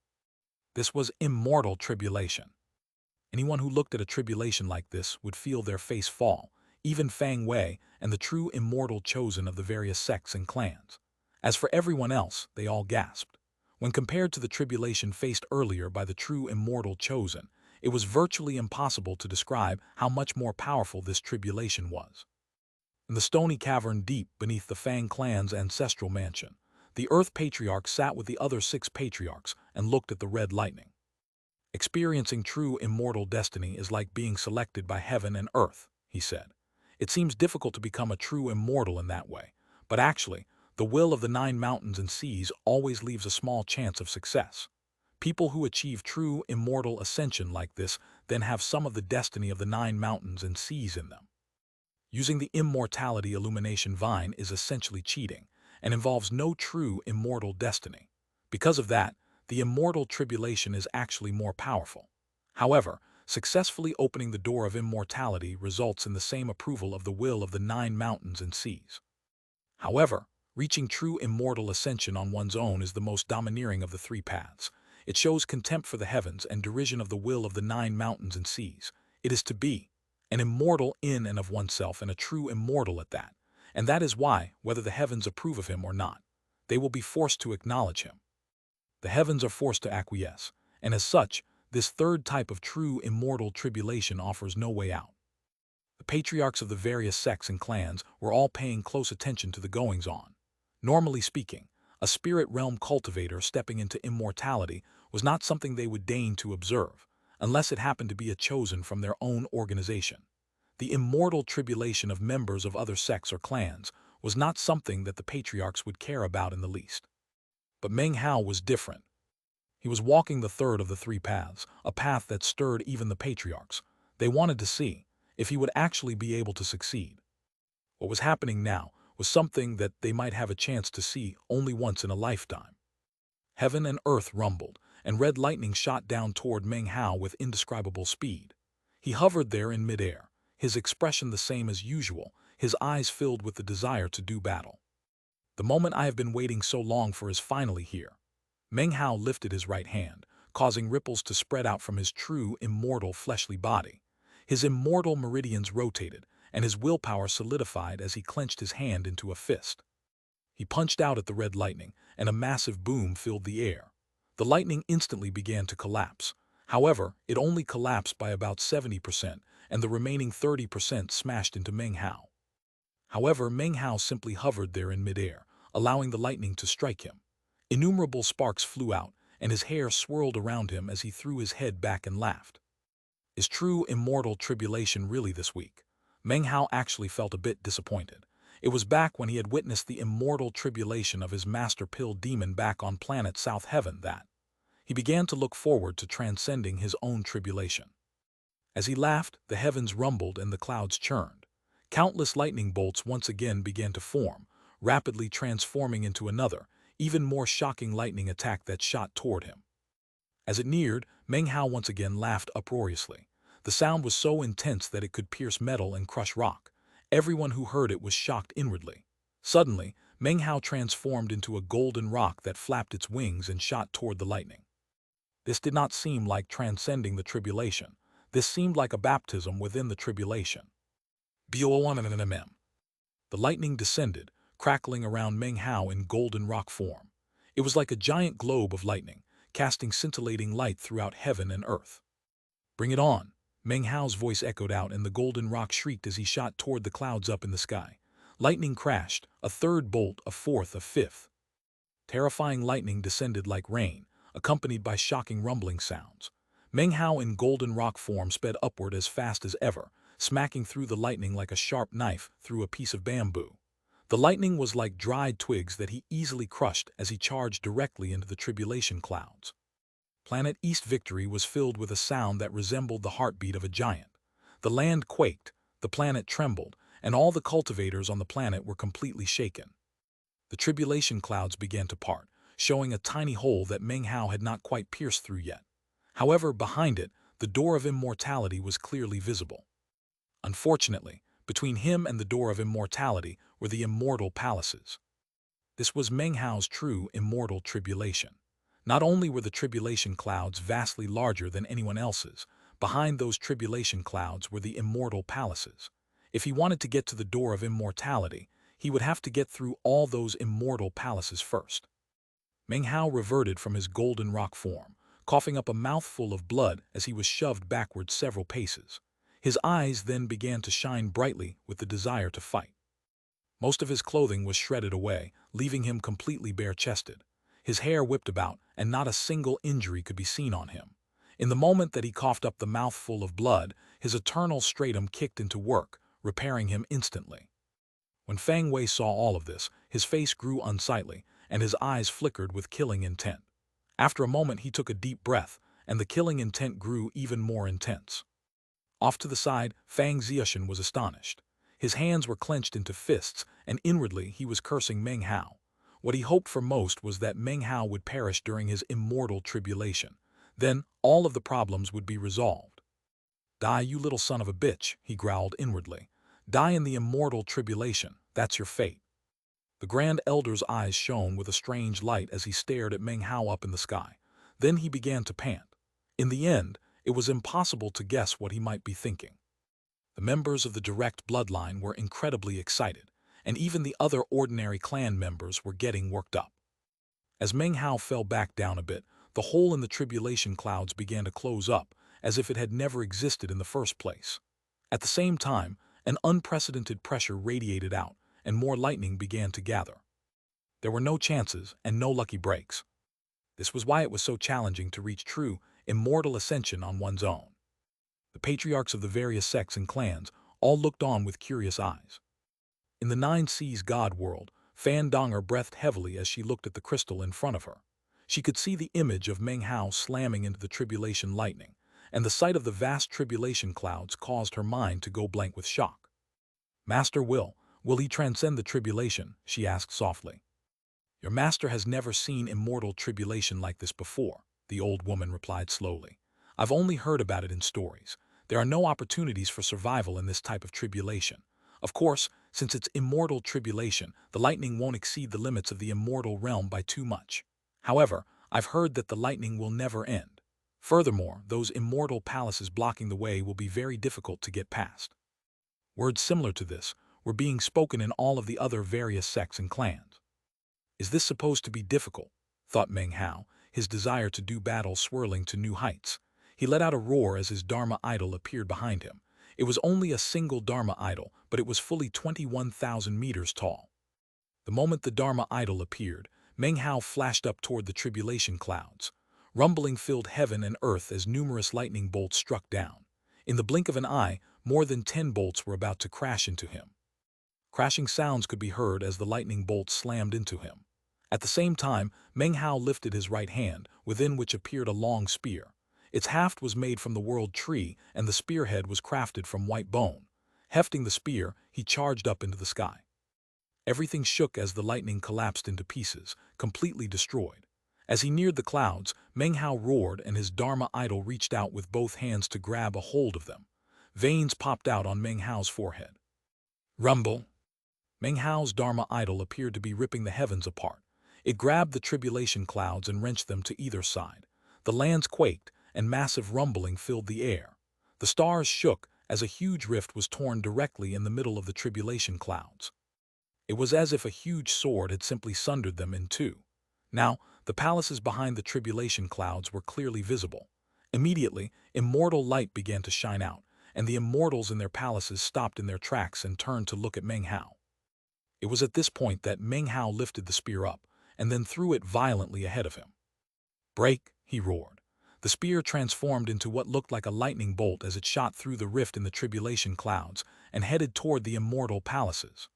This was immortal tribulation. Anyone who looked at a tribulation like this would feel their face fall, even Fang Wei and the true immortal chosen of the various sects and clans. As for everyone else, they all gasped. When compared to the tribulation faced earlier by the true immortal chosen, it was virtually impossible to describe how much more powerful this tribulation was. In the stony cavern deep beneath the Fang clan's ancestral mansion, the Earth Patriarch sat with the other 6 patriarchs and looked at the red lightning. Experiencing true immortal destiny is like being selected by heaven and earth, he said. It seems difficult to become a true immortal in that way, but actually, the will of the 9 mountains and seas always leaves a small chance of success. People who achieve true immortal ascension like this then have some of the destiny of the 9 mountains and seas in them. Using the immortality illumination vine is essentially cheating, and involves no true immortal destiny. Because of that, the immortal tribulation is actually more powerful. However, successfully opening the door of immortality results in the same approval of the will of the 9 mountains and seas. However, reaching true immortal ascension on one's own is the most domineering of the 3 paths. It shows contempt for the heavens and derision of the will of the 9 mountains and seas. It is to be an immortal in and of oneself, and a true immortal at that. And that is why, whether the heavens approve of him or not, they will be forced to acknowledge him. The heavens are forced to acquiesce, and as such, this third type of true immortal tribulation offers no way out. The patriarchs of the various sects and clans were all paying close attention to the goings-on. Normally speaking, a spirit realm cultivator stepping into immortality was not something they would deign to observe, unless it happened to be a chosen from their own organization. The immortal tribulation of members of other sects or clans was not something that the patriarchs would care about in the least. But Meng Hao was different. He was walking the third of the 3 paths, a path that stirred even the patriarchs. They wanted to see if he would actually be able to succeed. What was happening now was something that they might have a chance to see only once in a lifetime. Heaven and earth rumbled, and red lightning shot down toward Meng Hao with indescribable speed. He hovered there in midair, his expression the same as usual, his eyes filled with the desire to do battle. The moment I have been waiting so long for is finally here. Meng Hao lifted his right hand, causing ripples to spread out from his true, immortal, fleshly body. His immortal meridians rotated, and his willpower solidified as he clenched his hand into a fist. He punched out at the red lightning, and a massive boom filled the air. The lightning instantly began to collapse. However, it only collapsed by about 70%, and the remaining 30% smashed into Meng Hao. However, Meng Hao simply hovered there in midair, allowing the lightning to strike him. Innumerable sparks flew out, and his hair swirled around him as he threw his head back and laughed. Is true immortal tribulation really this weak? Meng Hao actually felt a bit disappointed. It was back when he had witnessed the immortal tribulation of his master pill demon back on planet South Heaven that he began to look forward to transcending his own tribulation. As he laughed, the heavens rumbled and the clouds churned. Countless lightning bolts once again began to form, rapidly transforming into another, even more shocking lightning attack that shot toward him. As it neared, Meng Hao once again laughed uproariously. The sound was so intense that it could pierce metal and crush rock. Everyone who heard it was shocked inwardly. Suddenly, Meng Hao transformed into a golden rock that flapped its wings and shot toward the lightning. This did not seem like transcending the tribulation. This seemed like a baptism within the tribulation. BO1MM. The lightning descended, crackling around Meng Hao in golden rock form. It was like a giant globe of lightning, casting scintillating light throughout heaven and earth. Bring it on! Meng Hao's voice echoed out and the golden rock shrieked as he shot toward the clouds up in the sky. Lightning crashed, a third bolt, a fourth, a fifth. Terrifying lightning descended like rain, accompanied by shocking rumbling sounds. Meng Hao in golden rock form sped upward as fast as ever, smacking through the lightning like a sharp knife through a piece of bamboo. The lightning was like dried twigs that he easily crushed as he charged directly into the tribulation clouds. Planet East Victory was filled with a sound that resembled the heartbeat of a giant. The land quaked, the planet trembled, and all the cultivators on the planet were completely shaken. The tribulation clouds began to part, showing a tiny hole that Meng Hao had not quite pierced through yet. However, behind it, the door of immortality was clearly visible. Unfortunately, between him and the door of immortality were the immortal palaces. This was Meng Hao's true immortal tribulation. Not only were the tribulation clouds vastly larger than anyone else's, behind those tribulation clouds were the immortal palaces. If he wanted to get to the door of immortality, he would have to get through all those immortal palaces first. Meng Hao reverted from his golden rock form, coughing up a mouthful of blood as he was shoved backward several paces. His eyes then began to shine brightly with the desire to fight. Most of his clothing was shredded away, leaving him completely bare-chested. His hair whipped about, and not a single injury could be seen on him. In the moment that he coughed up the mouthful of blood, his eternal stratum kicked into work, repairing him instantly. When Fang Wei saw all of this, his face grew unsightly, and his eyes flickered with killing intent. After a moment he took a deep breath, and the killing intent grew even more intense. Off to the side, Fang Ziushan was astonished. His hands were clenched into fists, and inwardly he was cursing Meng Hao. What he hoped for most was that Meng Hao would perish during his immortal tribulation. Then all of the problems would be resolved. Die, you little son of a bitch, he growled inwardly. Die in the immortal tribulation, that's your fate. The Grand Elder's eyes shone with a strange light as he stared at Meng Hao up in the sky. Then he began to pant. In the end, it was impossible to guess what he might be thinking. The members of the direct bloodline were incredibly excited, and even the other ordinary clan members were getting worked up. As Meng Hao fell back down a bit, the hole in the tribulation clouds began to close up, as if it had never existed in the first place. At the same time, an unprecedented pressure radiated out, and more lightning began to gather. There were no chances and no lucky breaks. This was why it was so challenging to reach true, immortal ascension on one's own. The patriarchs of the various sects and clans all looked on with curious eyes. In the Nine Seas God world, Fan Donger breathed heavily as she looked at the crystal in front of her. She could see the image of Meng Hao slamming into the tribulation lightning, and the sight of the vast tribulation clouds caused her mind to go blank with shock. Master will he transcend the tribulation? She asked softly. Your master has never seen immortal tribulation like this before, the old woman replied slowly. I've only heard about it in stories. There are no opportunities for survival in this type of tribulation. Of course, since it's immortal tribulation, the lightning won't exceed the limits of the immortal realm by too much. However, I've heard that the lightning will never end. Furthermore, those immortal palaces blocking the way will be very difficult to get past. Words similar to this were being spoken in all of the other various sects and clans. Is this supposed to be difficult? Thought Meng Hao, his desire to do battle swirling to new heights. He let out a roar as his Dharma idol appeared behind him. It was only a single Dharma idol, but it was fully 21,000 meters tall. The moment the Dharma idol appeared, Meng Hao flashed up toward the tribulation clouds. Rumbling filled heaven and earth as numerous lightning bolts struck down. In the blink of an eye, more than 10 bolts were about to crash into him. Crashing sounds could be heard as the lightning bolt slammed into him. At the same time, Meng Hao lifted his right hand, within which appeared a long spear. Its haft was made from the world tree, and the spearhead was crafted from white bone. Hefting the spear, he charged up into the sky. Everything shook as the lightning collapsed into pieces, completely destroyed. As he neared the clouds, Meng Hao roared and his Dharma idol reached out with both hands to grab a hold of them. Veins popped out on Meng Hao's forehead. Rumble! Meng Hao's Dharma idol appeared to be ripping the heavens apart. It grabbed the tribulation clouds and wrenched them to either side. The lands quaked, and massive rumbling filled the air. The stars shook as a huge rift was torn directly in the middle of the tribulation clouds. It was as if a huge sword had simply sundered them in two. Now, the palaces behind the tribulation clouds were clearly visible. Immediately, immortal light began to shine out, and the immortals in their palaces stopped in their tracks and turned to look at Meng Hao. It was at this point that Meng Hao lifted the spear up, and then threw it violently ahead of him. "Break!" he roared. The spear transformed into what looked like a lightning bolt as it shot through the rift in the tribulation clouds and headed toward the immortal palaces.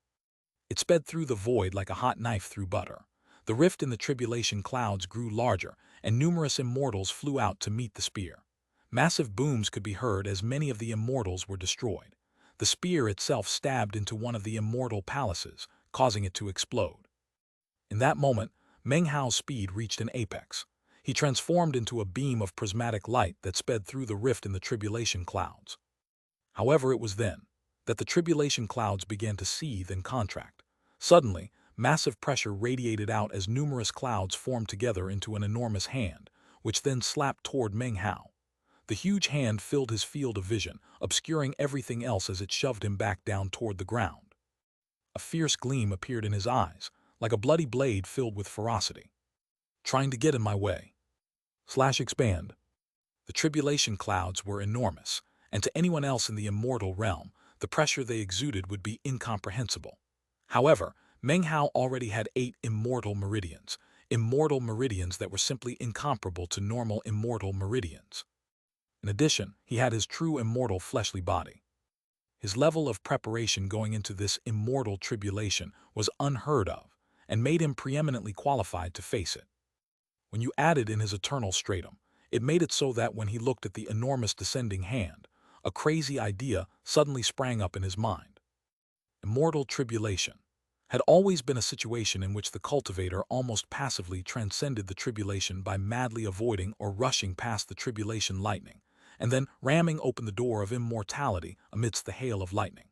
It sped through the void like a hot knife through butter. The rift in the tribulation clouds grew larger, and numerous immortals flew out to meet the spear. Massive booms could be heard as many of the immortals were destroyed. The spear itself stabbed into one of the immortal palaces, causing it to explode. In that moment, Meng Hao's speed reached an apex. He transformed into a beam of prismatic light that sped through the rift in the tribulation clouds. However, it was then that the tribulation clouds began to seethe and contract. Suddenly, massive pressure radiated out as numerous clouds formed together into an enormous hand, which then slapped toward Meng Hao. The huge hand filled his field of vision, obscuring everything else as it shoved him back down toward the ground. A fierce gleam appeared in his eyes, like a bloody blade filled with ferocity. "Trying to get in my way." Expand. The tribulation clouds were enormous, and to anyone else in the immortal realm, the pressure they exuded would be incomprehensible. However, Meng Hao already had 8 immortal meridians that were simply incomparable to normal immortal meridians. In addition, he had his true immortal fleshly body. His level of preparation going into this immortal tribulation was unheard of, and made him preeminently qualified to face it. When you added in his eternal stratum, it made it so that when he looked at the enormous descending hand, a crazy idea suddenly sprang up in his mind. Immortal tribulation had always been a situation in which the cultivator almost passively transcended the tribulation by madly avoiding or rushing past the tribulation lightning, and then ramming open the door of immortality amidst the hail of lightning.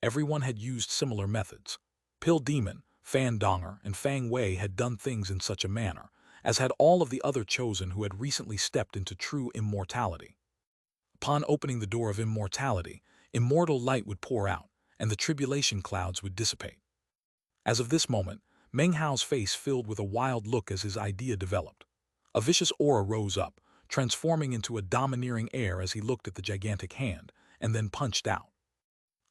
Everyone had used similar methods. Pill Demon, Fan Donger, and Fang Wei had done things in such a manner, as had all of the other chosen who had recently stepped into true immortality. Upon opening the door of immortality, immortal light would pour out, and the tribulation clouds would dissipate. As of this moment, Meng Hao's face filled with a wild look as his idea developed. A vicious aura rose up, transforming into a domineering air as he looked at the gigantic hand, and then punched out.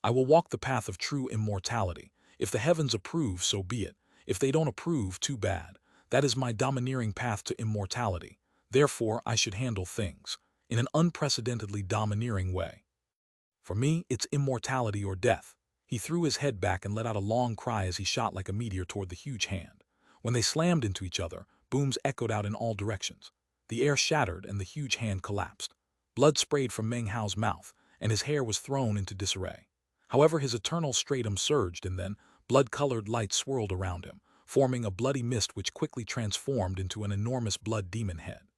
"I will walk the path of true immortality. If the heavens approve, so be it. If they don't approve, too bad. That is my domineering path to immortality. Therefore, I should handle things in an unprecedentedly domineering way. For me, it's immortality or death." He threw his head back and let out a long cry as he shot like a meteor toward the huge hand. When they slammed into each other, booms echoed out in all directions. The air shattered and the huge hand collapsed. Blood sprayed from Meng Hao's mouth, and his hair was thrown into disarray. However, his eternal stratum surged, and then blood-colored light swirled around him, forming a bloody mist which quickly transformed into an enormous blood demon head.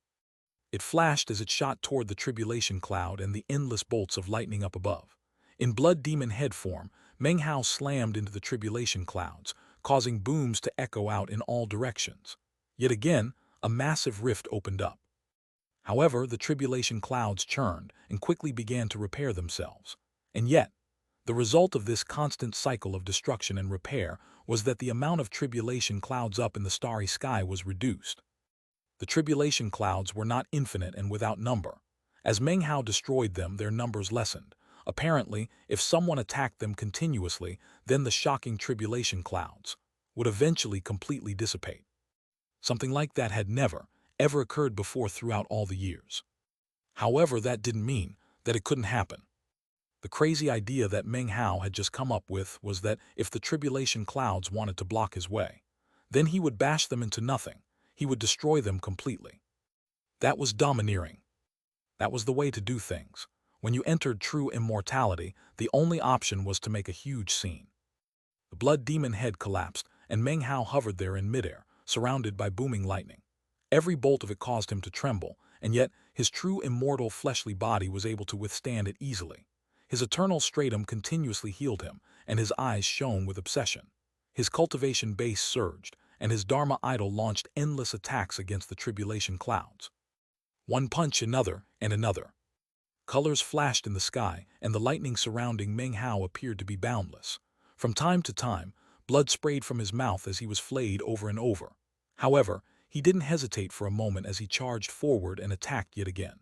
It flashed as it shot toward the tribulation cloud and the endless bolts of lightning up above. In blood demon head form, Meng Hao slammed into the tribulation clouds, causing booms to echo out in all directions. Yet again, a massive rift opened up. However, the tribulation clouds churned and quickly began to repair themselves. And yet, the result of this constant cycle of destruction and repair was that the amount of tribulation clouds up in the starry sky was reduced. The tribulation clouds were not infinite and without number. As Meng Hao destroyed them, their numbers lessened. Apparently, if someone attacked them continuously, then the shocking tribulation clouds would eventually completely dissipate. Something like that had never, ever occurred before throughout all the years. However, that didn't mean that it couldn't happen. The crazy idea that Meng Hao had just come up with was that if the tribulation clouds wanted to block his way, then he would bash them into nothing. He would destroy them completely. That was domineering. That was the way to do things. When you entered true immortality, the only option was to make a huge scene. The blood demon head collapsed, and Meng Hao hovered there in midair, surrounded by booming lightning. Every bolt of it caused him to tremble, and yet his true immortal fleshly body was able to withstand it easily. His eternal stratum continuously healed him, and his eyes shone with obsession. His cultivation base surged, and his Dharma idol launched endless attacks against the tribulation clouds. One punch, another, and another. Colors flashed in the sky, and the lightning surrounding Meng Hao appeared to be boundless. From time to time, blood sprayed from his mouth as he was flayed over and over. However, he didn't hesitate for a moment as he charged forward and attacked yet again.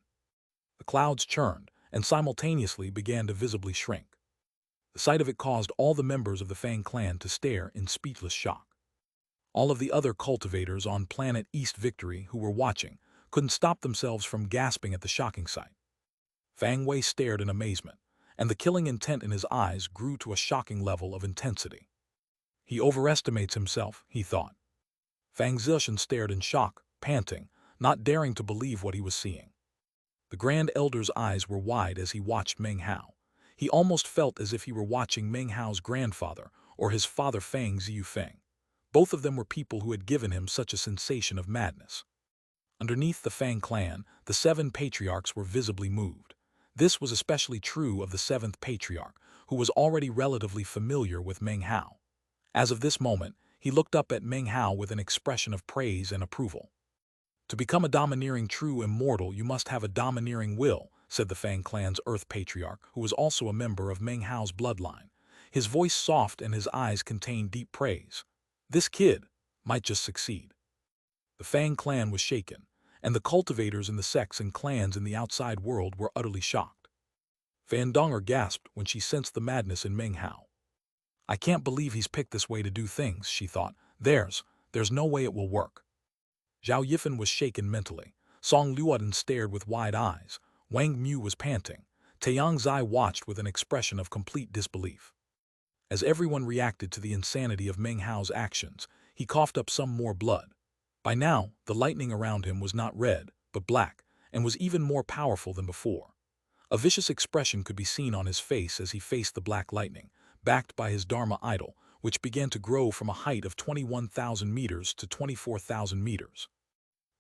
The clouds churned, and simultaneously began to visibly shrink. The sight of it caused all the members of the Fang clan to stare in speechless shock. All of the other cultivators on planet East Victory who were watching couldn't stop themselves from gasping at the shocking sight. Fang Wei stared in amazement, and the killing intent in his eyes grew to a shocking level of intensity. He overestimates himself, he thought. Fang Zishan stared in shock, panting, not daring to believe what he was seeing. The Grand Elder's eyes were wide as he watched Meng Hao. He almost felt as if he were watching Meng Hao's grandfather or his father Fang Ziyufeng. Both of them were people who had given him such a sensation of madness. Underneath the Fang clan, the 7 patriarchs were visibly moved. This was especially true of the 7th patriarch, who was already relatively familiar with Meng Hao. As of this moment, he looked up at Meng Hao with an expression of praise and approval. To become a domineering true immortal, you must have a domineering will, said the Fang clan's Earth patriarch, who was also a member of Meng Hao's bloodline. His voice soft and his eyes contained deep praise. This kid might just succeed. The Fang clan was shaken, and the cultivators in the sects and clans in the outside world were utterly shocked. Fan Donger gasped when she sensed the madness in Meng Hao. I can't believe he's picked this way to do things, she thought. There's no way it will work. Zhao Yifan was shaken mentally. Song Luoden stared with wide eyes. Wang Mu was panting. Taiyang Zai watched with an expression of complete disbelief. As everyone reacted to the insanity of Meng Hao's actions, he coughed up some more blood. By now, the lightning around him was not red, but black, and was even more powerful than before. A vicious expression could be seen on his face as he faced the black lightning, backed by his Dharma idol, which began to grow from a height of 21,000 meters to 24,000 meters.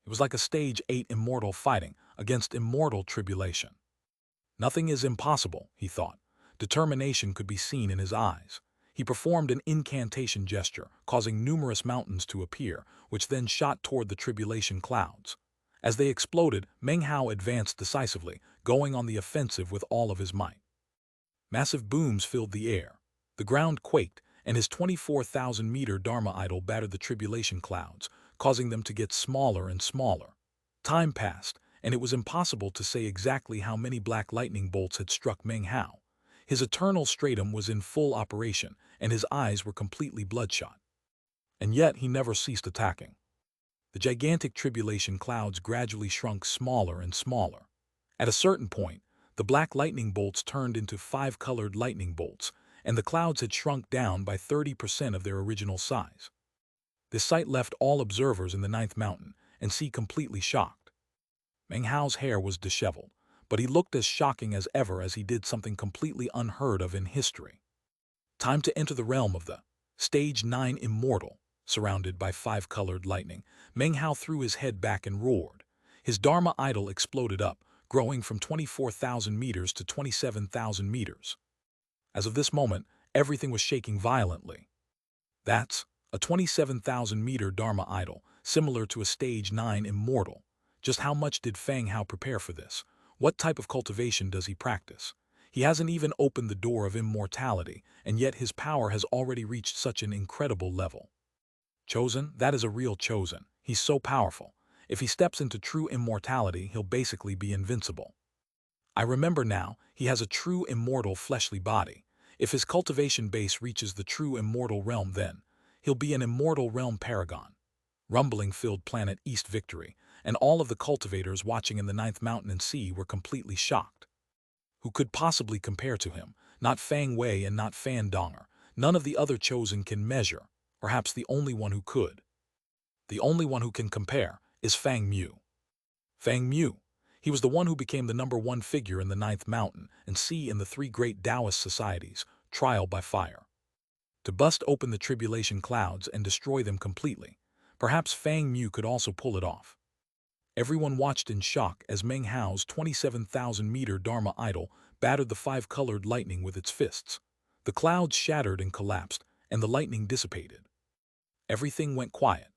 It was like a stage 8 immortal fighting against immortal tribulation. Nothing is impossible, he thought. Determination could be seen in his eyes. He performed an incantation gesture, causing numerous mountains to appear, which then shot toward the tribulation clouds. As they exploded, Meng Hao advanced decisively, going on the offensive with all of his might. Massive booms filled the air. The ground quaked, and his 24,000-meter Dharma idol battered the tribulation clouds, causing them to get smaller and smaller. Time passed, and it was impossible to say exactly how many black lightning bolts had struck Meng Hao. His eternal stratum was in full operation, and his eyes were completely bloodshot. And yet he never ceased attacking. The gigantic tribulation clouds gradually shrunk smaller and smaller. At a certain point, the black lightning bolts turned into 5-colored lightning bolts, and the clouds had shrunk down by 30% of their original size. This sight left all observers in the 9th mountain and Sea completely shocked. Meng Hao's hair was disheveled, but he looked as shocking as ever as he did something completely unheard of in history. Time to enter the realm of the Stage 9 Immortal. Surrounded by 5-colored lightning, Meng Hao threw his head back and roared. His Dharma idol exploded up, growing from 24,000 meters to 27,000 meters. As of this moment, everything was shaking violently. That's a 27,000-meter Dharma idol, similar to a Stage 9 Immortal. Just how much did Fang Hao prepare for this? What type of cultivation does he practice? He hasn't even opened the door of immortality, and yet his power has already reached such an incredible level. Chosen, that is a real chosen. He's so powerful. If he steps into true immortality, he'll basically be invincible. I remember now, he has a true immortal fleshly body. If his cultivation base reaches the true immortal realm, then he'll be an immortal realm paragon. Rumbling filled planet East Victory, and all of the cultivators watching in the 9th mountain and sea were completely shocked. Who could possibly compare to him? Not Fang Wei and not Fan Donger. None of the other chosen can measure. Perhaps the only one who could. The only one who can compare is Fang Mu. Fang Mu. He was the one who became the #1 figure in the Ninth Mountain and C in the 3 great Taoist societies, trial by fire. To bust open the tribulation clouds and destroy them completely. Perhaps Fang Mu could also pull it off. Everyone watched in shock as Meng Hao's 27,000-meter Dharma idol battered the 5-colored lightning with its fists. The clouds shattered and collapsed, and the lightning dissipated. Everything went quiet.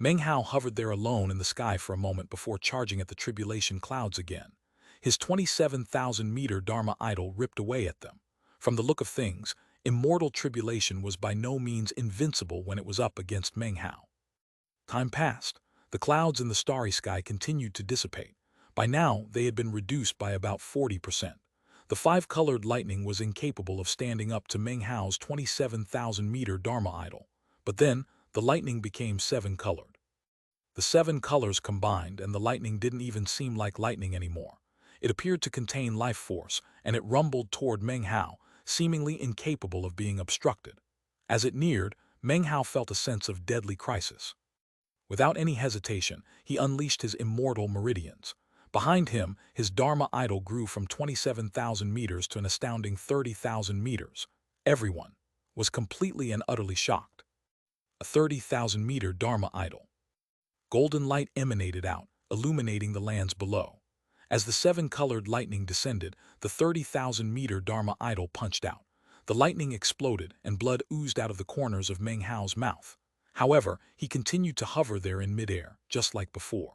Meng Hao hovered there alone in the sky for a moment before charging at the tribulation clouds again. His 27,000-meter Dharma idol ripped away at them. From the look of things, immortal tribulation was by no means invincible when it was up against Meng Hao. Time passed. The clouds in the starry sky continued to dissipate. By now, they had been reduced by about 40%. The 5-colored lightning was incapable of standing up to Meng Hao's 27,000-meter Dharma idol. But then, the lightning became 7-colored. The 7 colors combined, and the lightning didn't even seem like lightning anymore. It appeared to contain life force, and it rumbled toward Meng Hao, seemingly incapable of being obstructed. As it neared, Meng Hao felt a sense of deadly crisis. Without any hesitation, he unleashed his immortal meridians. Behind him, his Dharma idol grew from 27,000 meters to an astounding 30,000 meters. Everyone was completely and utterly shocked. A 30,000-meter Dharma idol. Golden light emanated out, illuminating the lands below. As the 7-colored lightning descended, the 30,000-meter Dharma idol punched out. The lightning exploded, and blood oozed out of the corners of Meng Hao's mouth. However, he continued to hover there in midair, just like before.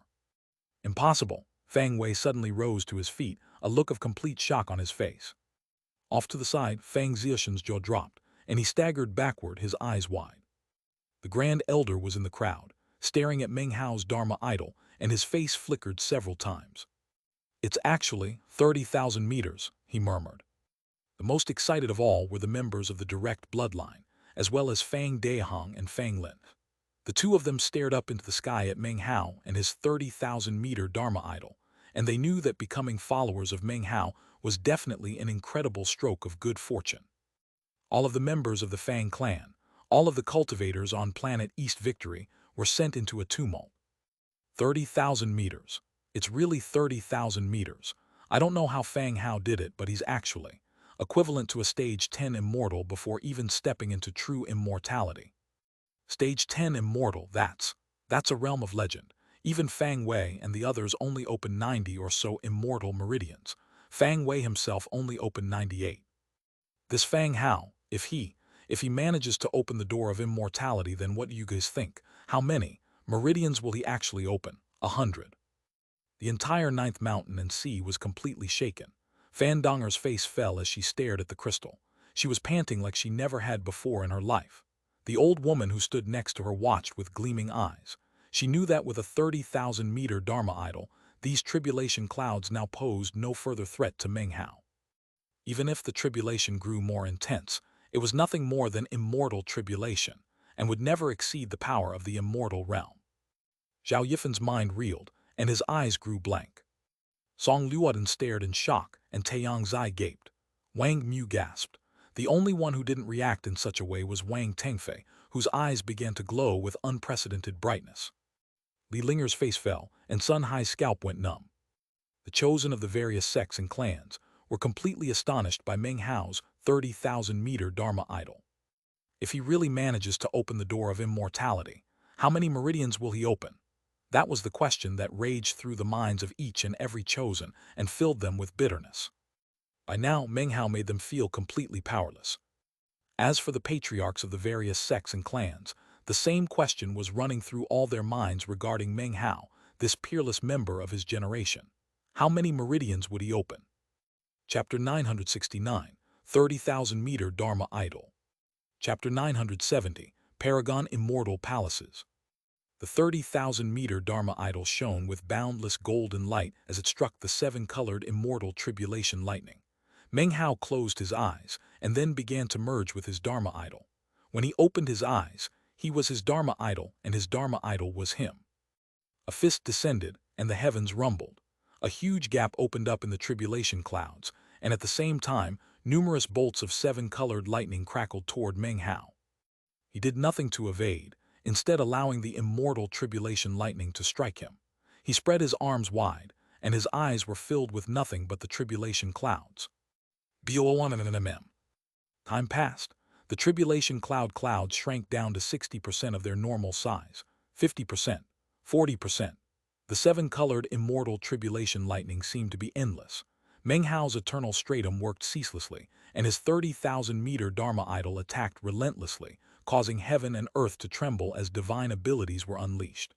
Impossible! Fang Wei suddenly rose to his feet, a look of complete shock on his face. Off to the side, Fang Zixian's jaw dropped, and he staggered backward, his eyes wide. The Grand Elder was in the crowd, staring at Meng Hao's Dharma idol, and his face flickered several times. "It's actually 30,000 meters," he murmured. The most excited of all were the members of the direct bloodline, as well as Fang Daihong and Fang Lin. The two of them stared up into the sky at Meng Hao and his 30,000-meter Dharma idol, and they knew that becoming followers of Meng Hao was definitely an incredible stroke of good fortune. All of the members of the Fang clan, all of the cultivators on planet East Victory, were sent into a tumult. 30,000 meters. It's really 30,000 meters. I don't know how Fang Hao did it, but he's actually equivalent to a stage 10 immortal before even stepping into true immortality. Stage 10 immortal, that's a realm of legend. Even Fang Wei and the others only opened 90 or so immortal meridians. Fang Wei himself only opened 98. This Fang Hao, if he manages to open the door of immortality, then what do you guys think? How many meridians will he actually open? 100. The entire Ninth Mountain and Sea was completely shaken. Fan Donger's face fell as she stared at the crystal. She was panting like she never had before in her life. The old woman who stood next to her watched with gleaming eyes. She knew that with a 30,000-meter Dharma idol, these tribulation clouds now posed no further threat to Meng Hao. Even if the tribulation grew more intense, it was nothing more than immortal tribulation, and would never exceed the power of the immortal realm. Zhao Yifan's mind reeled, and his eyes grew blank. Song Luoden stared in shock, and Taeyang Zai gaped. Wang Mu gasped. The only one who didn't react in such a way was Wang Tengfei, whose eyes began to glow with unprecedented brightness. Li Linger's face fell, and Sun Hai's scalp went numb. The chosen of the various sects and clans were completely astonished by Meng Hao's 30,000-meter Dharma idol. If he really manages to open the door of immortality, how many meridians will he open? That was the question that raged through the minds of each and every chosen and filled them with bitterness. By now, Meng Hao made them feel completely powerless. As for the patriarchs of the various sects and clans, the same question was running through all their minds regarding Meng Hao, this peerless member of his generation. How many meridians would he open? Chapter 969, 30,000-meter Dharma idol. Chapter 970, Paragon Immortal Palaces. The 30,000-meter Dharma idol shone with boundless golden light as it struck the 7-colored immortal tribulation lightning. Meng Hao closed his eyes and then began to merge with his Dharma idol. When he opened his eyes, he was his Dharma idol and his Dharma idol was him. A fist descended and the heavens rumbled. A huge gap opened up in the tribulation clouds, and at the same time, numerous bolts of seven-colored lightning crackled toward Meng Hao. He did nothing to evade, instead allowing the immortal tribulation lightning to strike him. He spread his arms wide, and his eyes were filled with nothing but the tribulation clouds. Time passed. The tribulation clouds shrank down to 60% of their normal size, 50%, 40%. The seven-colored immortal tribulation lightning seemed to be endless. Meng Hao's eternal stratum worked ceaselessly, and his 30,000-meter Dharma idol attacked relentlessly, causing heaven and earth to tremble as divine abilities were unleashed.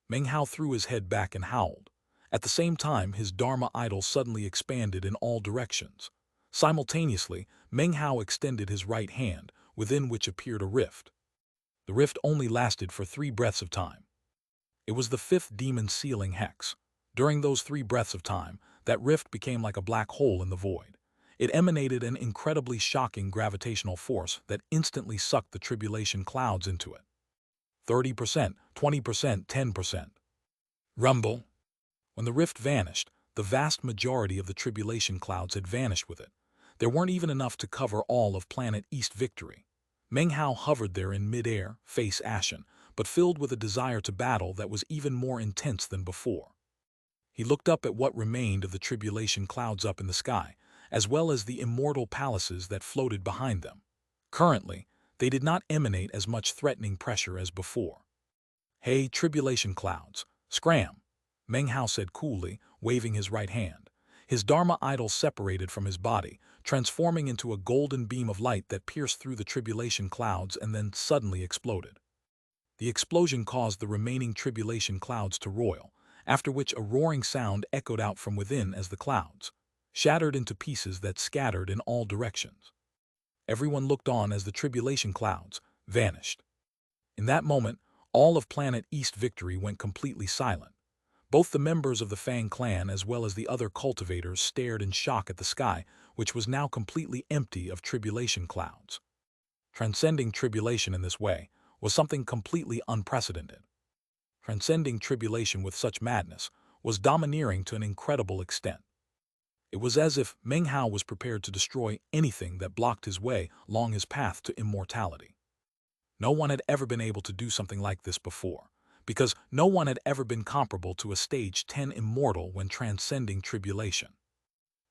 Meng Hao threw his head back and howled. At the same time, his Dharma idol suddenly expanded in all directions. Simultaneously, Meng Hao extended his right hand, within which appeared a rift. The rift only lasted for 3 breaths of time. It was the 5th demon sealing hex. During those 3 breaths of time, that rift became like a black hole in the void. It emanated an incredibly shocking gravitational force that instantly sucked the tribulation clouds into it. 30%, 20%, 10%. Rumble. When the rift vanished, the vast majority of the tribulation clouds had vanished with it. There weren't even enough to cover all of planet East Victory. Meng Hao hovered there in mid-air, face ashen, but filled with a desire to battle that was even more intense than before. He looked up at what remained of the tribulation clouds up in the sky, as well as the immortal palaces that floated behind them. Currently, they did not emanate as much threatening pressure as before. "Hey, tribulation clouds, scram!" Meng Hao said coolly, waving his right hand. His Dharma idol separated from his body, transforming into a golden beam of light that pierced through the tribulation clouds and then suddenly exploded. The explosion caused the remaining tribulation clouds to roil, after which a roaring sound echoed out from within as the clouds shattered into pieces that scattered in all directions. Everyone looked on as the tribulation clouds vanished. In that moment, all of planet East Victory went completely silent. Both the members of the Fang clan as well as the other cultivators stared in shock at the sky, which was now completely empty of tribulation clouds. Transcending tribulation in this way was something completely unprecedented. Transcending tribulation with such madness was domineering to an incredible extent. It was as if Meng Hao was prepared to destroy anything that blocked his way along his path to immortality. No one had ever been able to do something like this before, because no one had ever been comparable to a stage 10 immortal when transcending tribulation.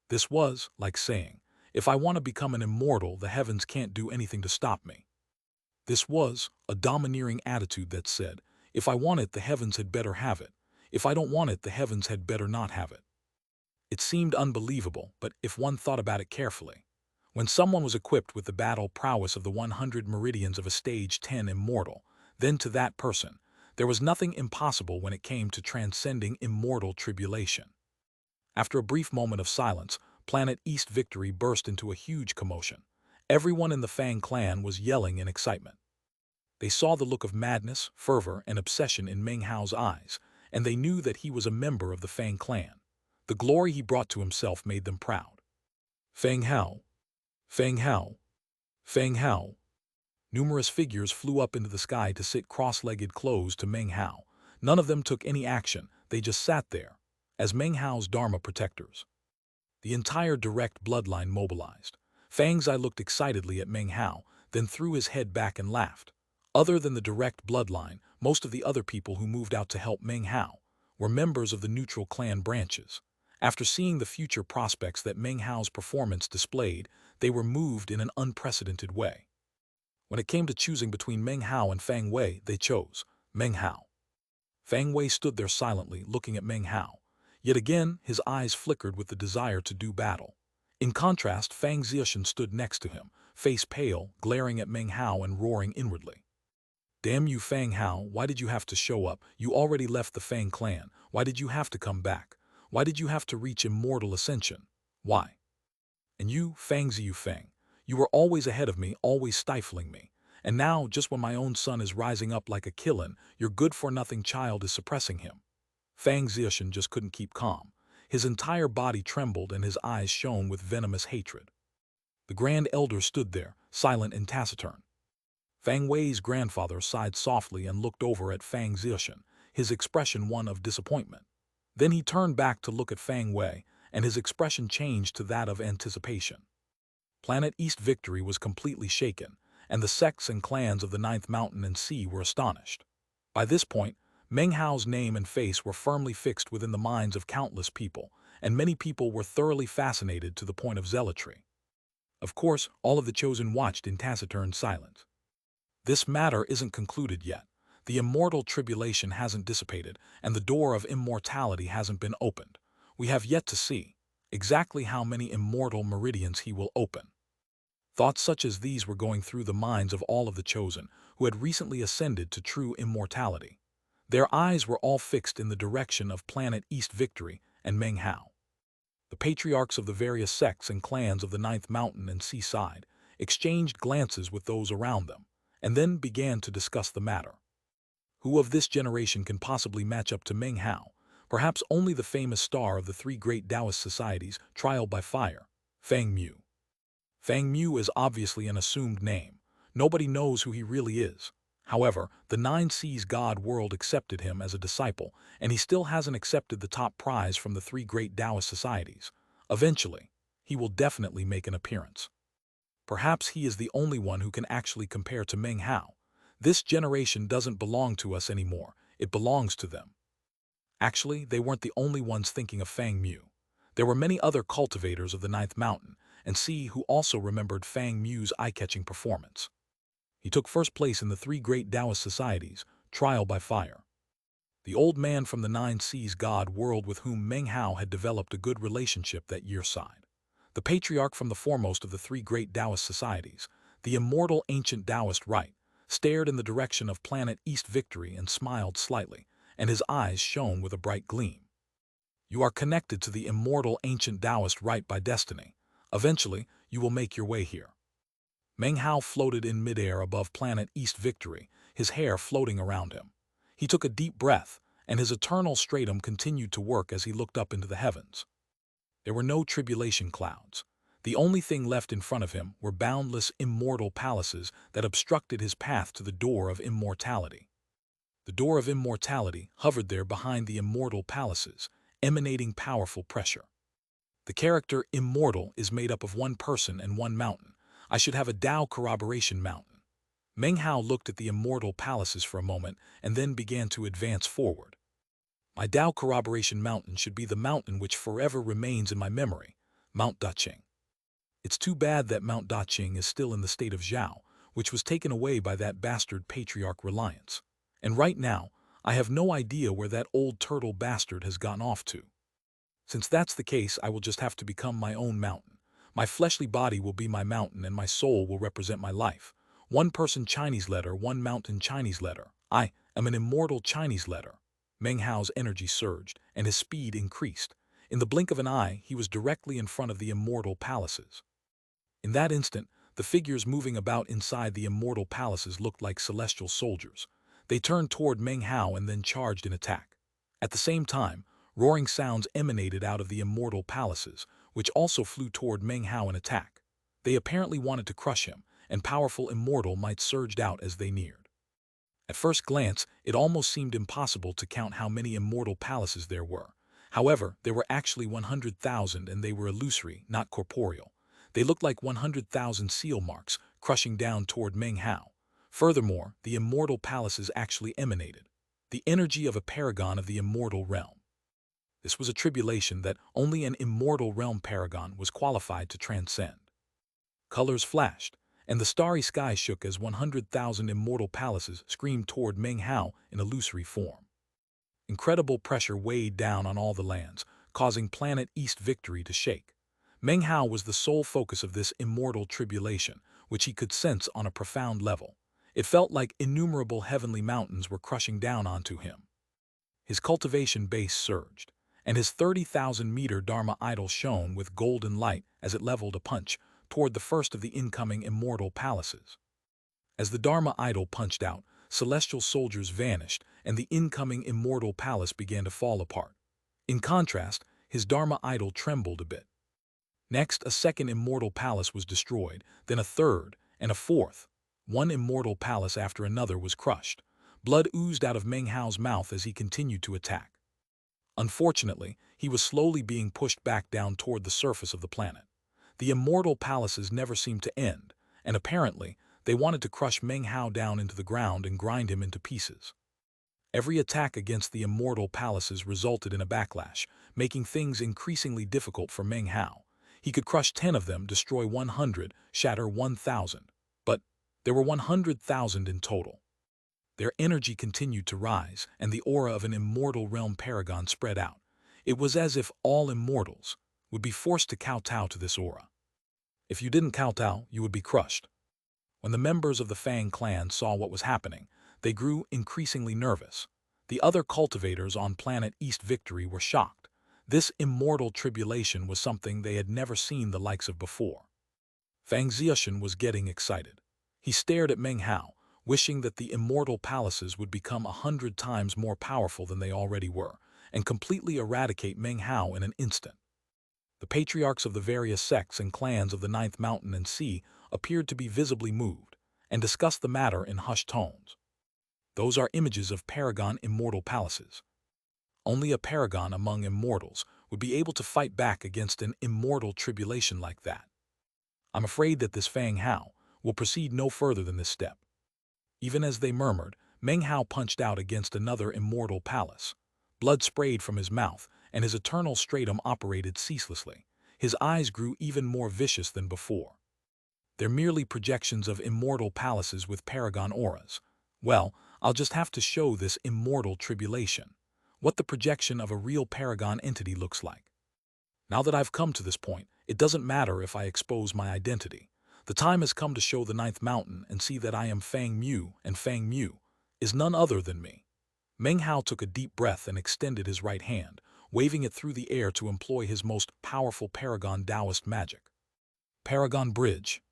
This was like saying, if I want to become an immortal, the heavens can't do anything to stop me. This was a domineering attitude that said, if I want it, the heavens had better have it. If I don't want it, the heavens had better not have it. It seemed unbelievable, but if one thought about it carefully, when someone was equipped with the battle prowess of the 100 meridians of a stage 10 immortal, then to that person, there was nothing impossible when it came to transcending immortal tribulation. After a brief moment of silence, planet East Victory burst into a huge commotion. Everyone in the Fang clan was yelling in excitement. They saw the look of madness, fervor, and obsession in Meng Hao's eyes, and they knew that he was a member of the Fang clan. The glory he brought to himself made them proud. Fang Hao, Fang Hao, Fang Hao. Numerous figures flew up into the sky to sit cross-legged close to Meng Hao. None of them took any action, they just sat there, as Meng Hao's Dharma protectors. The entire direct bloodline mobilized. Fang's Eye looked excitedly at Meng Hao, then threw his head back and laughed. Other than the direct bloodline, most of the other people who moved out to help Meng Hao were members of the neutral clan branches. After seeing the future prospects that Meng Hao's performance displayed, they were moved in an unprecedented way. When it came to choosing between Meng Hao and Fang Wei, they chose Meng Hao. Fang Wei stood there silently, looking at Meng Hao. Yet again, his eyes flickered with the desire to do battle. In contrast, Fang Zixian stood next to him, face pale, glaring at Meng Hao and roaring inwardly. "Damn you, Fang Hao, why did you have to show up? You already left the Fang clan. Why did you have to come back? Why did you have to reach immortal ascension? Why? And you, Fang Ziyu Feng, you were always ahead of me, always stifling me. And now, just when my own son is rising up like a Qilin, your good-for-nothing child is suppressing him." Fang Zixian just couldn't keep calm. His entire body trembled and his eyes shone with venomous hatred. The Grand Elder stood there, silent and taciturn. Fang Wei's grandfather sighed softly and looked over at Fang Zixian, his expression one of disappointment. Then he turned back to look at Fang Wei, and his expression changed to that of anticipation. Planet East Victory was completely shaken, and the sects and clans of the Ninth Mountain and Sea were astonished. By this point, Meng Hao's name and face were firmly fixed within the minds of countless people, and many people were thoroughly fascinated to the point of zealotry. Of course, all of the chosen watched in taciturn silence. This matter isn't concluded yet. The immortal tribulation hasn't dissipated, and the door of immortality hasn't been opened. We have yet to see exactly how many immortal meridians he will open. Thoughts such as these were going through the minds of all of the chosen, who had recently ascended to true immortality. Their eyes were all fixed in the direction of Planet East Victory and Meng Hao. The patriarchs of the various sects and clans of the Ninth Mountain and Seaside exchanged glances with those around them, and then began to discuss the matter. Who of this generation can possibly match up to Meng Hao? Perhaps only the famous star of the three great Taoist societies, Trial by Fire, Fang Mu. Fang Mu is obviously an assumed name. Nobody knows who he really is. However, the Nine Seas God world accepted him as a disciple, and he still hasn't accepted the top prize from the three great Taoist societies. Eventually, he will definitely make an appearance. Perhaps he is the only one who can actually compare to Meng Hao. This generation doesn't belong to us anymore. It belongs to them. Actually, they weren't the only ones thinking of Fang Mu. There were many other cultivators of the Ninth Mountain and Sea who also remembered Fang Mu's eye-catching performance. He took first place in the three great Taoist societies, Trial by Fire. The old man from the Nine Seas God world with whom Meng Hao had developed a good relationship that year sighed. The patriarch from the foremost of the three great Taoist societies, the immortal ancient Taoist Rite, stared in the direction of Planet East Victory and smiled slightly, and his eyes shone with a bright gleam. You are connected to the immortal ancient Taoist Rite by destiny. Eventually, you will make your way here. Meng Hao floated in midair above Planet East Victory, his hair floating around him. He took a deep breath, and his eternal stratum continued to work as he looked up into the heavens. There were no tribulation clouds. The only thing left in front of him were boundless immortal palaces that obstructed his path to the door of immortality. The door of immortality hovered there behind the immortal palaces, emanating powerful pressure. The character Immortal is made up of one person and one mountain. I should have a Tao corroboration mountain. Meng Hao looked at the immortal palaces for a moment and then began to advance forward. My Tao corroboration mountain should be the mountain which forever remains in my memory, Mount Daqing. It's too bad that Mount Daqing is still in the state of Zhao, which was taken away by that bastard patriarch Reliance. And right now, I have no idea where that old turtle bastard has gotten off to. Since that's the case, I will just have to become my own mountain. My fleshly body will be my mountain and my soul will represent my life. One person Chinese letter, one mountain Chinese letter. I am an immortal Chinese letter. Meng Hao's energy surged and his speed increased. In the blink of an eye, he was directly in front of the immortal palaces. In that instant, the figures moving about inside the immortal palaces looked like celestial soldiers. They turned toward Meng Hao and then charged in attack. At the same time, roaring sounds emanated out of the immortal palaces, which also flew toward Meng Hao in attack. They apparently wanted to crush him, and powerful immortal might surged out as they neared. At first glance, it almost seemed impossible to count how many immortal palaces there were. However, there were actually 100,000 and they were illusory, not corporeal. They looked like 100,000 seal marks crushing down toward Meng Hao. Furthermore, the immortal palaces actually emanated the energy of a paragon of the immortal realm. This was a tribulation that only an immortal realm paragon was qualified to transcend. Colors flashed, and the starry sky shook as 100,000 immortal palaces screamed toward Meng Hao in illusory form. Incredible pressure weighed down on all the lands, causing Planet East Victory to shake. Meng Hao was the sole focus of this immortal tribulation, which he could sense on a profound level. It felt like innumerable heavenly mountains were crushing down onto him. His cultivation base surged, and his 30,000-meter Dharma idol shone with golden light as it leveled a punch toward the first of the incoming immortal palaces. As the Dharma idol punched out, celestial soldiers vanished, and the incoming immortal palace began to fall apart. In contrast, his Dharma idol trembled a bit. Next, a second immortal palace was destroyed, then a third, and a fourth. One immortal palace after another was crushed. Blood oozed out of Meng Hao's mouth as he continued to attack. Unfortunately, he was slowly being pushed back down toward the surface of the planet. The immortal palaces never seemed to end, and apparently, they wanted to crush Meng Hao down into the ground and grind him into pieces. Every attack against the immortal palaces resulted in a backlash, making things increasingly difficult for Meng Hao. He could crush 10 of them, destroy 100, shatter 1,000. But there were 100,000 in total. Their energy continued to rise, and the aura of an immortal realm paragon spread out. It was as if all immortals would be forced to kowtow to this aura. If you didn't kowtow, you would be crushed. When the members of the Fang clan saw what was happening, they grew increasingly nervous. The other cultivators on planet East Victory were shocked. This immortal tribulation was something they had never seen the likes of before. Fang Ziushan was getting excited. He stared at Meng Hao, wishing that the immortal palaces would become 100 times more powerful than they already were, and completely eradicate Meng Hao in an instant. The patriarchs of the various sects and clans of the Ninth Mountain and Sea appeared to be visibly moved, and discussed the matter in hushed tones. Those are images of paragon immortal palaces. Only a paragon among immortals would be able to fight back against an immortal tribulation like that. I'm afraid that this Fang Hao will proceed no further than this step. Even as they murmured, Meng Hao punched out against another immortal palace. Blood sprayed from his mouth, and his eternal stratum operated ceaselessly. His eyes grew even more vicious than before. They're merely projections of immortal palaces with paragon auras. Well, I'll just have to show this immortal tribulation what the projection of a real paragon entity looks like. Now that I've come to this point, it doesn't matter if I expose my identity. The time has come to show the Ninth Mountain and see that I am Fang Mu, and Fang Mu is none other than me. Meng Hao took a deep breath and extended his right hand, waving it through the air to employ his most powerful paragon Taoist magic. Paragon Bridge.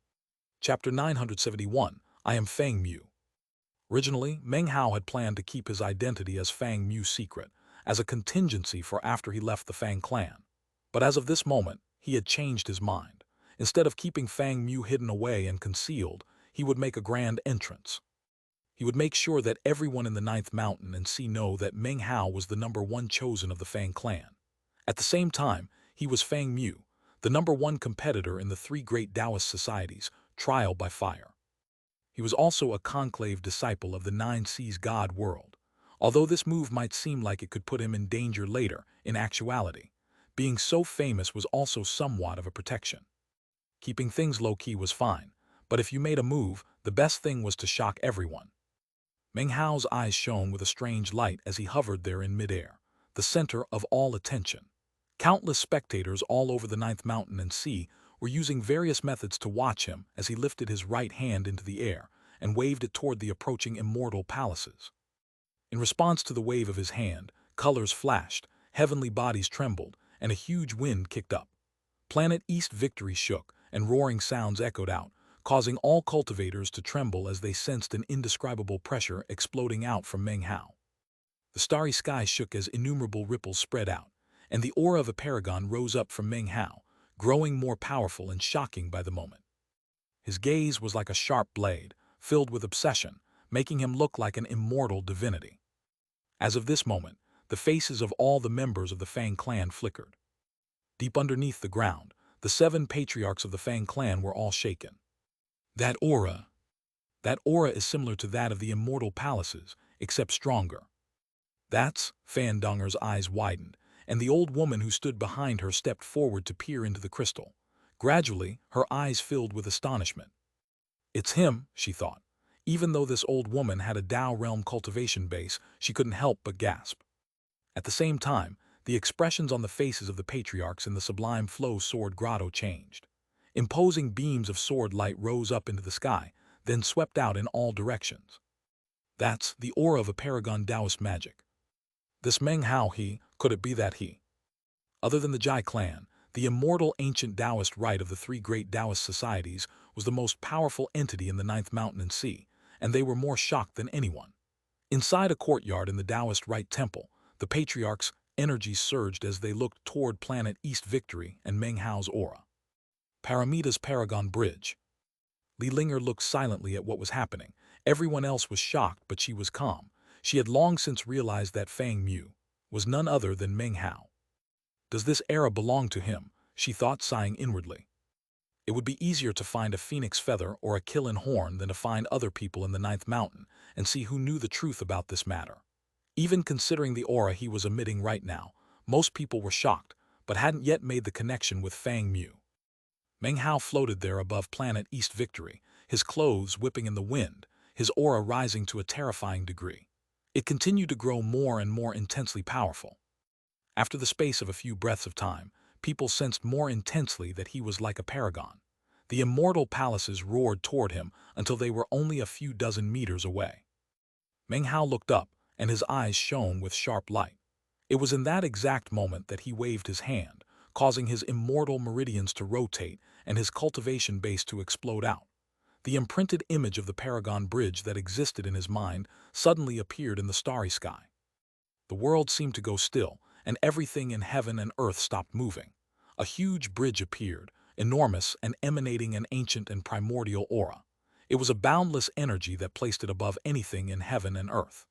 Chapter 971, I am Fang Mu. Originally, Meng Hao had planned to keep his identity as Fang Mu secret, as a contingency for after he left the Fang clan. But as of this moment, he had changed his mind. Instead of keeping Fang Mu hidden away and concealed, he would make a grand entrance. He would make sure that everyone in the Ninth Mountain and Sea know that Meng Hao was the #1 chosen of the Fang clan. At the same time, he was Fang Mu, the #1 competitor in the 3 great Taoist societies, trial by fire. He was also a conclave disciple of the 9 Seas God world. Although this move might seem like it could put him in danger later, in actuality, being so famous was also somewhat of a protection. Keeping things low-key was fine, but if you made a move, the best thing was to shock everyone. Meng Hao's eyes shone with a strange light as he hovered there in midair, the center of all attention. Countless spectators all over the Ninth Mountain and Sea were using various methods to watch him as he lifted his right hand into the air and waved it toward the approaching immortal palaces. In response to the wave of his hand, colors flashed, heavenly bodies trembled, and a huge wind kicked up. Planet East Victory shook, and roaring sounds echoed out, causing all cultivators to tremble as they sensed an indescribable pressure exploding out from Meng Hao. The starry sky shook as innumerable ripples spread out, and the aura of a paragon rose up from Meng Hao, growing more powerful and shocking by the moment. His gaze was like a sharp blade, filled with obsession, making him look like an immortal divinity. As of this moment, the faces of all the members of the Fang clan flickered. Deep underneath the ground, the 7 patriarchs of the Fang clan were all shaken. That aura is similar to that of the immortal palaces, except stronger. That's, Fan Donger's eyes widened, and the old woman who stood behind her stepped forward to peer into the crystal. Gradually, her eyes filled with astonishment. It's him, she thought. Even though this old woman had a Tao realm cultivation base, she couldn't help but gasp. At the same time, the expressions on the faces of the patriarchs in the sublime flow sword grotto changed. Imposing beams of sword light rose up into the sky, then swept out in all directions. That's the aura of a paragon Taoist magic. This Meng Hao could it be that he? Other than the Jai clan, the immortal ancient Taoist rite of the 3 great Taoist societies was the most powerful entity in the Ninth Mountain and Sea, and they were more shocked than anyone. Inside a courtyard in the Taoist Rite Temple, the patriarchs' energies surged as they looked toward planet East Victory and Meng Hao's aura. Paramita's Paragon Bridge. Li Linger looked silently at what was happening. Everyone else was shocked, but she was calm. She had long since realized that Fang Mu was none other than Meng Hao. Does this era belong to him? She thought, sighing inwardly. It would be easier to find a phoenix feather or a killing horn than to find other people in the ninth mountain and see who knew the truth about this matter. Even considering the aura he was emitting right now, most people were shocked, but hadn't yet made the connection with Fang Mu. Meng Hao floated there above planet East Victory, his clothes whipping in the wind, his aura rising to a terrifying degree. It continued to grow more and more intensely powerful. After the space of a few breaths of time, people sensed more intensely that he was like a paragon. The immortal palaces roared toward him until they were only a few dozen meters away. Meng Hao looked up, and his eyes shone with sharp light. It was in that exact moment that he waved his hand, causing his immortal meridians to rotate and his cultivation base to explode out. The imprinted image of the Paragon Bridge that existed in his mind suddenly appeared in the starry sky. The world seemed to go still, and everything in heaven and earth stopped moving. A huge bridge appeared, enormous and emanating an ancient and primordial aura. It was a boundless energy that placed it above anything in heaven and earth.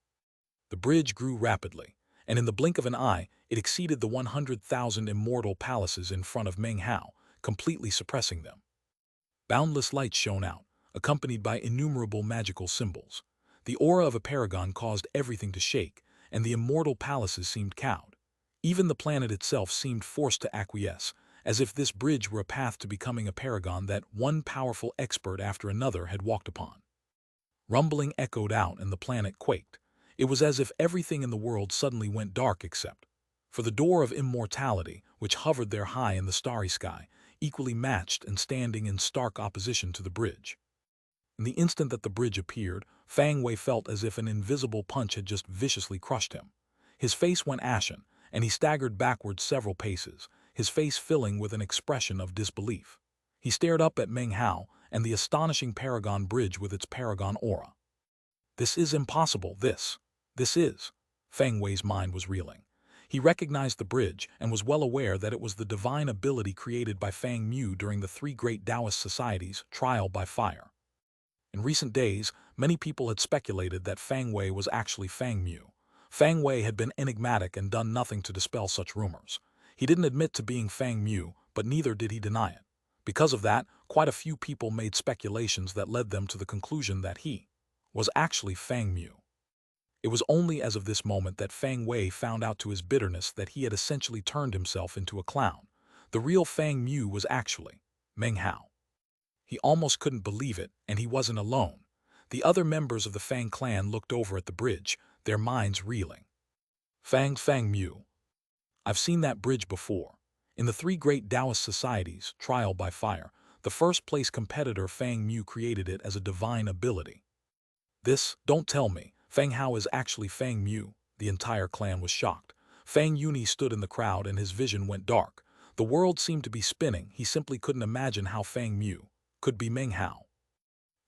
The bridge grew rapidly, and in the blink of an eye, it exceeded the 100,000 immortal palaces in front of Meng Hao, completely suppressing them. Boundless light shone out, accompanied by innumerable magical symbols. The aura of a paragon caused everything to shake, and the immortal palaces seemed cowed. Even the planet itself seemed forced to acquiesce, as if this bridge were a path to becoming a paragon that one powerful expert after another had walked upon. Rumbling echoed out and the planet quaked. It was as if everything in the world suddenly went dark except for the door of immortality, which hovered there high in the starry sky, equally matched and standing in stark opposition to the bridge. In the instant that the bridge appeared, Fang Wei felt as if an invisible punch had just viciously crushed him. His face went ashen, and he staggered backward several paces, his face filling with an expression of disbelief. He stared up at Meng Hao and the astonishing Paragon Bridge with its Paragon aura. This is impossible, this is. Fang Wei's mind was reeling. He recognized the bridge and was well aware that it was the divine ability created by Fang Mu during the three great Taoist societies' trial by fire. In recent days, many people had speculated that Fang Wei was actually Fang Mu. Fang Wei had been enigmatic and done nothing to dispel such rumors. He didn't admit to being Fang Mu, but neither did he deny it. Because of that, quite a few people made speculations that led them to the conclusion that he was actually Fang Mu. It was only as of this moment that Fang Wei found out to his bitterness that he had essentially turned himself into a clown. The real Fang Mu was actually Meng Hao. He almost couldn't believe it, and he wasn't alone. The other members of the Fang clan looked over at the bridge, their minds reeling. Fang Mu. I've seen that bridge before. In the three great Taoist societies, trial by fire, the first-place competitor Fang Mu created it as a divine ability. Don't tell me, Fang Hao is actually Fang Mu. The entire clan was shocked. Fang Yuni stood in the crowd and his vision went dark. The world seemed to be spinning. He simply couldn't imagine how Fang Mu could be Meng Hao.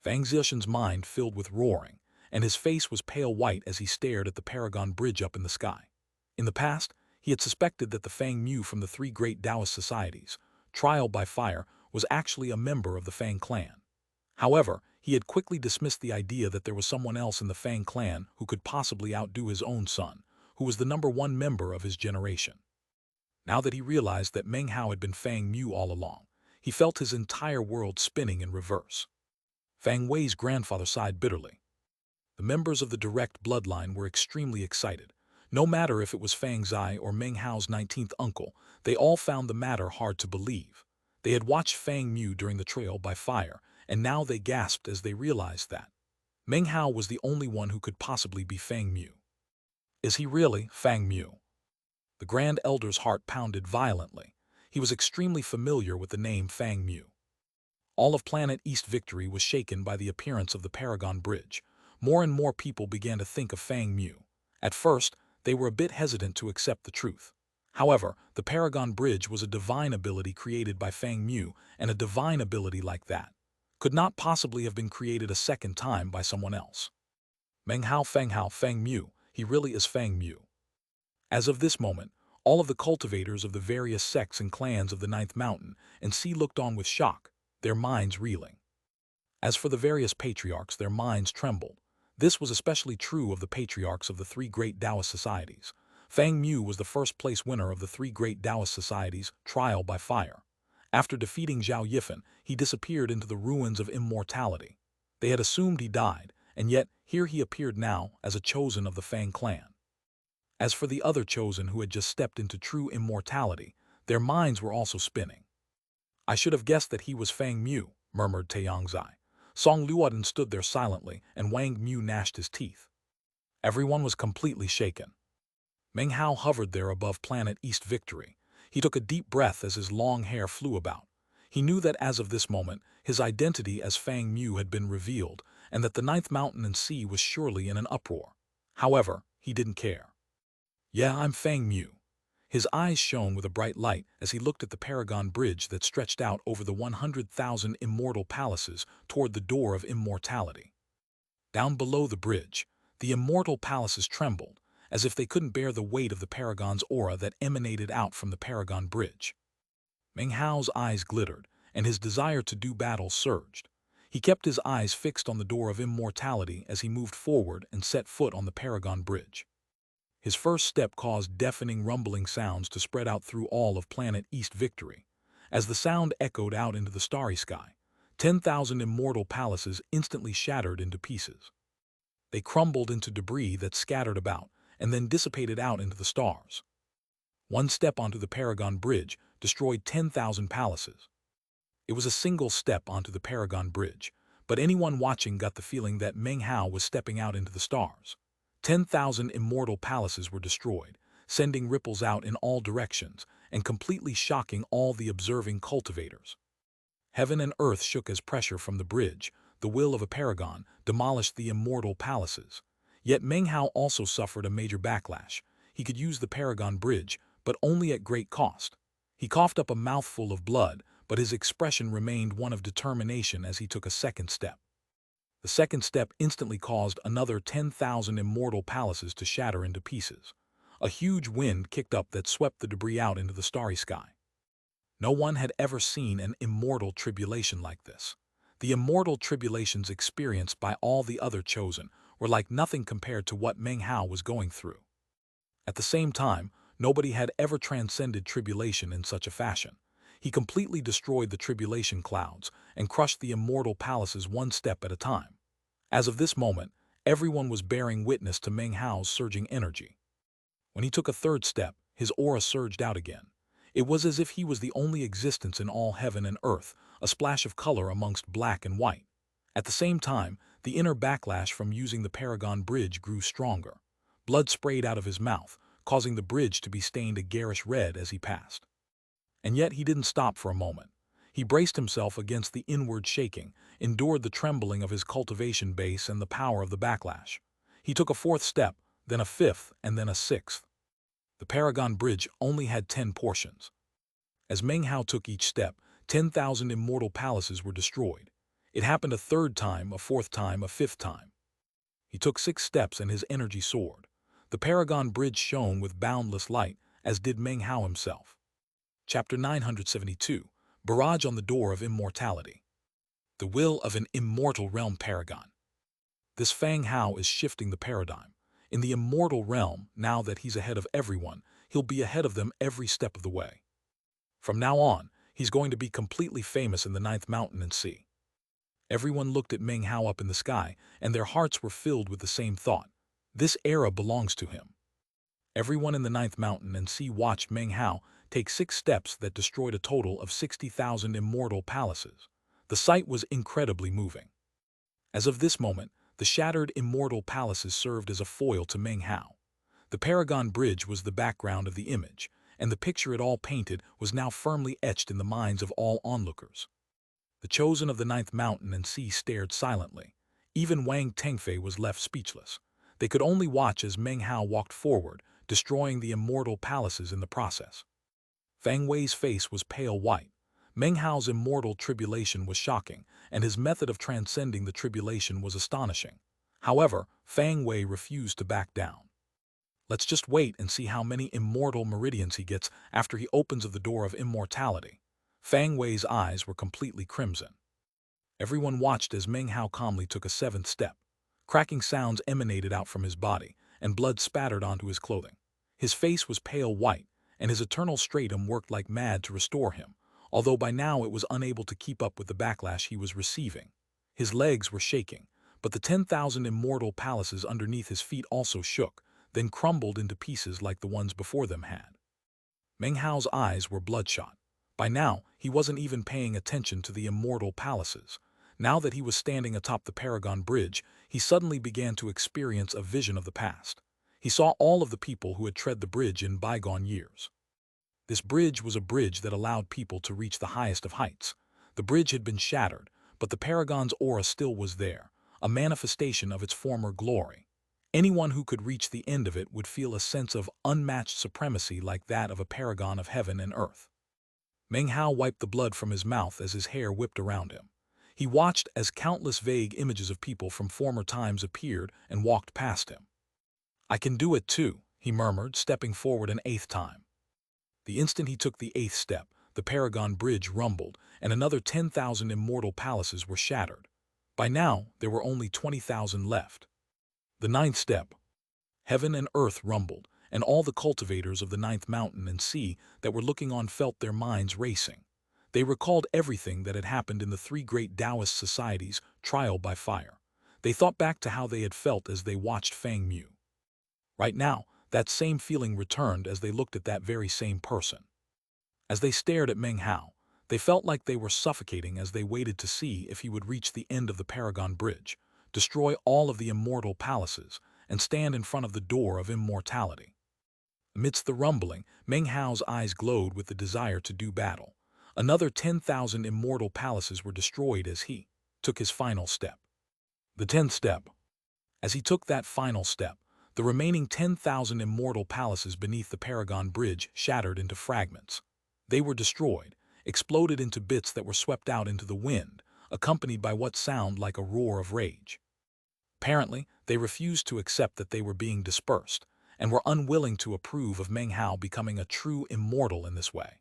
Fang Zixin's mind filled with roaring, and his face was pale white as he stared at the Paragon Bridge up in the sky. In the past, he had suspected that the Fang Mu from the three great Taoist societies, trial by fire, was actually a member of the Fang clan. However, he had quickly dismissed the idea that there was someone else in the Fang clan who could possibly outdo his own son, who was the #1 member of his generation. Now that he realized that Meng Hao had been Fang Mu all along, he felt his entire world spinning in reverse. Fang Wei's grandfather sighed bitterly. The members of the direct bloodline were extremely excited. No matter if it was Fang Zai or Meng Hao's 19th uncle, they all found the matter hard to believe. They had watched Fang Mu during the trial by fire, and now they gasped as they realized that Meng Hao was the only one who could possibly be Fang Mu. Is he really Fang Mu? The Grand Elder's heart pounded violently. He was extremely familiar with the name Fang Mu. All of planet East Victory was shaken by the appearance of the Paragon Bridge. More and more people began to think of Fang Mu. At first, they were a bit hesitant to accept the truth. However, the Paragon Bridge was a divine ability created by Fang Mu, and a divine ability like that could not possibly have been created a second time by someone else. Meng Hao, Fang Mu, he really is Fang Mu. As of this moment, all of the cultivators of the various sects and clans of the Ninth Mountain and Sea looked on with shock, their minds reeling. As for the various patriarchs, their minds trembled. This was especially true of the patriarchs of the three great Taoist societies. Fang Mu was the first-place winner of the three great Taoist societies' trial by fire. After defeating Zhao Yifan, he disappeared into the ruins of immortality. They had assumed he died, and yet here he appeared now as a chosen of the Fang clan. As for the other chosen who had just stepped into true immortality, their minds were also spinning. "I should have guessed that he was Fang Mu," murmured Taiyangzai. Song Luoden stood there silently, and Wang Mu gnashed his teeth. Everyone was completely shaken. Meng Hao hovered there above planet East Victory. He took a deep breath as his long hair flew about. He knew that as of this moment, his identity as Fang Mu had been revealed, and that the ninth mountain and sea was surely in an uproar. However, he didn't care. "Yeah, I'm Fang Mu." His eyes shone with a bright light as he looked at the Paragon Bridge that stretched out over the 100,000 immortal palaces toward the door of immortality. Down below the bridge, the immortal palaces trembled, as if they couldn't bear the weight of the Paragon's aura that emanated out from the Paragon Bridge. Meng Hao's eyes glittered, and his desire to do battle surged. He kept his eyes fixed on the door of immortality as he moved forward and set foot on the Paragon Bridge. His first step caused deafening rumbling sounds to spread out through all of planet East Victory. As the sound echoed out into the starry sky, 10,000 immortal palaces instantly shattered into pieces. They crumbled into debris that scattered about, and then dissipated out into the stars. One step onto the Paragon Bridge destroyed 10,000 palaces. It was a single step onto the Paragon Bridge, but anyone watching got the feeling that Meng Hao was stepping out into the stars. 10,000 immortal palaces were destroyed, sending ripples out in all directions and completely shocking all the observing cultivators. Heaven and earth shook as pressure from the bridge, the will of a paragon, demolished the immortal palaces. Yet Meng Hao also suffered a major backlash. He could use the Paragon Bridge, but only at great cost. He coughed up a mouthful of blood, but his expression remained one of determination as he took a second step. The second step instantly caused another 10,000 immortal palaces to shatter into pieces. A huge wind kicked up that swept the debris out into the starry sky. No one had ever seen an immortal tribulation like this. The immortal tribulations experienced by all the other chosen were like nothing compared to what Meng Hao was going through. At the same time, nobody had ever transcended tribulation in such a fashion. He completely destroyed the tribulation clouds and crushed the immortal palaces one step at a time. As of this moment, everyone was bearing witness to Meng Hao's surging energy. When he took a third step, his aura surged out again. It was as if he was the only existence in all heaven and earth, a splash of color amongst black and white. At the same time, the inner backlash from using the Paragon Bridge grew stronger. Blood sprayed out of his mouth, causing the bridge to be stained a garish red as he passed. And yet he didn't stop for a moment. He braced himself against the inward shaking, endured the trembling of his cultivation base and the power of the backlash. He took a fourth step, then a fifth, and then a sixth. The Paragon Bridge only had 10 portions. As Meng Hao took each step, 10,000 immortal palaces were destroyed. It happened a third time, a fourth time, a fifth time. He took 6 steps and his energy soared. The Paragon Bridge shone with boundless light, as did Meng Hao himself. Chapter 972, Barrage on the Door of Immortality. The Will of an Immortal Realm Paragon. This Fang Hao is shifting the paradigm. In the immortal realm, now that he's ahead of everyone, he'll be ahead of them every step of the way. From now on, he's going to be completely famous in the ninth mountain and sea. Everyone looked at Meng Hao up in the sky, and their hearts were filled with the same thought. This era belongs to him. Everyone in the ninth mountain and sea watched Meng Hao take 6 steps that destroyed a total of 60,000 immortal palaces. The sight was incredibly moving. As of this moment, the shattered immortal palaces served as a foil to Meng Hao. The Paragon Bridge was the background of the image, and the picture it all painted was now firmly etched in the minds of all onlookers. The chosen of the ninth mountain and sea stared silently. Even Wang Tengfei was left speechless. They could only watch as Meng Hao walked forward, destroying the immortal palaces in the process. Fang Wei's face was pale white. Meng Hao's immortal tribulation was shocking, and his method of transcending the tribulation was astonishing. However, Fang Wei refused to back down. Let's just wait and see how many immortal meridians he gets after he opens the door of immortality. Fang Wei's eyes were completely crimson. Everyone watched as Meng Hao calmly took a 7th step. Cracking sounds emanated out from his body, and blood spattered onto his clothing. His face was pale white, and his eternal stratum worked like mad to restore him, although by now it was unable to keep up with the backlash he was receiving. His legs were shaking, but the 10,000 immortal palaces underneath his feet also shook, then crumbled into pieces like the ones before them had. Meng Hao's eyes were bloodshot. By now, he wasn't even paying attention to the immortal palaces. Now that he was standing atop the Paragon Bridge, he suddenly began to experience a vision of the past. He saw all of the people who had tread the bridge in bygone years. This bridge was a bridge that allowed people to reach the highest of heights. The bridge had been shattered, but the Paragon's aura still was there, a manifestation of its former glory. Anyone who could reach the end of it would feel a sense of unmatched supremacy like that of a paragon of heaven and earth. Meng Hao wiped the blood from his mouth as his hair whipped around him. He watched as countless vague images of people from former times appeared and walked past him. "I can do it too," he murmured, stepping forward an eighth time. The instant he took the eighth step, the Paragon Bridge rumbled, and another 10,000 immortal palaces were shattered. By now, there were only 20,000 left. The ninth step. Heaven and earth rumbled, and all the cultivators of the ninth mountain and sea that were looking on felt their minds racing. They recalled everything that had happened in the three great Taoist societies' trial by fire. They thought back to how they had felt as they watched Fang Mu. Right now, that same feeling returned as they looked at that very same person. As they stared at Meng Hao, they felt like they were suffocating as they waited to see if he would reach the end of the Paragon Bridge, destroy all of the immortal palaces, and stand in front of the door of immortality. Amidst the rumbling, Meng Hao's eyes glowed with the desire to do battle. Another 10,000 immortal palaces were destroyed as he took his final step. The 10th step. As he took that final step, the remaining 10,000 immortal palaces beneath the Paragon Bridge shattered into fragments. They were destroyed, exploded into bits that were swept out into the wind, accompanied by what sounded like a roar of rage. Apparently, they refused to accept that they were being dispersed, and were unwilling to approve of Meng Hao becoming a true immortal in this way.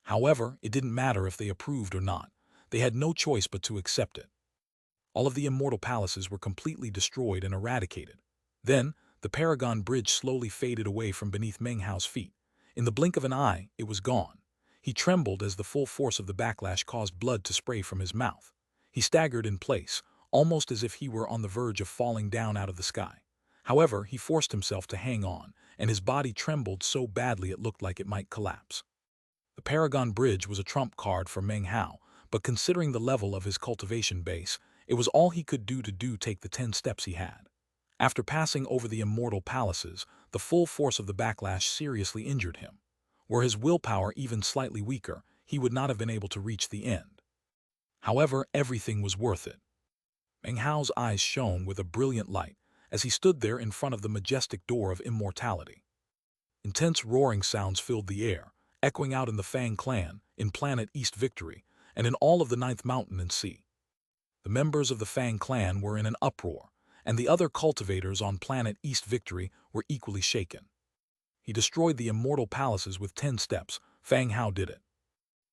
However, it didn't matter if they approved or not. They had no choice but to accept it. All of the immortal palaces were completely destroyed and eradicated. Then, the Paragon Bridge slowly faded away from beneath Meng Hao's feet. In the blink of an eye, it was gone. He trembled as the full force of the backlash caused blood to spray from his mouth. He staggered in place, almost as if he were on the verge of falling down out of the sky. However, he forced himself to hang on, and his body trembled so badly it looked like it might collapse. The Paragon Bridge was a trump card for Meng Hao, but considering the level of his cultivation base, it was all he could do to take the 10 steps he had. After passing over the immortal palaces, the full force of the backlash seriously injured him. Were his willpower even slightly weaker, he would not have been able to reach the end. However, everything was worth it. Meng Hao's eyes shone with a brilliant light as he stood there in front of the majestic door of immortality. Intense roaring sounds filled the air, echoing out in the Fang clan, in Planet East Victory, and in all of the Ninth Mountain and Sea. The members of the Fang clan were in an uproar, and the other cultivators on Planet East Victory were equally shaken. He destroyed the immortal palaces with 10 steps. Fang Hao did it.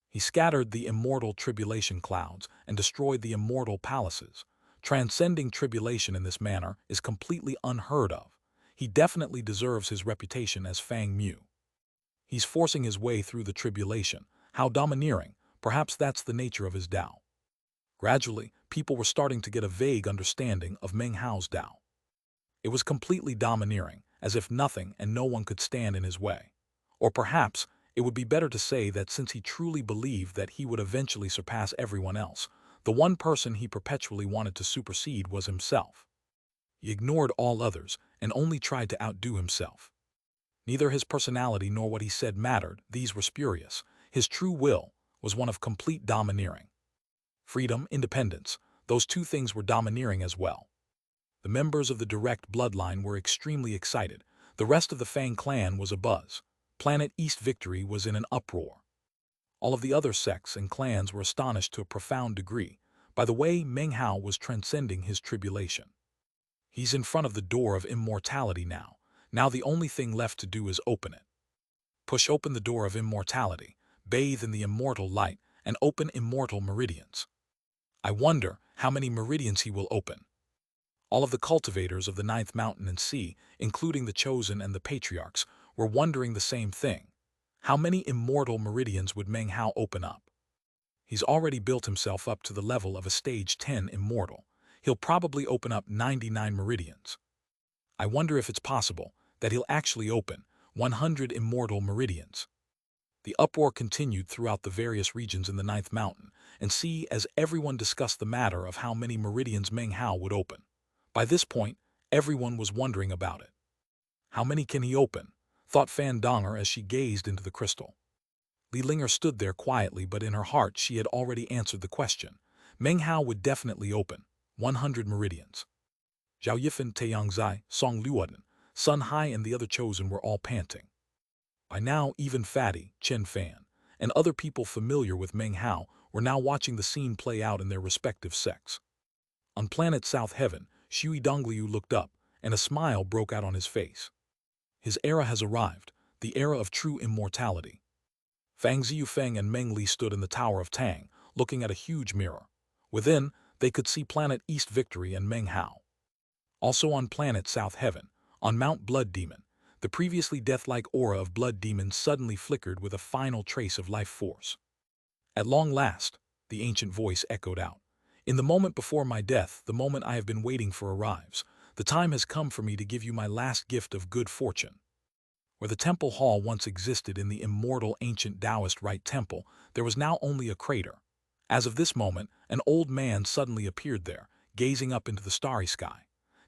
He scattered the immortal tribulation clouds and destroyed the immortal palaces. Transcending tribulation in this manner is completely unheard of. He definitely deserves his reputation as Fang Mu. He's forcing his way through the tribulation. How domineering. Perhaps that's the nature of his Tao. Gradually, people were starting to get a vague understanding of Meng Hao's Tao. It was completely domineering, as if nothing and no one could stand in his way. Or perhaps, it would be better to say that since he truly believed that he would eventually surpass everyone else, the one person he perpetually wanted to supersede was himself. He ignored all others and only tried to outdo himself. Neither his personality nor what he said mattered. These were spurious. His true will was one of complete domineering. Freedom, independence, those two things were domineering as well. The members of the direct bloodline were extremely excited. The rest of the Fang clan was abuzz. Planet East Victory was in an uproar. All of the other sects and clans were astonished to a profound degree by the way Meng Hao was transcending his tribulation. He's in front of the door of immortality now. Now the only thing left to do is open it. Push open the door of immortality, bathe in the immortal light, and open immortal meridians. I wonder how many meridians he will open. All of the cultivators of the Ninth Mountain and Sea, including the Chosen and the Patriarchs, were wondering the same thing. How many immortal meridians would Meng Hao open up? He's already built himself up to the level of a stage 10 immortal. He'll probably open up 99 meridians. I wonder if it's possible that he'll actually open 100 immortal meridians. The uproar continued throughout the various regions in the Ninth Mountain, and as everyone discussed the matter of how many meridians Meng Hao would open. By this point, everyone was wondering about it. How many can he open? Thought Fan Donger as she gazed into the crystal. Li Linger stood there quietly, but in her heart she had already answered the question. Meng Hao would definitely open 100 meridians. Zhao Yifan, Taiyangzai, Song Luoden, Sun Hai and the other chosen were all panting. By now, even Fatty, Chen Fan, and other people familiar with Meng Hao were now watching the scene play out in their respective sects. On planet South Heaven, Shui Dongliu looked up, and a smile broke out on his face. His era has arrived, the era of true immortality. Fang Ziyufeng and Meng Li stood in the Tower of Tang, looking at a huge mirror. Within, they could see planet East Victory and Meng Hao. Also on planet South Heaven, on Mount Blood Demon, the previously death-like aura of Blood Demon suddenly flickered with a final trace of life force. At long last, the ancient voice echoed out. In the moment before my death, the moment I have been waiting for arrives. The time has come for me to give you my last gift of good fortune. Where the temple hall once existed in the immortal ancient Taoist Rite Temple, there was now only a crater. As of this moment, an old man suddenly appeared there, gazing up into the starry sky.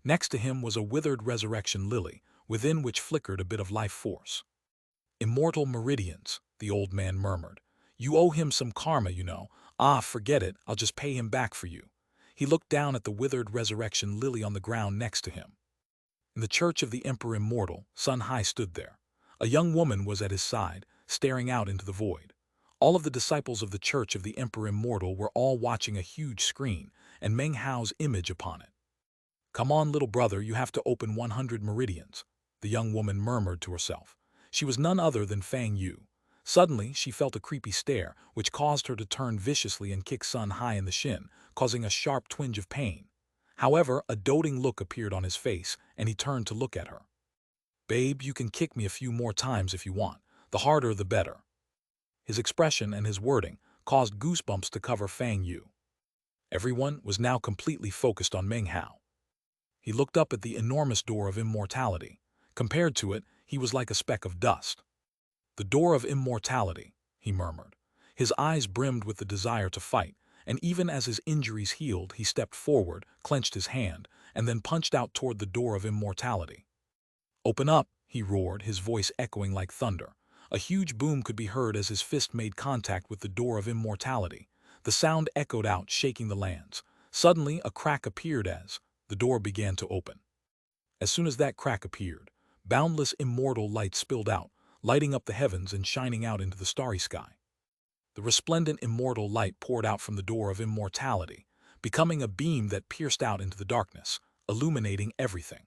Next to him was a withered resurrection lily, within which flickered a bit of life force. Immortal meridians, the old man murmured. You owe him some karma, you know. Ah, forget it, I'll just pay him back for you. He looked down at the withered resurrection lily on the ground next to him. In the church of the Emperor Immortal, Sun Hai stood there. A young woman was at his side, staring out into the void. All of the disciples of the Church of the Emperor Immortal were all watching a huge screen, and Meng Hao's image upon it. Come on, little brother, you have to open 100 meridians, the young woman murmured to herself. She was none other than Fang Yu. Suddenly, she felt a creepy stare, which caused her to turn viciously and kick Sun Hai in the shin, causing a sharp twinge of pain. However, a doting look appeared on his face, and he turned to look at her. Babe, you can kick me a few more times if you want. The harder, the better. His expression and his wording caused goosebumps to cover Fang Yu. Everyone was now completely focused on Meng Hao. He looked up at the enormous door of immortality. Compared to it, he was like a speck of dust. The door of immortality, he murmured. His eyes brimmed with the desire to fight, and even as his injuries healed, he stepped forward, clenched his hand, and then punched out toward the door of immortality. Open up, he roared, his voice echoing like thunder. A huge boom could be heard as his fist made contact with the door of immortality. The sound echoed out, shaking the lands. Suddenly, a crack appeared as the door began to open. As soon as that crack appeared, boundless immortal light spilled out, lighting up the heavens and shining out into the starry sky. The resplendent immortal light poured out from the door of immortality, becoming a beam that pierced out into the darkness, illuminating everything.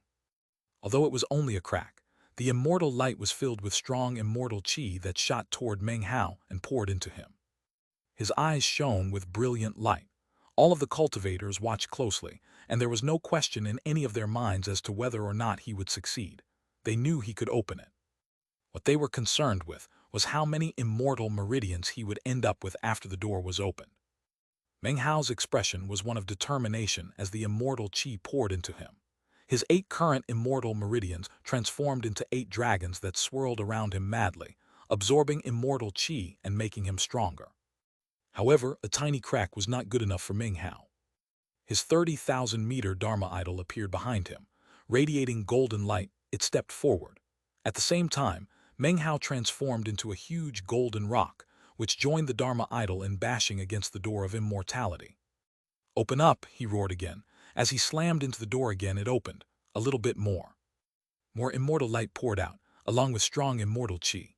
Although it was only a crack, the immortal light was filled with strong immortal qi that shot toward Meng Hao and poured into him. His eyes shone with brilliant light. All of the cultivators watched closely, and there was no question in any of their minds as to whether or not he would succeed. They knew he could open it. What they were concerned with was how many immortal meridians he would end up with after the door was opened. Meng Hao's expression was one of determination as the immortal qi poured into him. His 8 current immortal meridians transformed into 8 dragons that swirled around him madly, absorbing immortal qi and making him stronger. However, a tiny crack was not good enough for Meng Hao. His 30,000-meter Dharma idol appeared behind him. Radiating golden light, it stepped forward. At the same time, Meng Hao transformed into a huge golden rock, which joined the Dharma idol in bashing against the door of immortality. Open up, he roared again. As he slammed into the door again, it opened, a little bit more. More immortal light poured out, along with strong immortal qi.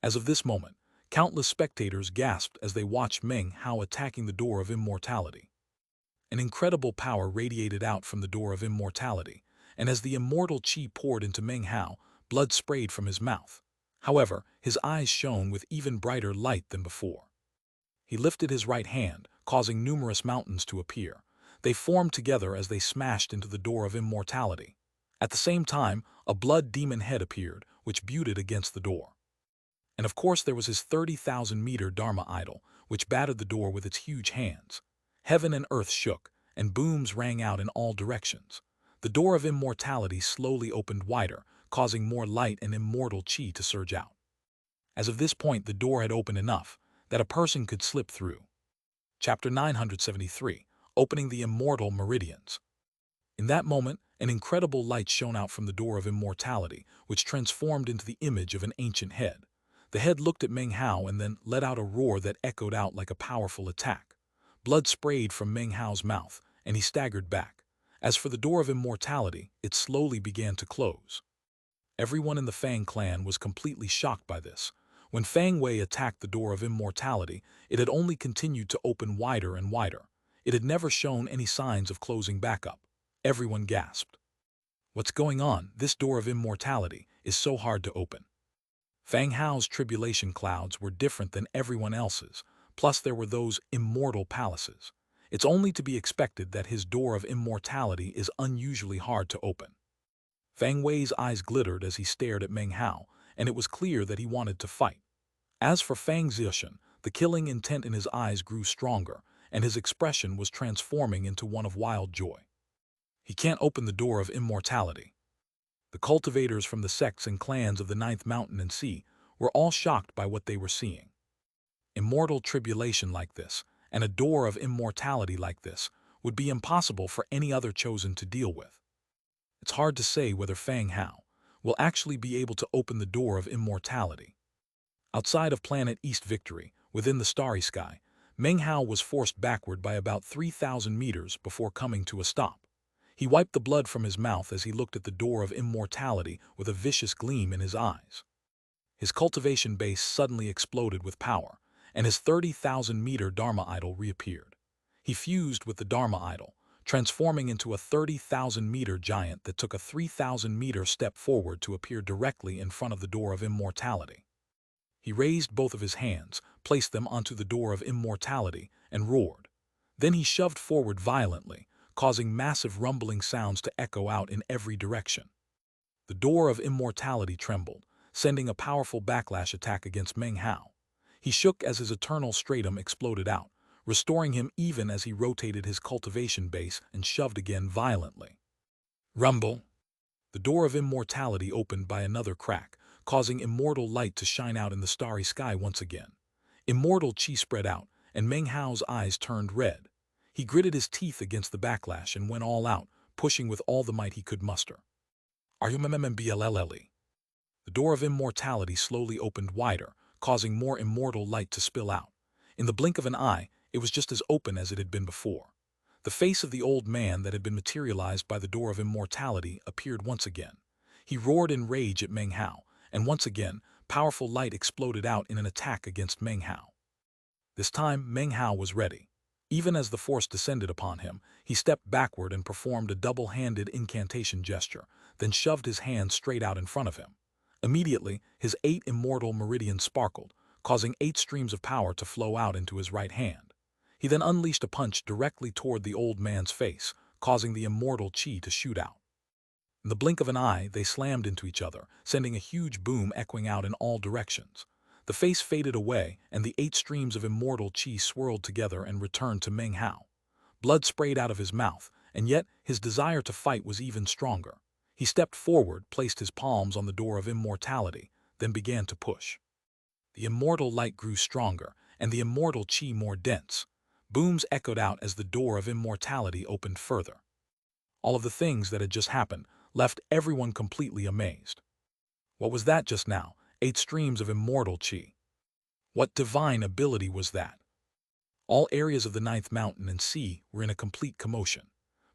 As of this moment, countless spectators gasped as they watched Meng Hao attacking the door of immortality. An incredible power radiated out from the door of immortality, and as the immortal qi poured into Meng Hao, blood sprayed from his mouth. However, his eyes shone with even brighter light than before. He lifted his right hand, causing numerous mountains to appear. They formed together as they smashed into the door of immortality. At the same time, a blood demon head appeared, which buted against the door. And of course there was his 30,000-meter Dharma idol, which battered the door with its huge hands. Heaven and earth shook, and booms rang out in all directions. The door of immortality slowly opened wider, causing more light and immortal chi to surge out. As of this point, the door had opened enough that a person could slip through. Chapter 973, Opening the Immortal Meridians. In that moment, an incredible light shone out from the door of immortality, which transformed into the image of an ancient head. The head looked at Meng Hao and then let out a roar that echoed out like a powerful attack. Blood sprayed from Meng Hao's mouth, and he staggered back. As for the door of immortality, it slowly began to close. Everyone in the Fang clan was completely shocked by this. When Fang Wei attacked the door of immortality, it had only continued to open wider and wider. It had never shown any signs of closing back up. Everyone gasped. What's going on? This door of immortality is so hard to open. Fang Hao's tribulation clouds were different than everyone else's, plus there were those immortal palaces. It's only to be expected that his door of immortality is unusually hard to open. Fang Wei's eyes glittered as he stared at Meng Hao, and it was clear that he wanted to fight. As for Fang Zixuan, the killing intent in his eyes grew stronger, and his expression was transforming into one of wild joy. He can't open the door of immortality. The cultivators from the sects and clans of the Ninth Mountain and Sea were all shocked by what they were seeing. Immortal tribulation like this, and a door of immortality like this, would be impossible for any other chosen to deal with. It's hard to say whether Fang Hao will actually be able to open the door of immortality. Outside of planet East Victory, within the starry sky, Meng Hao was forced backward by about 3,000 meters before coming to a stop. He wiped the blood from his mouth as he looked at the door of immortality with a vicious gleam in his eyes. His cultivation base suddenly exploded with power, and his 30,000-meter Dharma idol reappeared. He fused with the Dharma idol, transforming into a 30,000-meter giant that took a 3,000-meter step forward to appear directly in front of the door of immortality. He raised both of his hands, placed them onto the door of immortality, and roared. Then he shoved forward violently, causing massive rumbling sounds to echo out in every direction. The door of immortality trembled, sending a powerful backlash attack against Meng Hao. He shook as his eternal stratum exploded out, restoring him even as he rotated his cultivation base and shoved again violently. Rumble! The door of immortality opened by another crack, causing immortal light to shine out in the starry sky once again. Immortal chi spread out, and Meng Hao's eyes turned red. He gritted his teeth against the backlash and went all out, pushing with all the might he could muster. The door of immortality slowly opened wider, causing more immortal light to spill out. In the blink of an eye, it was just as open as it had been before. The face of the old man that had been materialized by the door of immortality appeared once again. He roared in rage at Meng Hao, and once again, powerful light exploded out in an attack against Meng Hao. This time, Meng Hao was ready. Even as the force descended upon him, he stepped backward and performed a double-handed incantation gesture, then shoved his hand straight out in front of him. Immediately, his 8 immortal meridians sparkled, causing 8 streams of power to flow out into his right hand. He then unleashed a punch directly toward the old man's face, causing the immortal chi to shoot out. In the blink of an eye, they slammed into each other, sending a huge boom echoing out in all directions. The face faded away, and the 8 streams of immortal chi swirled together and returned to Meng Hao. Blood sprayed out of his mouth, and yet his desire to fight was even stronger. He stepped forward, placed his palms on the door of immortality, then began to push. The immortal light grew stronger, and the immortal chi more dense. Booms echoed out as the door of immortality opened further. All of the things that had just happened left everyone completely amazed. What was that just now? 8 streams of immortal chi. What divine ability was that? All areas of the Ninth Mountain and Sea were in a complete commotion.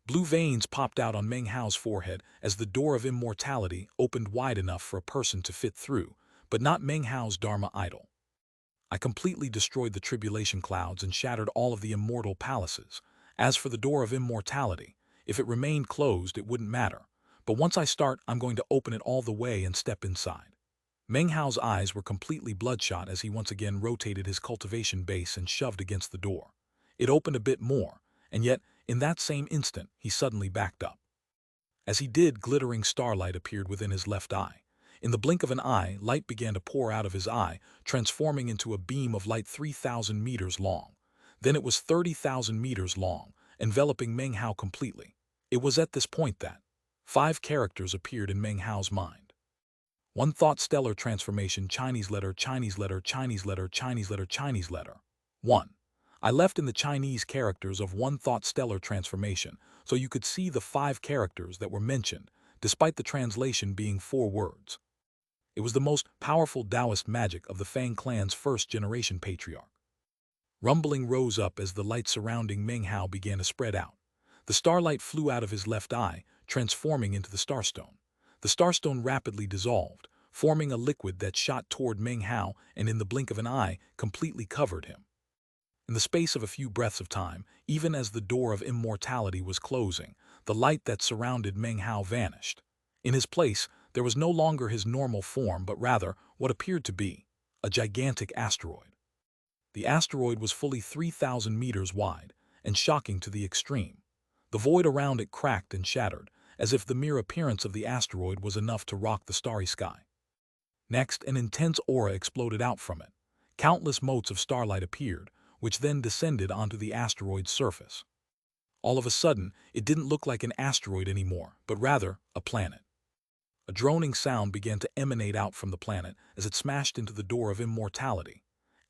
Blue veins popped out on Meng Hao's forehead as the door of immortality opened wide enough for a person to fit through, but not Meng Hao's Dharma idol. I completely destroyed the tribulation clouds and shattered all of the immortal palaces. As for the door of immortality, if it remained closed, it wouldn't matter. But once I start, I'm going to open it all the way and step inside. Meng Hao's eyes were completely bloodshot as he once again rotated his cultivation base and shoved against the door. It opened a bit more, and yet, in that same instant, he suddenly backed up. As he did, glittering starlight appeared within his left eye. In the blink of an eye, light began to pour out of his eye, transforming into a beam of light 3,000 meters long. Then it was 30,000 meters long, enveloping Meng Hao completely. It was at this point that 5 characters appeared in Meng Hao's mind. One thought stellar transformation Chinese letter Chinese letter Chinese letter Chinese letter Chinese letter. 1. I left in the Chinese characters of one thought stellar transformation so you could see the 5 characters that were mentioned, despite the translation being 4 words. It was the most powerful Taoist magic of the Fang clan's first-generation patriarch. Rumbling rose up as the light surrounding Meng Hao began to spread out. The starlight flew out of his left eye, transforming into the starstone. The starstone rapidly dissolved, forming a liquid that shot toward Meng Hao and in the blink of an eye completely covered him. In the space of a few breaths of time, even as the door of immortality was closing, the light that surrounded Meng Hao vanished. In his place, there was no longer his normal form but rather what appeared to be a gigantic asteroid. The asteroid was fully 3,000 meters wide and shocking to the extreme. The void around it cracked and shattered, as if the mere appearance of the asteroid was enough to rock the starry sky. Next, an intense aura exploded out from it. Countless motes of starlight appeared, which then descended onto the asteroid's surface. All of a sudden, it didn't look like an asteroid anymore, but rather a planet. A droning sound began to emanate out from the planet as it smashed into the door of immortality.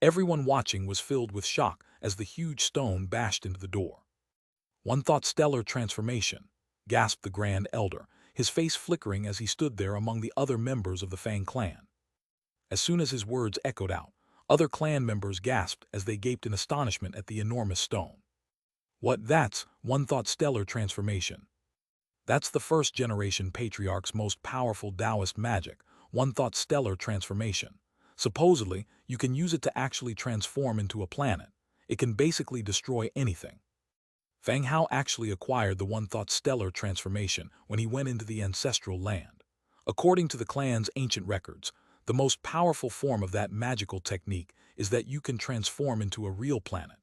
Everyone watching was filled with shock as the huge stone bashed into the door. One thought stellar transformation, gasped the Grand Elder, his face flickering as he stood there among the other members of the Fang clan. As soon as his words echoed out, other clan members gasped as they gaped in astonishment at the enormous stone. That's one thought stellar transformation. That's the first-generation patriarch's most powerful Taoist magic, one thought stellar transformation. Supposedly, you can use it to actually transform into a planet. It can basically destroy anything. Fang Hao actually acquired the one thought stellar transformation when he went into the ancestral land. According to the clan's ancient records, the most powerful form of that magical technique is that you can transform into a real planet.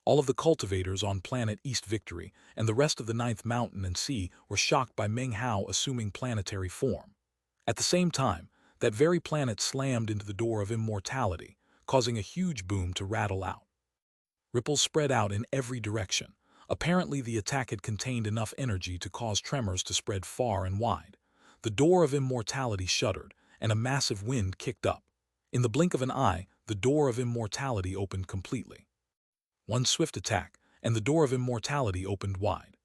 All of the cultivators on planet East Victory and the rest of the Ninth Mountain and Sea were shocked by Meng Hao assuming planetary form. At the same time, that very planet slammed into the door of immortality, causing a huge boom to rattle out. Ripples spread out in every direction. Apparently, the attack had contained enough energy to cause tremors to spread far and wide. The door of immortality shuddered, and a massive wind kicked up. In the blink of an eye, the door of immortality opened completely. One swift attack, and the door of immortality opened wide.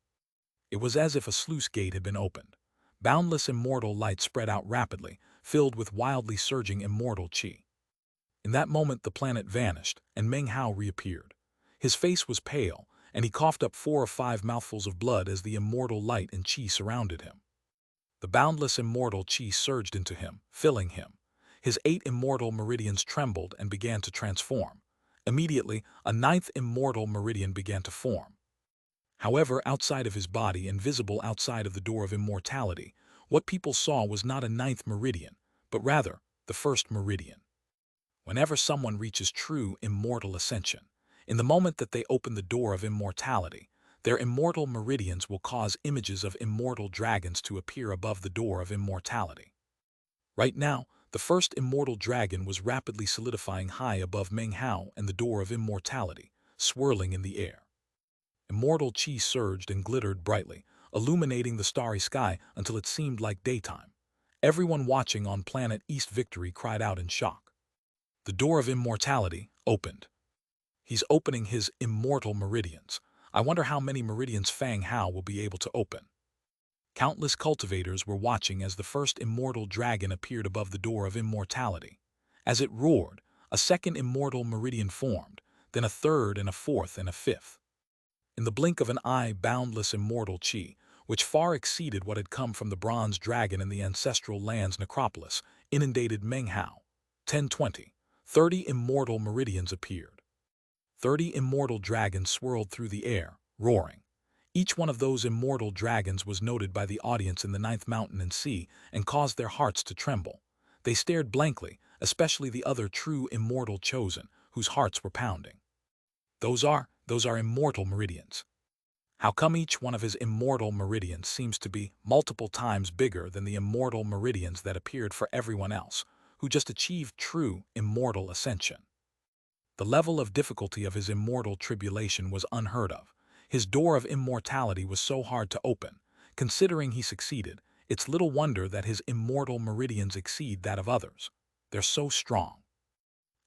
It was as if a sluice gate had been opened. Boundless immortal light spread out rapidly, filled with wildly surging immortal qi. In that moment the planet vanished, and Meng Hao reappeared. His face was pale, and he coughed up 4 or 5 mouthfuls of blood as the immortal light and qi surrounded him. The boundless immortal qi surged into him, filling him. His 8 immortal meridians trembled and began to transform. Immediately, a 9th immortal meridian began to form. However, outside of his body and visible outside of the door of immortality, what people saw was not a 9th meridian, but rather the 1st meridian. Whenever someone reaches true immortal ascension, in the moment that they open the door of immortality, their immortal meridians will cause images of immortal dragons to appear above the door of immortality. Right now, the first immortal dragon was rapidly solidifying high above Meng Hao and the door of immortality, swirling in the air. Immortal qi surged and glittered brightly, illuminating the starry sky until it seemed like daytime. Everyone watching on planet East Victory cried out in shock. The door of immortality opened. He's opening his immortal meridians. I wonder how many meridians Fang Hao will be able to open. Countless cultivators were watching as the first immortal dragon appeared above the door of immortality. As it roared, a 2nd immortal meridian formed, then a 3rd and a 4th and a 5th. In the blink of an eye, boundless immortal qi, which far exceeded what had come from the bronze dragon in the ancestral land's necropolis, inundated Meng Hao. 10-20. 30 immortal meridians appeared. 30 immortal dragons swirled through the air, roaring. Each one of those immortal dragons was noted by the audience in the Ninth Mountain and Sea and caused their hearts to tremble. They stared blankly, especially the other true immortal chosen, whose hearts were pounding. Those are immortal meridians. How come each one of his immortal meridians seems to be multiple times bigger than the immortal meridians that appeared for everyone else, who just achieved true immortal ascension? The level of difficulty of his immortal tribulation was unheard of. His door of immortality was so hard to open. Considering he succeeded, it's little wonder that his immortal meridians exceed that of others. They're so strong.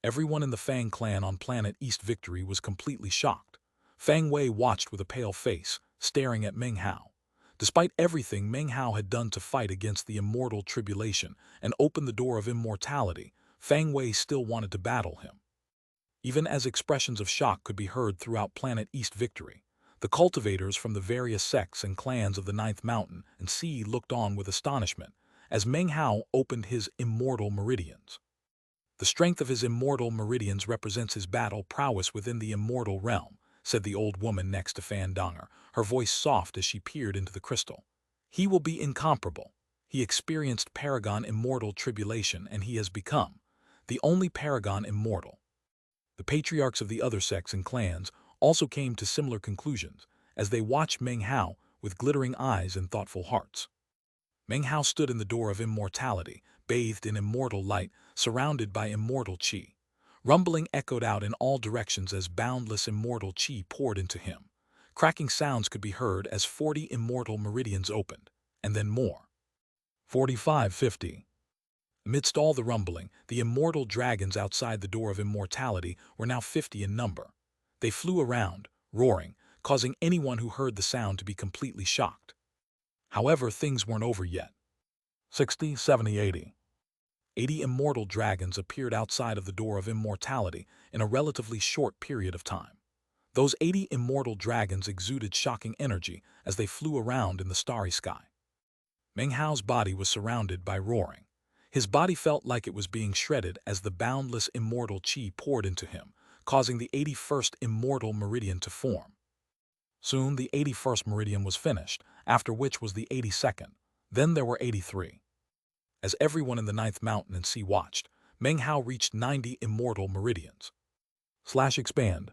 Everyone in the Fang clan on planet East Victory was completely shocked. Fang Wei watched with a pale face, staring at Meng Hao. Despite everything Meng Hao had done to fight against the immortal tribulation and open the door of immortality, Fang Wei still wanted to battle him. Even as expressions of shock could be heard throughout planet East Victory, the cultivators from the various sects and clans of the Ninth Mountain and Sea looked on with astonishment as Meng Hao opened his immortal meridians. The strength of his immortal meridians represents his battle prowess within the immortal realm, said the old woman next to Fan Donger, her voice soft as she peered into the crystal. He will be incomparable. He experienced Paragon Immortal Tribulation and he has become the only Paragon Immortal. The patriarchs of the other sects and clans also came to similar conclusions as they watched Meng Hao with glittering eyes and thoughtful hearts. Meng Hao stood in the door of immortality, bathed in immortal light, surrounded by immortal qi. Rumbling echoed out in all directions as boundless immortal qi poured into him. Cracking sounds could be heard as 40 immortal meridians opened, and then more. 45-50. Amidst all the rumbling, the immortal dragons outside the door of immortality were now 50 in number. They flew around, roaring, causing anyone who heard the sound to be completely shocked. However, things weren't over yet. 60, 70, 80. 80 immortal dragons appeared outside of the door of immortality in a relatively short period of time. Those 80 immortal dragons exuded shocking energy as they flew around in the starry sky. Meng Hao's body was surrounded by roaring. His body felt like it was being shredded as the boundless immortal qi poured into him, causing the 81st immortal meridian to form. Soon the 81st meridian was finished, after which was the 82nd. Then there were 83. As everyone in the Ninth Mountain and Sea watched, Meng Hao reached 90 immortal meridians. /expand.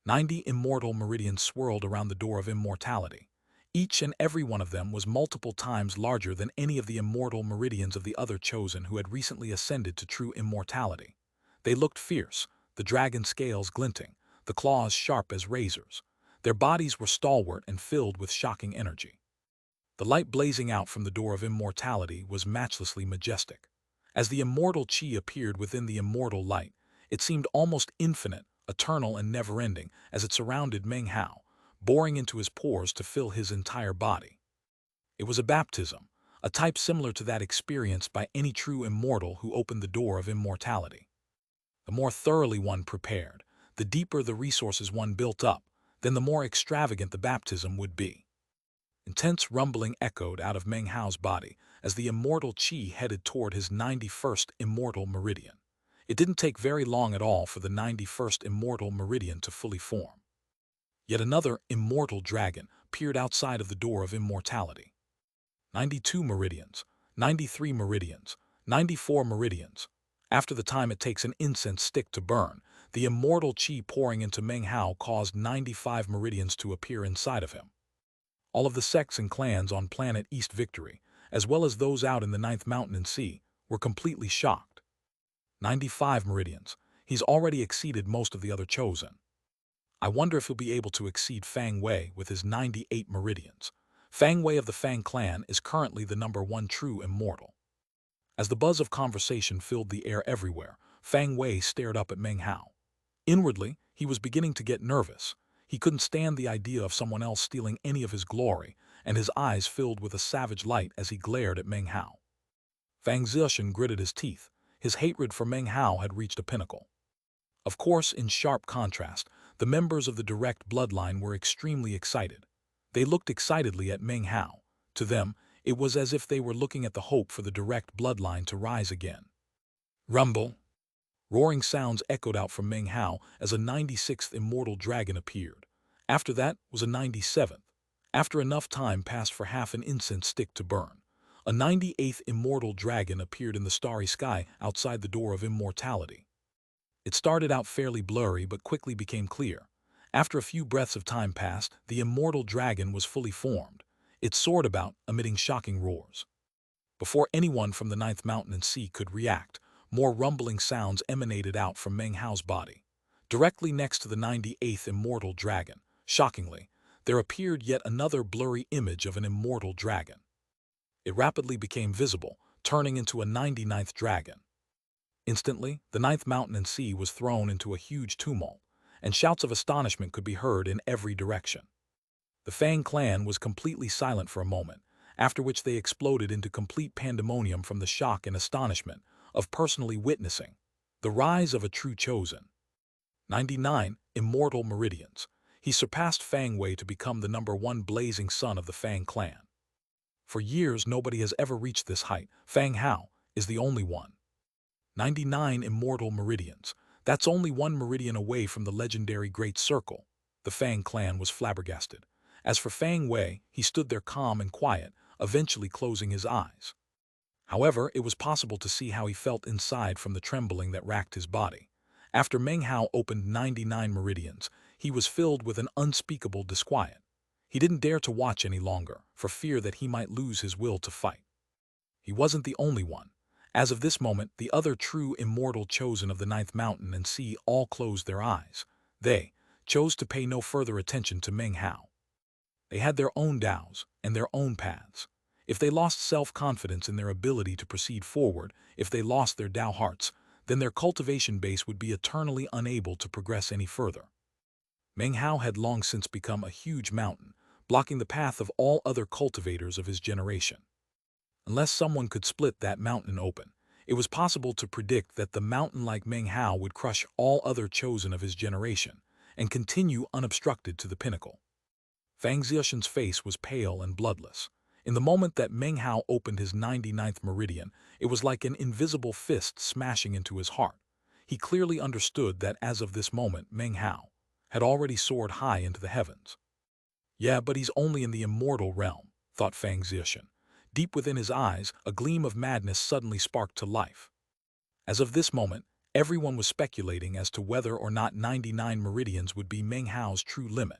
90 immortal meridians swirled around the door of immortality. Each and every one of them was multiple times larger than any of the immortal meridians of the other chosen who had recently ascended to true immortality. They looked fierce, the dragon scales glinting, the claws sharp as razors. Their bodies were stalwart and filled with shocking energy. The light blazing out from the door of immortality was matchlessly majestic. As the immortal qi appeared within the immortal light, it seemed almost infinite, eternal and never-ending as it surrounded Meng Hao, boring into his pores to fill his entire body. It was a baptism, a type similar to that experienced by any true immortal who opened the door of immortality. The more thoroughly one prepared, the deeper the resources one built up, then the more extravagant the baptism would be. Intense rumbling echoed out of Meng Hao's body as the immortal qi headed toward his 91st immortal meridian. It didn't take very long at all for the 91st immortal meridian to fully form. Yet another immortal dragon peered outside of the door of immortality. 92 meridians, 93 meridians, 94 meridians. After the time it takes an incense stick to burn, the immortal qi pouring into Meng Hao caused 95 meridians to appear inside of him. All of the sects and clans on planet East Victory, as well as those out in the Ninth Mountain and Sea, were completely shocked. 95 meridians. He's already exceeded most of the other chosen. I wonder if he'll be able to exceed Fang Wei with his 98 meridians. Fang Wei of the Fang clan is currently the #1 true immortal. As the buzz of conversation filled the air everywhere, Fang Wei stared up at Meng Hao. Inwardly, he was beginning to get nervous. He couldn't stand the idea of someone else stealing any of his glory, and his eyes filled with a savage light as he glared at Meng Hao. Fang Zishan gritted his teeth. His hatred for Meng Hao had reached a pinnacle. Of course, in sharp contrast, the members of the direct bloodline were extremely excited. They looked excitedly at Meng Hao. To them, it was as if they were looking at the hope for the direct bloodline to rise again. Rumble. Roaring sounds echoed out from Meng Hao as a 96th immortal dragon appeared. After that was a 97th. After enough time passed for half an incense stick to burn, a 98th immortal dragon appeared in the starry sky outside the door of immortality. It started out fairly blurry but quickly became clear. After a few breaths of time passed, the immortal dragon was fully formed. It soared about, emitting shocking roars. Before anyone from the ninth mountain and sea could react, more rumbling sounds emanated out from Meng Hao's body. Directly next to the 98th immortal dragon, shockingly, there appeared yet another blurry image of an immortal dragon. It rapidly became visible, turning into a 99th dragon. Instantly, the ninth mountain and sea was thrown into a huge tumult, and shouts of astonishment could be heard in every direction. The Fang clan was completely silent for a moment, after which they exploded into complete pandemonium from the shock and astonishment of personally witnessing the rise of a true chosen. 99 Immortal Meridians. He surpassed Fang Wei to become the #1 blazing son of the Fang clan. For years nobody has ever reached this height. Fang Hao is the only one. 99 Immortal Meridians. That's only one meridian away from the legendary Great Circle. The Fang clan was flabbergasted. As for Fang Wei, he stood there calm and quiet, eventually closing his eyes. However, it was possible to see how he felt inside from the trembling that racked his body. After Meng Hao opened 99 meridians, he was filled with an unspeakable disquiet. He didn't dare to watch any longer, for fear that he might lose his will to fight. He wasn't the only one. As of this moment, the other true immortal chosen of the ninth mountain and sea all closed their eyes. They chose to pay no further attention to Meng Hao. They had their own Daos and their own paths. If they lost self-confidence in their ability to proceed forward, if they lost their Dao hearts, then their cultivation base would be eternally unable to progress any further. Meng Hao had long since become a huge mountain, blocking the path of all other cultivators of his generation. Unless someone could split that mountain open, it was possible to predict that the mountain like Meng Hao would crush all other chosen of his generation and continue unobstructed to the pinnacle. Fang Zixian's face was pale and bloodless. In the moment that Meng Hao opened his 99th meridian, it was like an invisible fist smashing into his heart. He clearly understood that as of this moment Meng Hao had already soared high into the heavens. Yeah, but he's only in the immortal realm, thought Fang Zixian. Deep within his eyes, a gleam of madness suddenly sparked to life. As of this moment, everyone was speculating as to whether or not 99 meridians would be Meng Hao's true limit.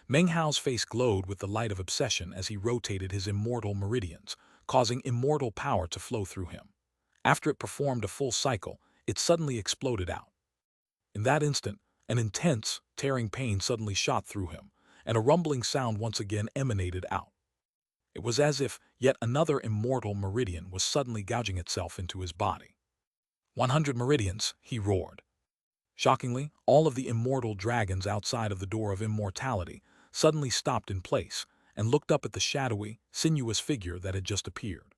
Meng Hao's face glowed with the light of obsession as he rotated his immortal meridians, causing immortal power to flow through him. After it performed a full cycle, it suddenly exploded out. In that instant, an intense, tearing pain suddenly shot through him, and a rumbling sound once again emanated out. It was as if yet another immortal meridian was suddenly gouging itself into his body. 100 meridians, he roared. Shockingly, all of the immortal dragons outside of the door of immortality suddenly stopped in place and looked up at the shadowy, sinuous figure that had just appeared.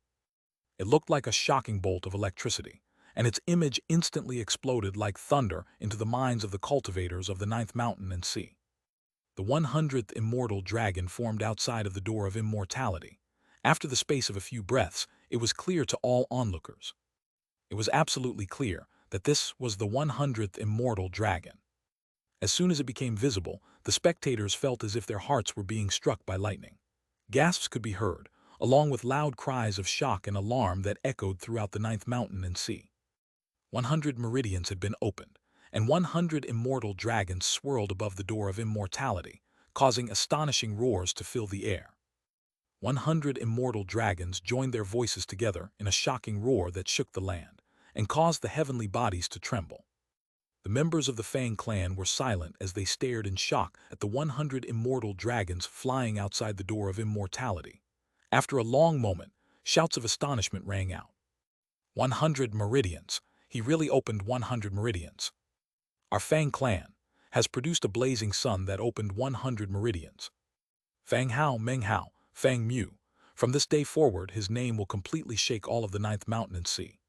It looked like a shocking bolt of electricity, and its image instantly exploded like thunder into the minds of the cultivators of the ninth mountain and sea. The 100th immortal dragon formed outside of the door of immortality. After the space of a few breaths, it was clear to all onlookers. It was absolutely clear that this was the 100th immortal dragon. As soon as it became visible, the spectators felt as if their hearts were being struck by lightning. Gasps could be heard, along with loud cries of shock and alarm that echoed throughout the ninth mountain and sea. 100 meridians had been opened, and 100 immortal dragons swirled above the door of immortality, causing astonishing roars to fill the air. 100 immortal dragons joined their voices together in a shocking roar that shook the land and caused the heavenly bodies to tremble. The members of the Fang clan were silent as they stared in shock at the 100 immortal dragons flying outside the door of immortality. After a long moment, shouts of astonishment rang out. 100 meridians! He really opened 100 meridians. Our Fang clan has produced a blazing sun that opened 100 meridians. Fang Hao, Meng Hao, Fang Mu. From this day forward, his name will completely shake all of the ninth mountain and sea.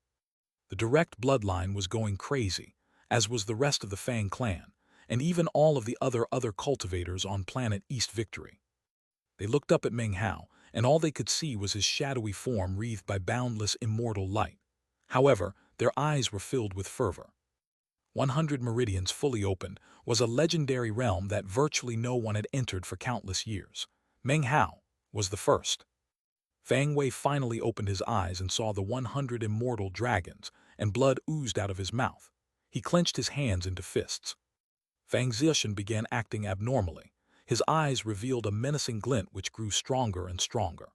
The direct bloodline was going crazy, as was the rest of the Fang clan, and even all of the other cultivators on planet East Victory. They looked up at Meng Hao, and all they could see was his shadowy form wreathed by boundless immortal light. However, their eyes were filled with fervor. 100 meridians fully opened was a legendary realm that virtually no one had entered for countless years. Meng Hao was the first. Fang Wei finally opened his eyes and saw the 100 immortal dragons, and blood oozed out of his mouth. He clenched his hands into fists. Fang Zixian began acting abnormally. His eyes revealed a menacing glint which grew stronger and stronger.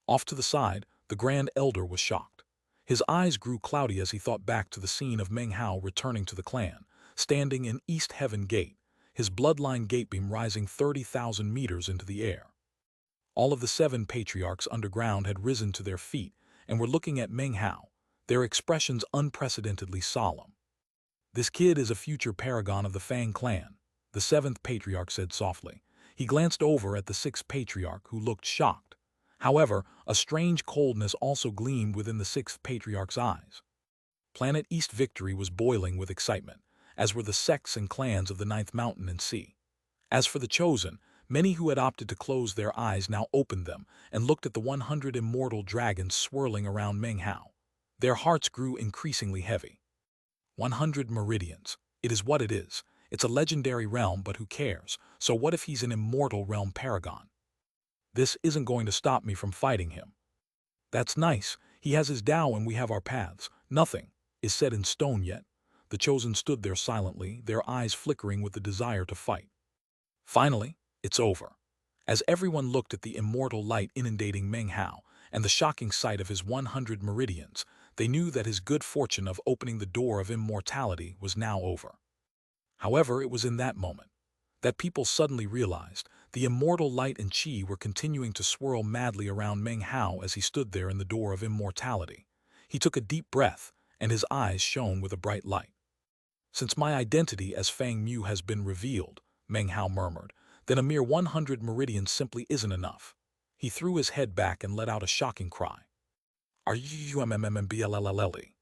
Off to the side, the Grand Elder was shocked. His eyes grew cloudy as he thought back to the scene of Meng Hao returning to the clan, standing in East Heaven Gate, his bloodline gatebeam rising 30,000 meters into the air. All of the 7 patriarchs underground had risen to their feet and were looking at Meng Hao, their expressions unprecedentedly solemn. "This kid is a future paragon of the Fang clan," the 7th patriarch said softly. He glanced over at the 6th patriarch, who looked shocked. However, a strange coldness also gleamed within the 6th patriarch's eyes. Planet East Victory was boiling with excitement, as were the sects and clans of the 9th Mountain and Sea. As for the Chosen, many who had opted to close their eyes now opened them and looked at the 100 immortal dragons swirling around Meng Hao. Their hearts grew increasingly heavy. 100 meridians. It is what it is. It's a legendary realm, but who cares? So what if he's an immortal realm paragon? This isn't going to stop me from fighting him. That's nice. He has his Tao and we have our paths. Nothing is set in stone yet. The Chosen stood there silently, their eyes flickering with the desire to fight. Finally, it's over. As everyone looked at the immortal light inundating Meng Hao and the shocking sight of his 100 meridians, they knew that his good fortune of opening the door of immortality was now over. However, it was in that moment that people suddenly realized the immortal light and chi were continuing to swirl madly around Meng Hao as he stood there in the door of immortality. He took a deep breath, and his eyes shone with a bright light. "Since my identity as Fang Mu has been revealed," Meng Hao murmured, "then a mere 100 meridians simply isn't enough." He threw his head back and let out a shocking cry. "Are you MMMBLLLE?"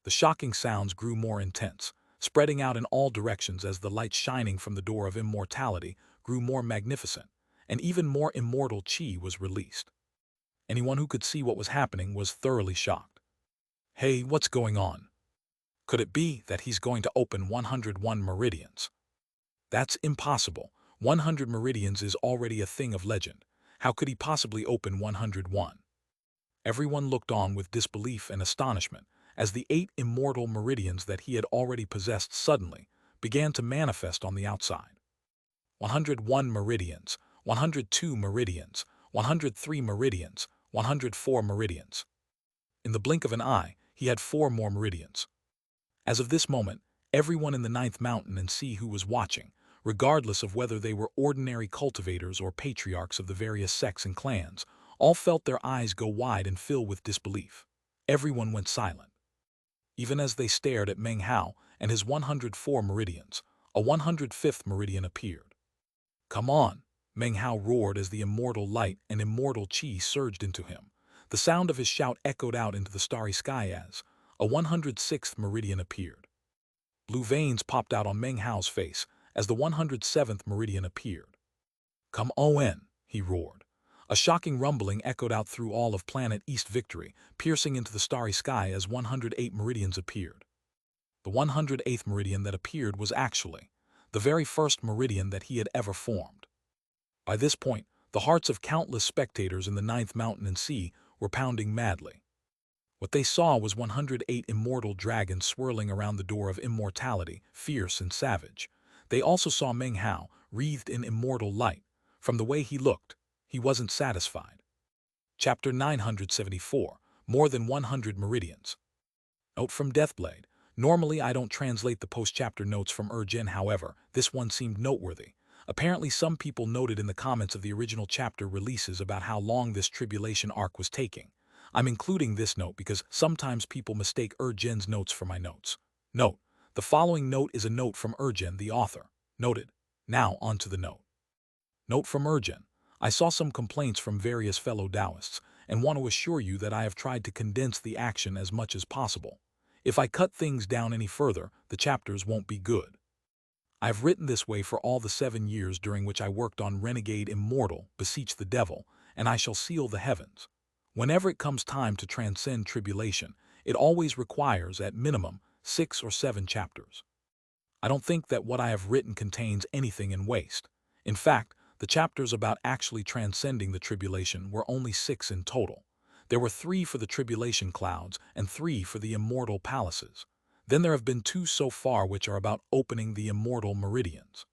The shocking sounds grew more intense, spreading out in all directions as the light shining from the door of immortality grew more magnificent, and even more immortal chi was released. Anyone who could see what was happening was thoroughly shocked. "Hey, what's going on? Could it be that he's going to open 101 meridians? That's impossible. 100 meridians is already a thing of legend. How could he possibly open 101? Everyone looked on with disbelief and astonishment as the 8 immortal meridians that he had already possessed suddenly began to manifest on the outside. 101 meridians, 102 meridians, 103 meridians, 104 meridians. In the blink of an eye, he had 4 more meridians. As of this moment, everyone in the 9th Mountain and Sea who was watching, regardless of whether they were ordinary cultivators or patriarchs of the various sects and clans, all felt their eyes go wide and fill with disbelief. Everyone went silent. Even as they stared at Meng Hao and his 104 meridians, a 105th meridian appeared. "Come on!" Meng Hao roared as the immortal light and immortal chi surged into him. The sound of his shout echoed out into the starry sky as a 106th meridian appeared. Blue veins popped out on Meng Hao's face as the 107th meridian appeared. "Come on!" he roared. A shocking rumbling echoed out through all of planet East Victory, piercing into the starry sky as 108 meridians appeared. The 108th meridian that appeared was actually the very first meridian that he had ever formed. By this point, the hearts of countless spectators in the 9th Mountain and Sea were pounding madly. What they saw was 108 immortal dragons swirling around the door of immortality, fierce and savage. They also saw Meng Hao, wreathed in immortal light. From the way he looked, he wasn't satisfied. Chapter 974, More Than 100 Meridians. Note from Deathblade. Normally I don't translate the post-chapter notes from Urgen, however, this one seemed noteworthy. Apparently some people noted in the comments of the original chapter releases about how long this tribulation arc was taking. I'm including this note because sometimes people mistake Urgen's notes for my notes. Note: the following note is a note from Urgen, the author. Noted. Now on to the note. Note from Urgen. I saw some complaints from various fellow Taoists, and want to assure you that I have tried to condense the action as much as possible. If I cut things down any further, the chapters won't be good. I have written this way for all the 7 years during which I worked on Renegade Immortal, Beseech the Devil, and I shall seal the heavens. Whenever it comes time to transcend tribulation, it always requires, at minimum, 6 or 7 chapters. I don't think that what I have written contains anything in waste. In fact, the chapters about actually transcending the tribulation were only 6 in total. There were 3 for the tribulation clouds and 3 for the immortal palaces. Then there have been two so far which are about opening the immortal meridians.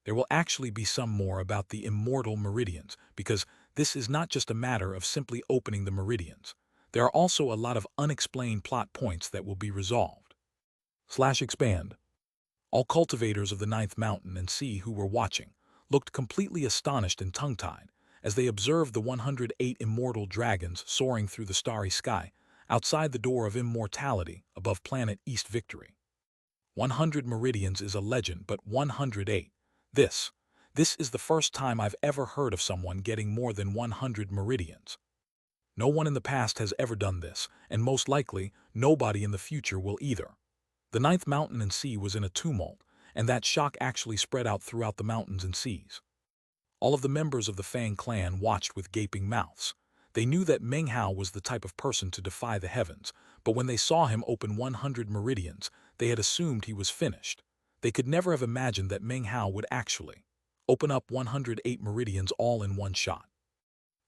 There will actually be some more about the immortal meridians, because this is not just a matter of simply opening the meridians. There are also a lot of unexplained plot points that will be resolved. Expand. All cultivators of the ninth mountain and sea who were watching looked completely astonished and tongue-tied as they observed the 108 immortal dragons soaring through the starry sky outside the door of immortality above planet East Victory. 100 meridians is a legend, but 108. This is the first time I've ever heard of someone getting more than 100 meridians. No one in the past has ever done this, and most likely, nobody in the future will either. The ninth mountain and sea was in a tumult, and that shock actually spread out throughout the mountains and seas. All of the members of the Fang clan watched with gaping mouths. They knew that Meng Hao was the type of person to defy the heavens, but when they saw him open 100 meridians, they had assumed he was finished. They could never have imagined that Meng Hao would actually open up 108 meridians all in one shot.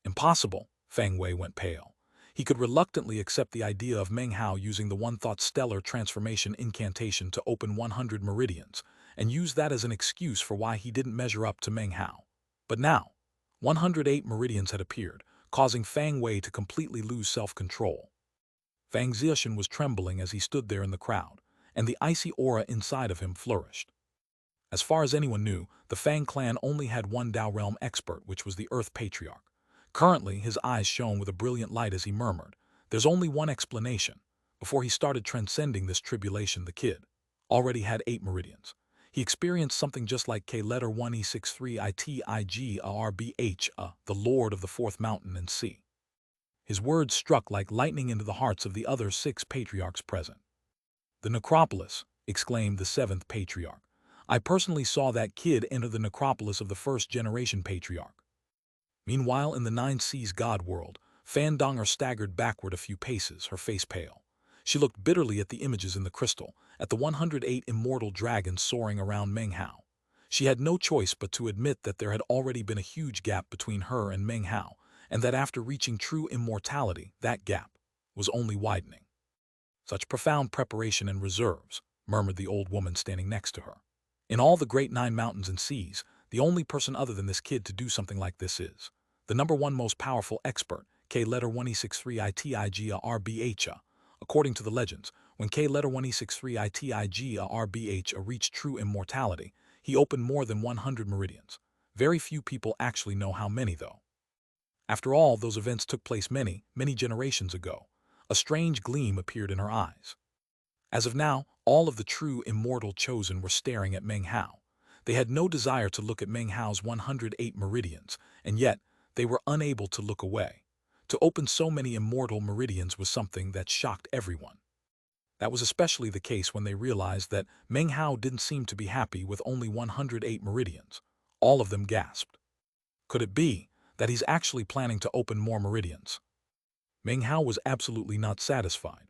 Impossible. Fang Wei went pale. He could reluctantly accept the idea of Meng Hao using the one-thought stellar transformation incantation to open 100 meridians, and use that as an excuse for why he didn't measure up to Meng Hao. But now, 108 meridians had appeared, causing Fang Wei to completely lose self-control. Fang Zixuan was trembling as he stood there in the crowd, and the icy aura inside of him flourished. As far as anyone knew, the Fang clan only had one Dao Realm expert, which was the Earth Patriarch. Currently, his eyes shone with a brilliant light as he murmured, "There's only one explanation." Before he started transcending this tribulation, the kid already had 8 meridians. He experienced something just like K-letter 1E63ITIGARBH, the Lord of the Fourth Mountain and Sea. His words struck like lightning into the hearts of the other 6 patriarchs present. "The necropolis," exclaimed the 7th patriarch. "I personally saw that kid enter the necropolis of the first-generation patriarch." Meanwhile, in the Nine Seas God world, Fan Donger staggered backward a few paces, her face pale. She looked bitterly at the images in the crystal, at the 108 immortal dragons soaring around Meng Hao. She had no choice but to admit that there had already been a huge gap between her and Meng Hao, and that after reaching true immortality, that gap was only widening. "Such profound preparation and reserves," murmured the old woman standing next to her. "In all the great 9 mountains and seas, the only person other than this kid to do something like this is the #1 most powerful expert, K-letter 1E63ITIGARBH. According to the legends, when K-letter 1E63ITIGARBH reached true immortality, he opened more than 100 meridians. Very few people actually know how many, though. After all, those events took place many, many generations ago." A strange gleam appeared in her eyes. As of now, all of the true immortal chosen were staring at Meng Hao. They had no desire to look at Meng Hao's 108 meridians, and yet they were unable to look away. To open so many immortal meridians was something that shocked everyone. That was especially the case when they realized that Meng Hao didn't seem to be happy with only 108 meridians. All of them gasped. Could it be that he's actually planning to open more meridians? Meng Hao was absolutely not satisfied.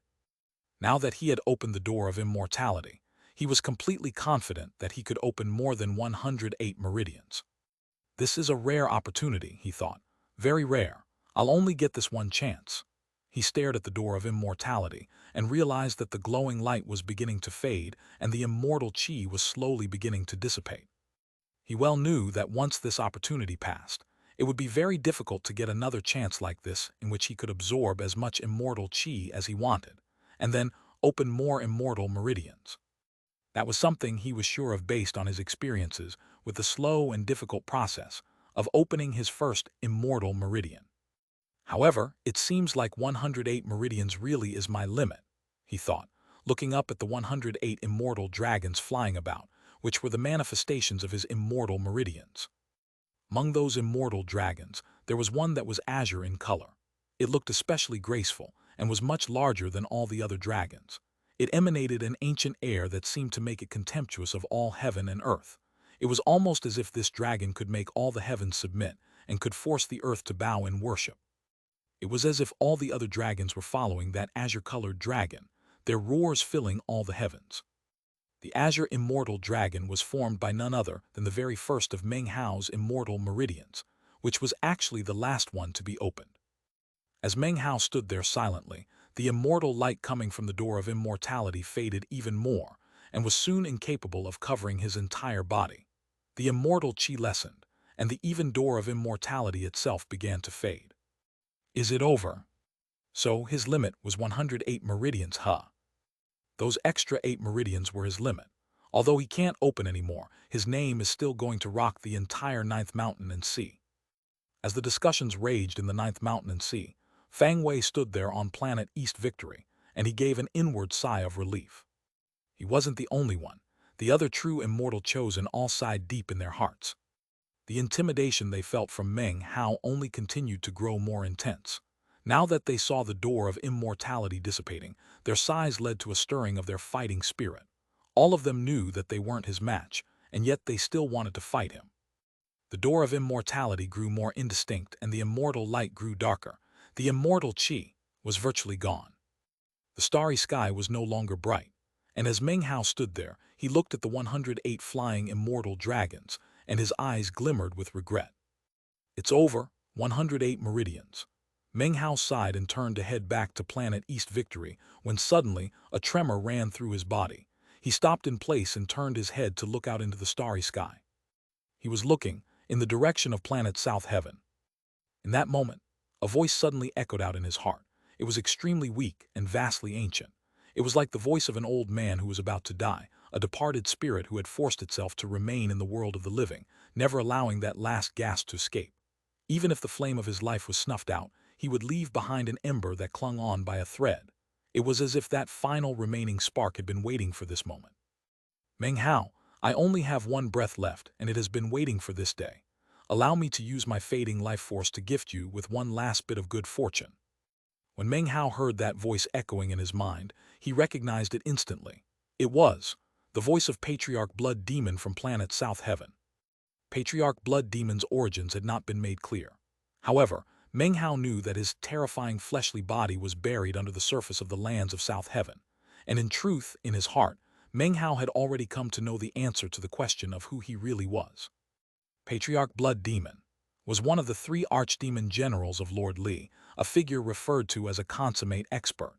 Now that he had opened the door of immortality, he was completely confident that he could open more than 108 meridians. "This is a rare opportunity," he thought. "Very rare. I'll only get this one chance." He stared at the door of immortality and realized that the glowing light was beginning to fade and the immortal chi was slowly beginning to dissipate. He well knew that once this opportunity passed, it would be very difficult to get another chance like this in which he could absorb as much immortal chi as he wanted, and then open more immortal meridians. That was something he was sure of based on his experiences with the slow and difficult process of opening his first immortal meridian. "However, it seems like 108 meridians really is my limit," he thought, looking up at the 108 immortal dragons flying about, which were the manifestations of his immortal meridians. Among those immortal dragons, there was one that was azure in color. It looked especially graceful and was much larger than all the other dragons. It emanated an ancient air that seemed to make it contemptuous of all heaven and earth. It was almost as if this dragon could make all the heavens submit and could force the earth to bow in worship. It was as if all the other dragons were following that azure-colored dragon, their roars filling all the heavens. The azure immortal dragon was formed by none other than the very first of Meng Hao's immortal meridians, which was actually the last one to be opened. As Meng Hao stood there silently, the immortal light coming from the door of immortality faded even more, and was soon incapable of covering his entire body. The immortal chi lessened, and the even door of immortality itself began to fade. Is it over? So his limit was 108 meridians, huh? Those extra 8 meridians were his limit. Although he can't open anymore, his name is still going to rock the entire Ninth Mountain and Sea. As the discussions raged in the Ninth Mountain and Sea, Fang Wei stood there on planet East Victory, and he gave an inward sigh of relief. He wasn't the only one. The other true immortal chosen all sighed deep in their hearts. The intimidation they felt from Meng Hao only continued to grow more intense. Now that they saw the door of immortality dissipating, their sighs led to a stirring of their fighting spirit. All of them knew that they weren't his match, and yet they still wanted to fight him. The door of immortality grew more indistinct and the immortal light grew darker. The immortal chi was virtually gone. The starry sky was no longer bright, and as Meng Hao stood there, he looked at the 108 flying immortal dragons, and his eyes glimmered with regret. It's over, 108 meridians. Meng Hao sighed and turned to head back to planet East Victory when suddenly a tremor ran through his body. He stopped in place and turned his head to look out into the starry sky. He was looking in the direction of planet South Heaven. In that moment, a voice suddenly echoed out in his heart. It was extremely weak and vastly ancient. It was like the voice of an old man who was about to die, a departed spirit who had forced itself to remain in the world of the living, never allowing that last gasp to escape. Even if the flame of his life was snuffed out, he would leave behind an ember that clung on by a thread. It was as if that final remaining spark had been waiting for this moment. Meng Hao, I only have one breath left, and it has been waiting for this day. Allow me to use my fading life force to gift you with one last bit of good fortune. When Meng Hao heard that voice echoing in his mind, he recognized it instantly. It was the voice of Patriarch Blood Demon from planet South Heaven. Patriarch Blood Demon's origins had not been made clear. However, Meng Hao knew that his terrifying fleshly body was buried under the surface of the lands of South Heaven, and in truth, in his heart, Meng Hao had already come to know the answer to the question of who he really was. Patriarch Blood Demon was one of the 3 archdemon generals of Lord Li, a figure referred to as a consummate expert.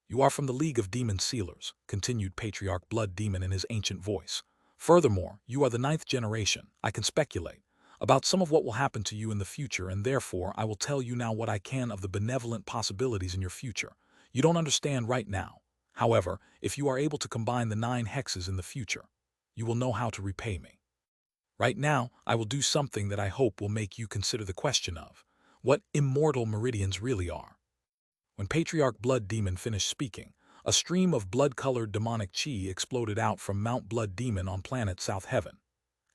You are from the League of Demon Sealers, continued Patriarch Blood Demon in his ancient voice. Furthermore, you are the 9th generation. I can speculate about some of what will happen to you in the future, and therefore I will tell you now what I can of the benevolent possibilities in your future. You don't understand right now. However, if you are able to combine the 9 hexes in the future, you will know how to repay me. Right now, I will do something that I hope will make you consider the question of what immortal meridians really are. When Patriarch Blood Demon finished speaking, a stream of blood-colored demonic chi exploded out from Mount Blood Demon on planet South Heaven.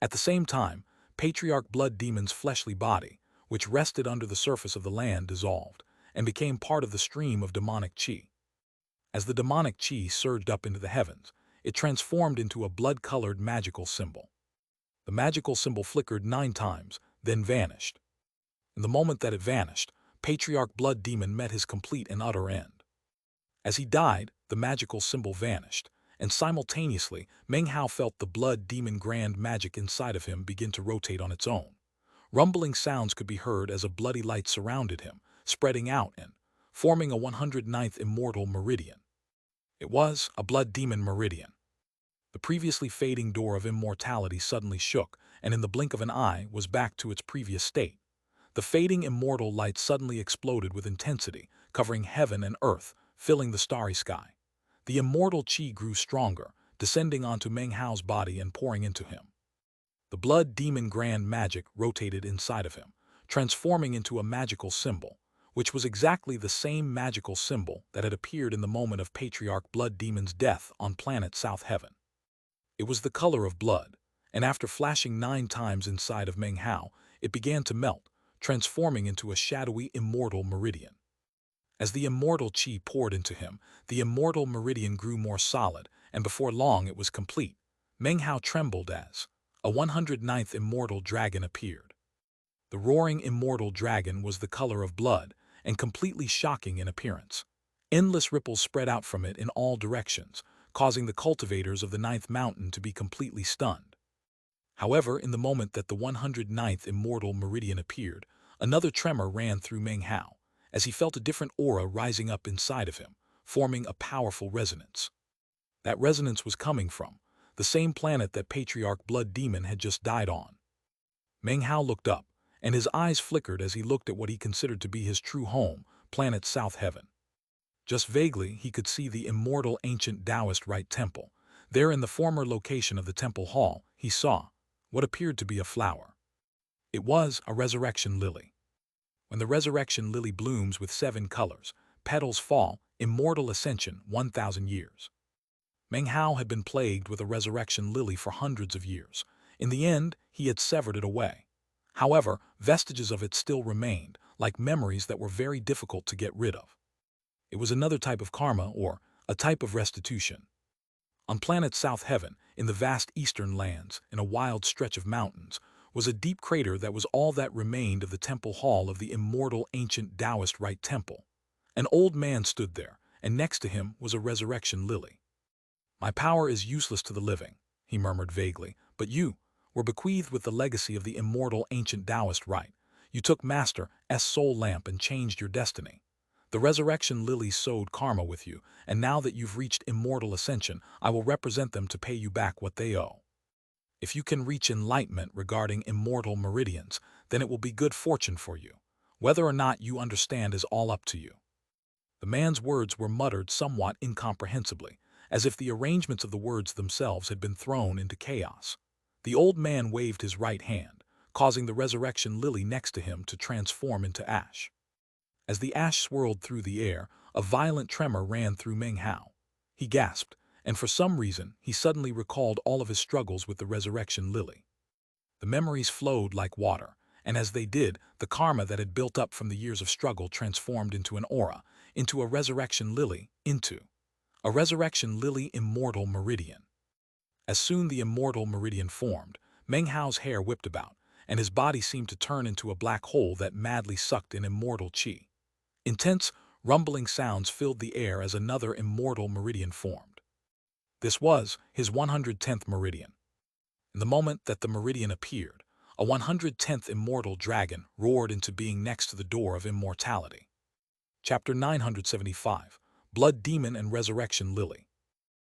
At the same time, Patriarch Blood Demon's fleshly body, which rested under the surface of the land, dissolved and became part of the stream of demonic chi. As the demonic chi surged up into the heavens, it transformed into a blood-colored magical symbol. The magical symbol flickered 9 times, then vanished. In the moment that it vanished, Patriarch Blood Demon met his complete and utter end. As he died, the magical symbol vanished, and simultaneously, Meng Hao felt the Blood Demon grand magic inside of him begin to rotate on its own. Rumbling sounds could be heard as a bloody light surrounded him, spreading out and forming a 109th immortal meridian. It was a Blood Demon meridian. The previously fading door of immortality suddenly shook, and in the blink of an eye was back to its previous state. The fading immortal light suddenly exploded with intensity, covering heaven and earth, filling the starry sky. The immortal chi grew stronger, descending onto Meng Hao's body and pouring into him. The Blood Demon grand magic rotated inside of him, transforming into a magical symbol, which was exactly the same magical symbol that had appeared in the moment of Patriarch Blood Demon's death on planet South Heaven. It was the color of blood, and after flashing 9 times inside of Meng Hao, it began to melt, transforming into a shadowy immortal meridian. As the immortal chi poured into him, the immortal meridian grew more solid, and before long it was complete. Meng Hao trembled as a 109th immortal dragon appeared. The roaring immortal dragon was the color of blood, and completely shocking in appearance. Endless ripples spread out from it in all directions, causing the cultivators of the 9th mountain to be completely stunned. However, in the moment that the 109th immortal meridian appeared, another tremor ran through Meng Hao, as he felt a different aura rising up inside of him, forming a powerful resonance. That resonance was coming from the same planet that Patriarch Blood Demon had just died on. Meng Hao looked up, and his eyes flickered as he looked at what he considered to be his true home, planet South Heaven. Just vaguely, he could see the immortal ancient Taoist Rite Temple. There in the former location of the temple hall, he saw what appeared to be a flower. It was a resurrection lily. When the resurrection lily blooms with 7 colors, petals fall, immortal ascension, 1,000 years. Meng Hao had been plagued with a resurrection lily for hundreds of years. In the end, he had severed it away. However, vestiges of it still remained, like memories that were very difficult to get rid of. It was another type of karma, or a type of restitution. On planet South Heaven, in the vast eastern lands, in a wild stretch of mountains, was a deep crater that was all that remained of the temple hall of the immortal ancient Taoist Rite Temple. An old man stood there, and next to him was a resurrection lily. "My power is useless to the living," he murmured vaguely, "but you were bequeathed with the legacy of the immortal ancient Taoist Rite. You took Master S soul lamp and changed your destiny. The resurrection lily sowed karma with you, and now that you've reached immortal ascension, I will represent them to pay you back what they owe. If you can reach enlightenment regarding immortal meridians, then it will be good fortune for you. Whether or not you understand is all up to you." The man's words were muttered somewhat incomprehensibly, as if the arrangements of the words themselves had been thrown into chaos. The old man waved his right hand, causing the resurrection lily next to him to transform into ash. As the ash swirled through the air, a violent tremor ran through Meng Hao. He gasped, and for some reason, he suddenly recalled all of his struggles with the resurrection lily. The memories flowed like water, and as they did, the karma that had built up from the years of struggle transformed into an aura, into a resurrection lily, into a resurrection lily immortal meridian. As soon the immortal meridian formed, Meng Hao's hair whipped about, and his body seemed to turn into a black hole that madly sucked in immortal qi. Intense, rumbling sounds filled the air as another immortal meridian formed. This was his 110th meridian. In the moment that the meridian appeared, a 110th immortal dragon roared into being next to the door of immortality. Chapter 975, Blood Demon and Resurrection Lily.